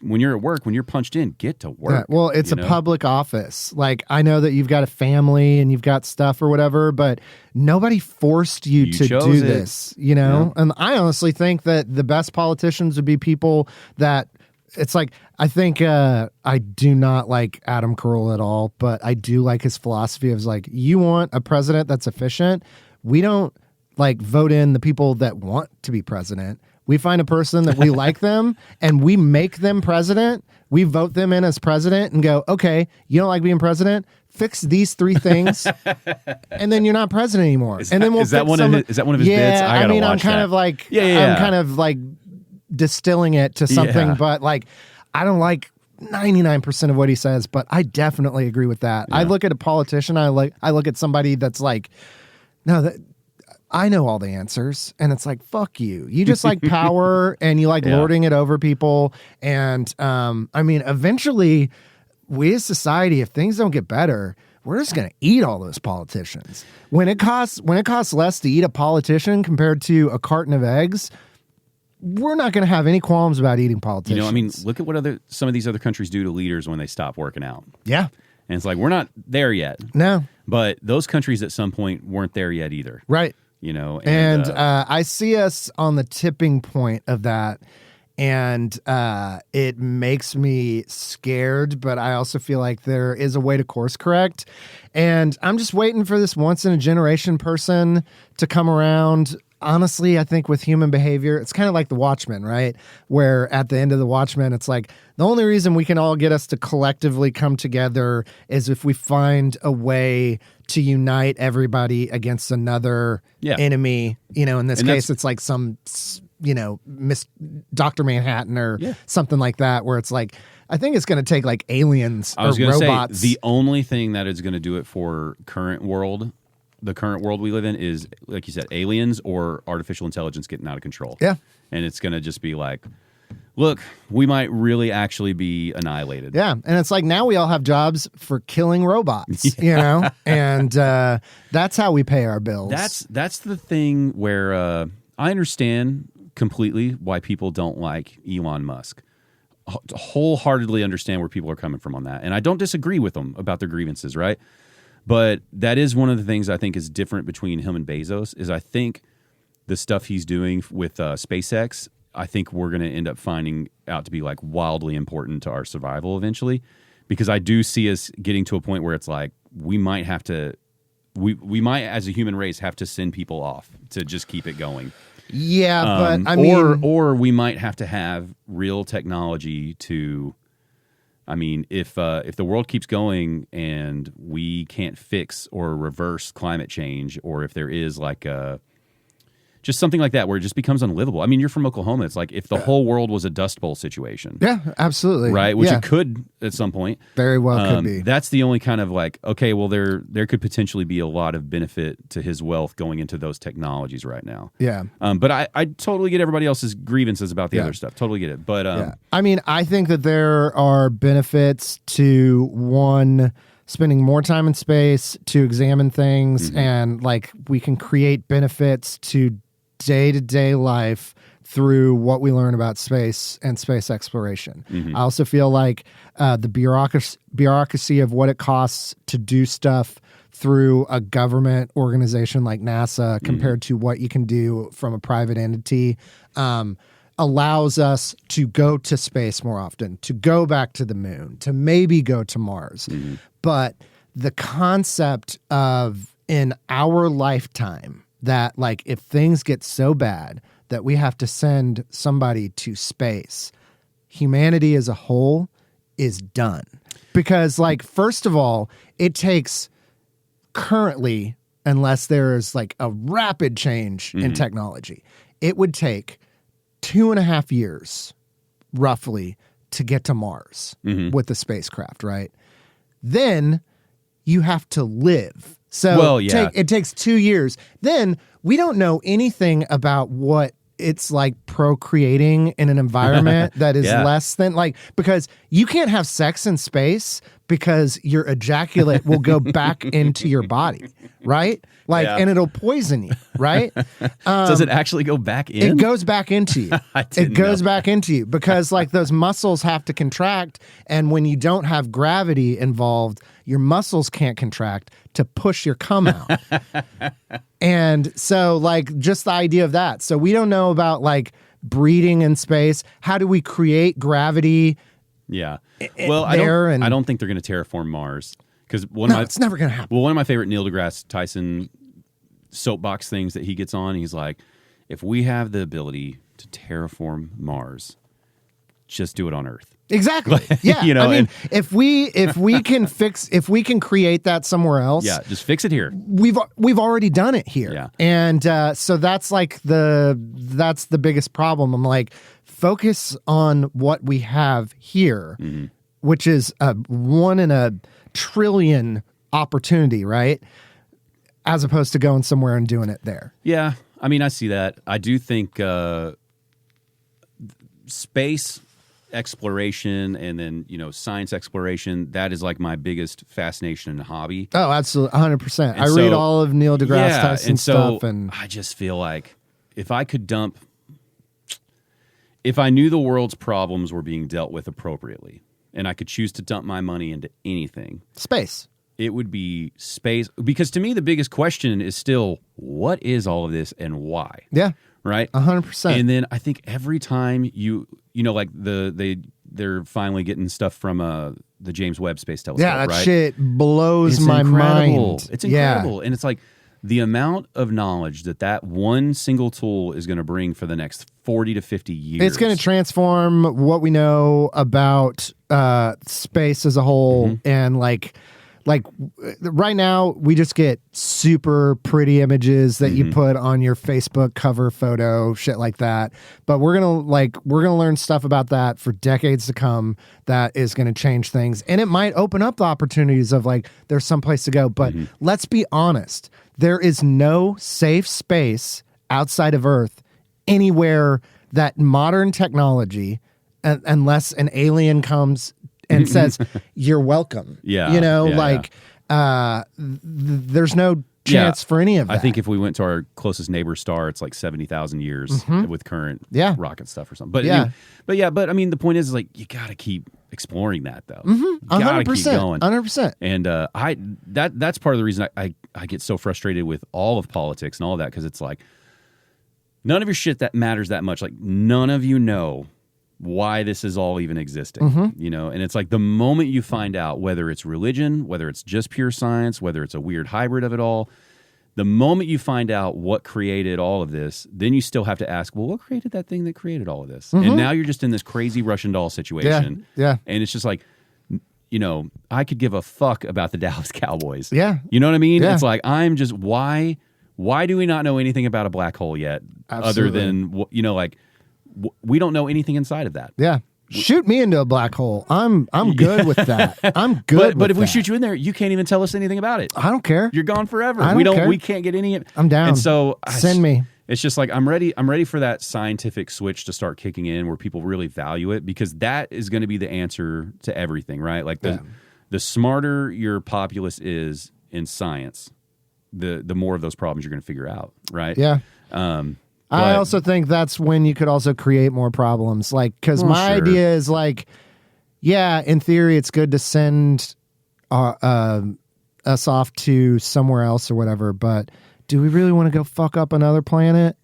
when you're at work, when you're punched in, get to work. Yeah. Well, it's a public office. Like I know that you've got a family and you've got stuff or whatever, but nobody forced you to do this, Yeah. And I honestly think that the best politicians would be people that it's like, I think I do not like Adam Carolla at all, but I do like his philosophy of like, you want a president that's efficient. We don't like vote in the people that want to be president. We find a person that we like them and we make them president. We vote them in as president and go, okay, you don't like being president? Fix these 3 things and then you're not president anymore. Is that one of his bits? I'm kind of like, I'm kind of like distilling it to something, but like, I don't like 99% of what he says, but I definitely agree with that. I look at a politician, I look at somebody that's like, no, I know all the answers. And it's like, fuck you. You just like power and you like lording it over people. And eventually we as society, if things don't get better, we're just going to eat all those politicians. When it costs less to eat a politician compared to a carton of eggs, we're not going to have any qualms about eating politicians. Look at what some of these other countries do to leaders when they stop working out. Yeah. And it's like, we're not there yet. No. But those countries at some point weren't there yet either. Right. And I see us on the tipping point of that. And it makes me scared, but I also feel like there is a way to course correct. And I'm just waiting for this once in a generation person to come around. Honestly, I think with human behavior, it's kind of like the Watchmen, right? Where at the end of the Watchmen, it's like the only reason we can all get us to collectively come together is if we find a way to unite everybody against another enemy. In this case, it's like some, Dr. Manhattan or something like that, where it's like, I think it's going to take like aliens or robots. Say, the only thing that is going to do it for the current world we live in is, like you said, aliens or artificial intelligence getting out of control. Yeah. And it's going to just be like, look, we might really actually be annihilated. Yeah. And it's like now we all have jobs for killing robots, and that's how we pay our bills. That's the thing where I understand completely why people don't like Elon Musk. Wholeheartedly understand where people are coming from on that. And I don't disagree with them about their grievances, right? But that is one of the things I think is different between him and Bezos is I think the stuff he's doing with SpaceX, I think we're going to end up finding out to be like wildly important to our survival eventually, because I do see us getting to a point where it's like we might have to, we might as a human race have to send people off to just keep it going. Yeah, but I mean, or we might have to have real technology to. I mean, if the world keeps going and we can't fix or reverse climate change, or if there is like just something like that where it just becomes unlivable. I mean, you're from Oklahoma. It's like if the whole world was a Dust Bowl situation. Yeah, absolutely. Right? Which it could at some point. Very well could be. That's the only kind of like, okay, well, there could potentially be a lot of benefit to his wealth going into those technologies right now. Yeah. But I totally get everybody else's grievances about the other stuff. Totally get it. But I mean, I think that there are benefits to one, spending more time in space to examine things, and like we can create benefits to day-to-day life through what we learn about space and space exploration. I also feel like the bureaucracy of what it costs to do stuff through a government organization like NASA compared to what you can do from a private entity allows us to go to space more often, to go back to the moon, to maybe go to Mars. But the concept of in our lifetime that like if things get so bad that we have to send somebody to space, humanity as a whole is done. Because like, first of all, it takes currently, unless there is like a rapid change in technology, it would take 2.5 years roughly to get to Mars with the spacecraft, right? Then you have to live. So it takes 2 years. Then we don't know anything about what it's like procreating in an environment that is less than like, because you can't have sex in space because your ejaculate will go back into your body, right? Like, and it'll poison you, right? Does it actually go back in? It goes back into you. It goes back into you because like those muscles have to contract. And when you don't have gravity involved, your muscles can't contract to push your cum out. And so like just the idea of that. So we don't know about like breeding in space. How do we create gravity? Yeah. Well, I don't think they're going to terraform Mars because it's never going to happen. Well, one of my favorite Neil deGrasse Tyson soapbox things that he gets on, he's like, if we have the ability to terraform Mars, just do it on Earth. Exactly. Yeah. I mean, if we can create that somewhere else, just fix it here. We've already done it here. Yeah. And so that's like the biggest problem. I'm like, focus on what we have here, which is a 1 in a trillion opportunity, right? As opposed to going somewhere and doing it there. Yeah. I mean, I see that. I do think space exploration and then, science exploration, that is like my biggest fascination and hobby. Oh, absolutely. 100%. I read all of Neil deGrasse Tyson stuff. And I just feel like if I knew the world's problems were being dealt with appropriately and I could choose to dump my money into anything. Space. It would be space. Because to me, the biggest question is still, what is all of this and why? Yeah. right? 100%. And then I think every time like they're finally getting stuff from the James Webb Space Telescope. Yeah, that right? shit blows my incredible. mind. It's incredible, and it's like the amount of knowledge that one single tool is going to bring for the next 40 to 50 years. It's going to transform what we know about space as a whole, and like right now we just get super pretty images that you put on your Facebook cover photo, shit like that. But we're gonna learn stuff about that for decades to come that is going to change things, and it might open up the opportunities of like there's some place to go. But let's be honest, there is no safe space outside of Earth anywhere that modern technology, unless an alien comes and says you're welcome. There's no chance for any of that. I think if we went to our closest neighbor star, it's like 70,000 years with current rocket stuff or something. But I mean, the point is like you got to keep exploring that though. 100%, keep going. 100%. And that's part of the reason I get so frustrated with all of politics and all that, because it's like none of your shit that matters that much. Like none of you know why this is all even existing, and it's like the moment you find out whether it's religion, whether it's just pure science, whether it's a weird hybrid of it all, the moment you find out what created all of this, then you still have to ask, well, what created that thing that created all of this? And now you're just in this crazy Russian doll situation. Yeah. And it's just like, I could give a fuck about the Dallas Cowboys. Yeah. You know what I mean? Yeah. It's like, I'm just, why do we not know anything about a black hole yet? Absolutely. Other than, we don't know anything inside of that. Yeah. Shoot me into a black hole. I'm good with that. I'm good. But if with we that. shoot you in there, you can't even tell us anything about it. I don't care. You're gone forever. I don't care. We can't get any. I'm down. And so send me. It's just like I'm ready for that scientific switch to start kicking in, where people really value it, because that is going to be the answer to everything, right? Like the smarter your populace is in science, the more of those problems you're going to figure out, right? Yeah. I also think that's when you could also create more problems. Like, because my idea is like, yeah, in theory, it's good to send us off to somewhere else or whatever. But do we really want to go fuck up another planet?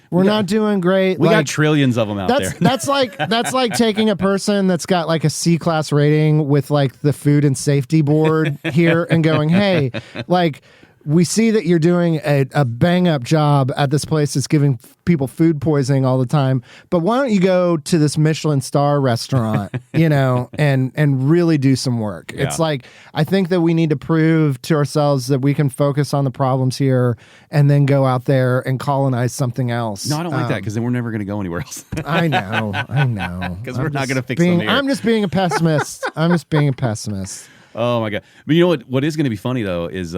We're not doing great. We got trillions of them out there. That's like taking a person that's got like a C-class rating with like the Food and Safety Board here and going, hey, like, we see that you're doing a bang-up job at this place that's giving people food poisoning all the time, but why don't you go to this Michelin star restaurant, and really do some work? Yeah. It's like, I think that we need to prove to ourselves that we can focus on the problems here and then go out there and colonize something else. No, I don't like that, because then we're never going to go anywhere else. I know. Because we're not going to fix them here. I'm just being a pessimist. Oh my God. But you know what is going to be funny though is,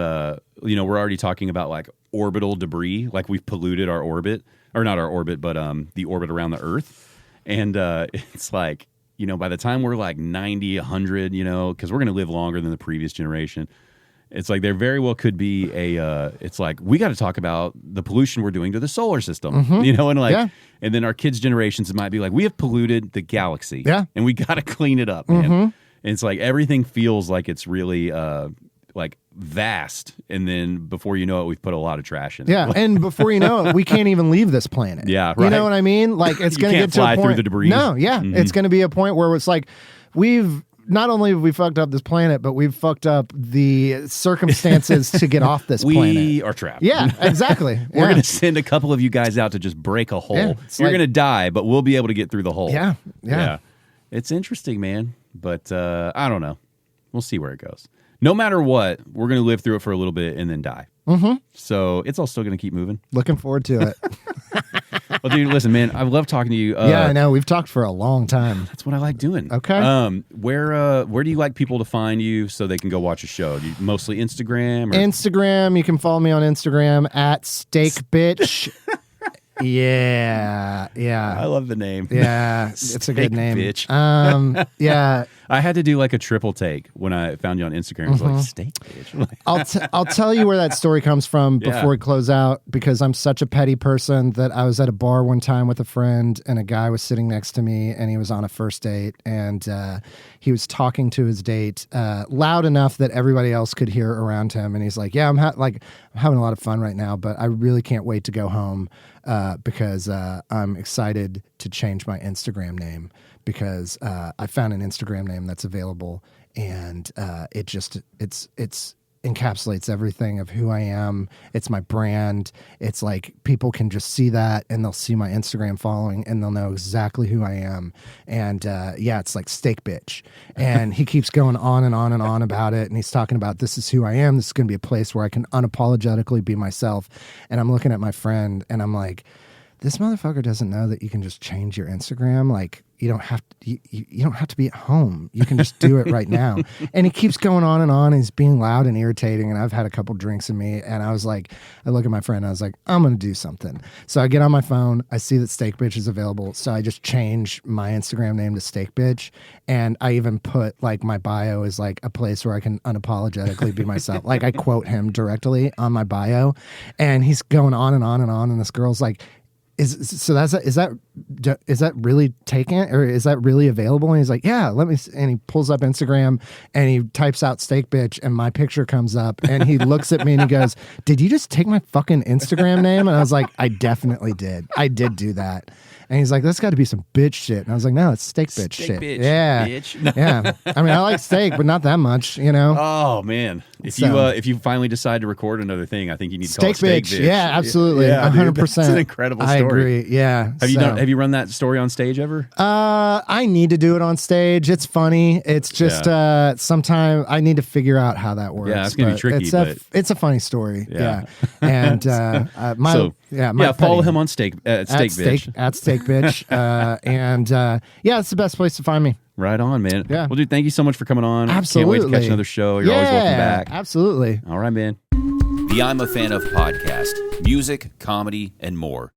we're already talking about like orbital debris, like we've polluted our orbit, or not our orbit, but the orbit around the Earth. And it's like, by the time we're like 90, 100, because we're going to live longer than the previous generation, it's like there very well could be it's like, we got to talk about the pollution we're doing to the solar system, and then our kids' generations, it might be like, we have polluted the galaxy, and we got to clean it up, man. And it's like everything feels like it's really like vast, and then before you know it, we've put a lot of trash in it. Yeah, and before you know it, we can't even leave this planet. Yeah, right. You know what I mean? Like, it's going to get to a point. Through the debris. No, yeah, it's going to be a point where it's like we've not only have we fucked up this planet, but we've fucked up the circumstances to get off this planet. We are trapped. Yeah, exactly. We're going to send a couple of you guys out to just break a hole. Yeah, you're going to die, but we'll be able to get through the hole. Yeah. It's interesting, man. But I don't know. We'll see where it goes. No matter what, we're going to live through it for a little bit and then die. So it's all still going to keep moving. Looking forward to it. Well, dude, listen, man, I love talking to you. Yeah, I know. We've talked for a long time. That's what I like doing. Okay. Where do you like people to find you so they can go watch a show? Do you mostly Instagram? Instagram. You can follow me on Instagram at SteakBitch. Yeah. I love the name. Yeah, it's a good name. Bitch. Yeah. I had to do like a triple take when I found you on Instagram. It was like, steak bitch. I'll tell you where that story comes from before we close out, because I'm such a petty person that I was at a bar one time with a friend, and a guy was sitting next to me, and he was on a first date, and he was talking to his date loud enough that everybody else could hear around him, and he's like, yeah, I'm having a lot of fun right now, but I really can't wait to go home because I'm excited to change my Instagram name, because I found an Instagram name that's available, and it's encapsulates everything of who I am. It's my brand. It's like people can just see that, and they'll see my Instagram following, and they'll know exactly who I am. And it's like steak bitch. And he keeps going on and on and on about it, and he's talking about, this is who I am. This is going to be a place where I can unapologetically be myself. And I'm looking at my friend, and I'm like, this motherfucker doesn't know that you can just change your Instagram. Like, you don't have to be at home. You can just do it right now. And he keeps going on and on. And he's being loud and irritating. And I've had a couple drinks in me. And I was like, I look at my friend. And I was like, I'm going to do something. So I get on my phone. I see that Steak Bitch is available. So I just change my Instagram name to Steak Bitch. And I even put like my bio is like a place where I can unapologetically be myself. Like I quote him directly on my bio. And he's going on and on and on. And this girl's like, is that really taken, or is that really available? And he's like, yeah, let me. And he pulls up Instagram and he types out Steak Bitch, and my picture comes up, and he looks at me and he goes, did you just take my fucking Instagram name? And I was like, I definitely did. I did do that. And he's like, that's got to be some bitch shit. And I was like, no, it's steak bitch shit. Bitch, yeah. Bitch. Yeah. I mean, I like steak, but not that much, you know? Oh, man. If you finally decide to record another thing, I think you need to call it Steak Bitch. Yeah, absolutely. Yeah, 100%. Dude, that's an incredible story. I agree. Yeah. Have you run that story on stage ever? I need to do it on stage. It's funny. It's just sometimes I need to figure out how that works. Yeah, it's going to be tricky. It's a funny story. Yeah. And follow him on Steak Bitch. At Steak Bitch. It's the best place to find me. Right on, man. Yeah. Well, dude, thank you so much for coming on. Absolutely. Can't wait to catch another show. You're always welcome back. Absolutely. All right, man. The I'm a Fan of podcast, music, comedy, and more.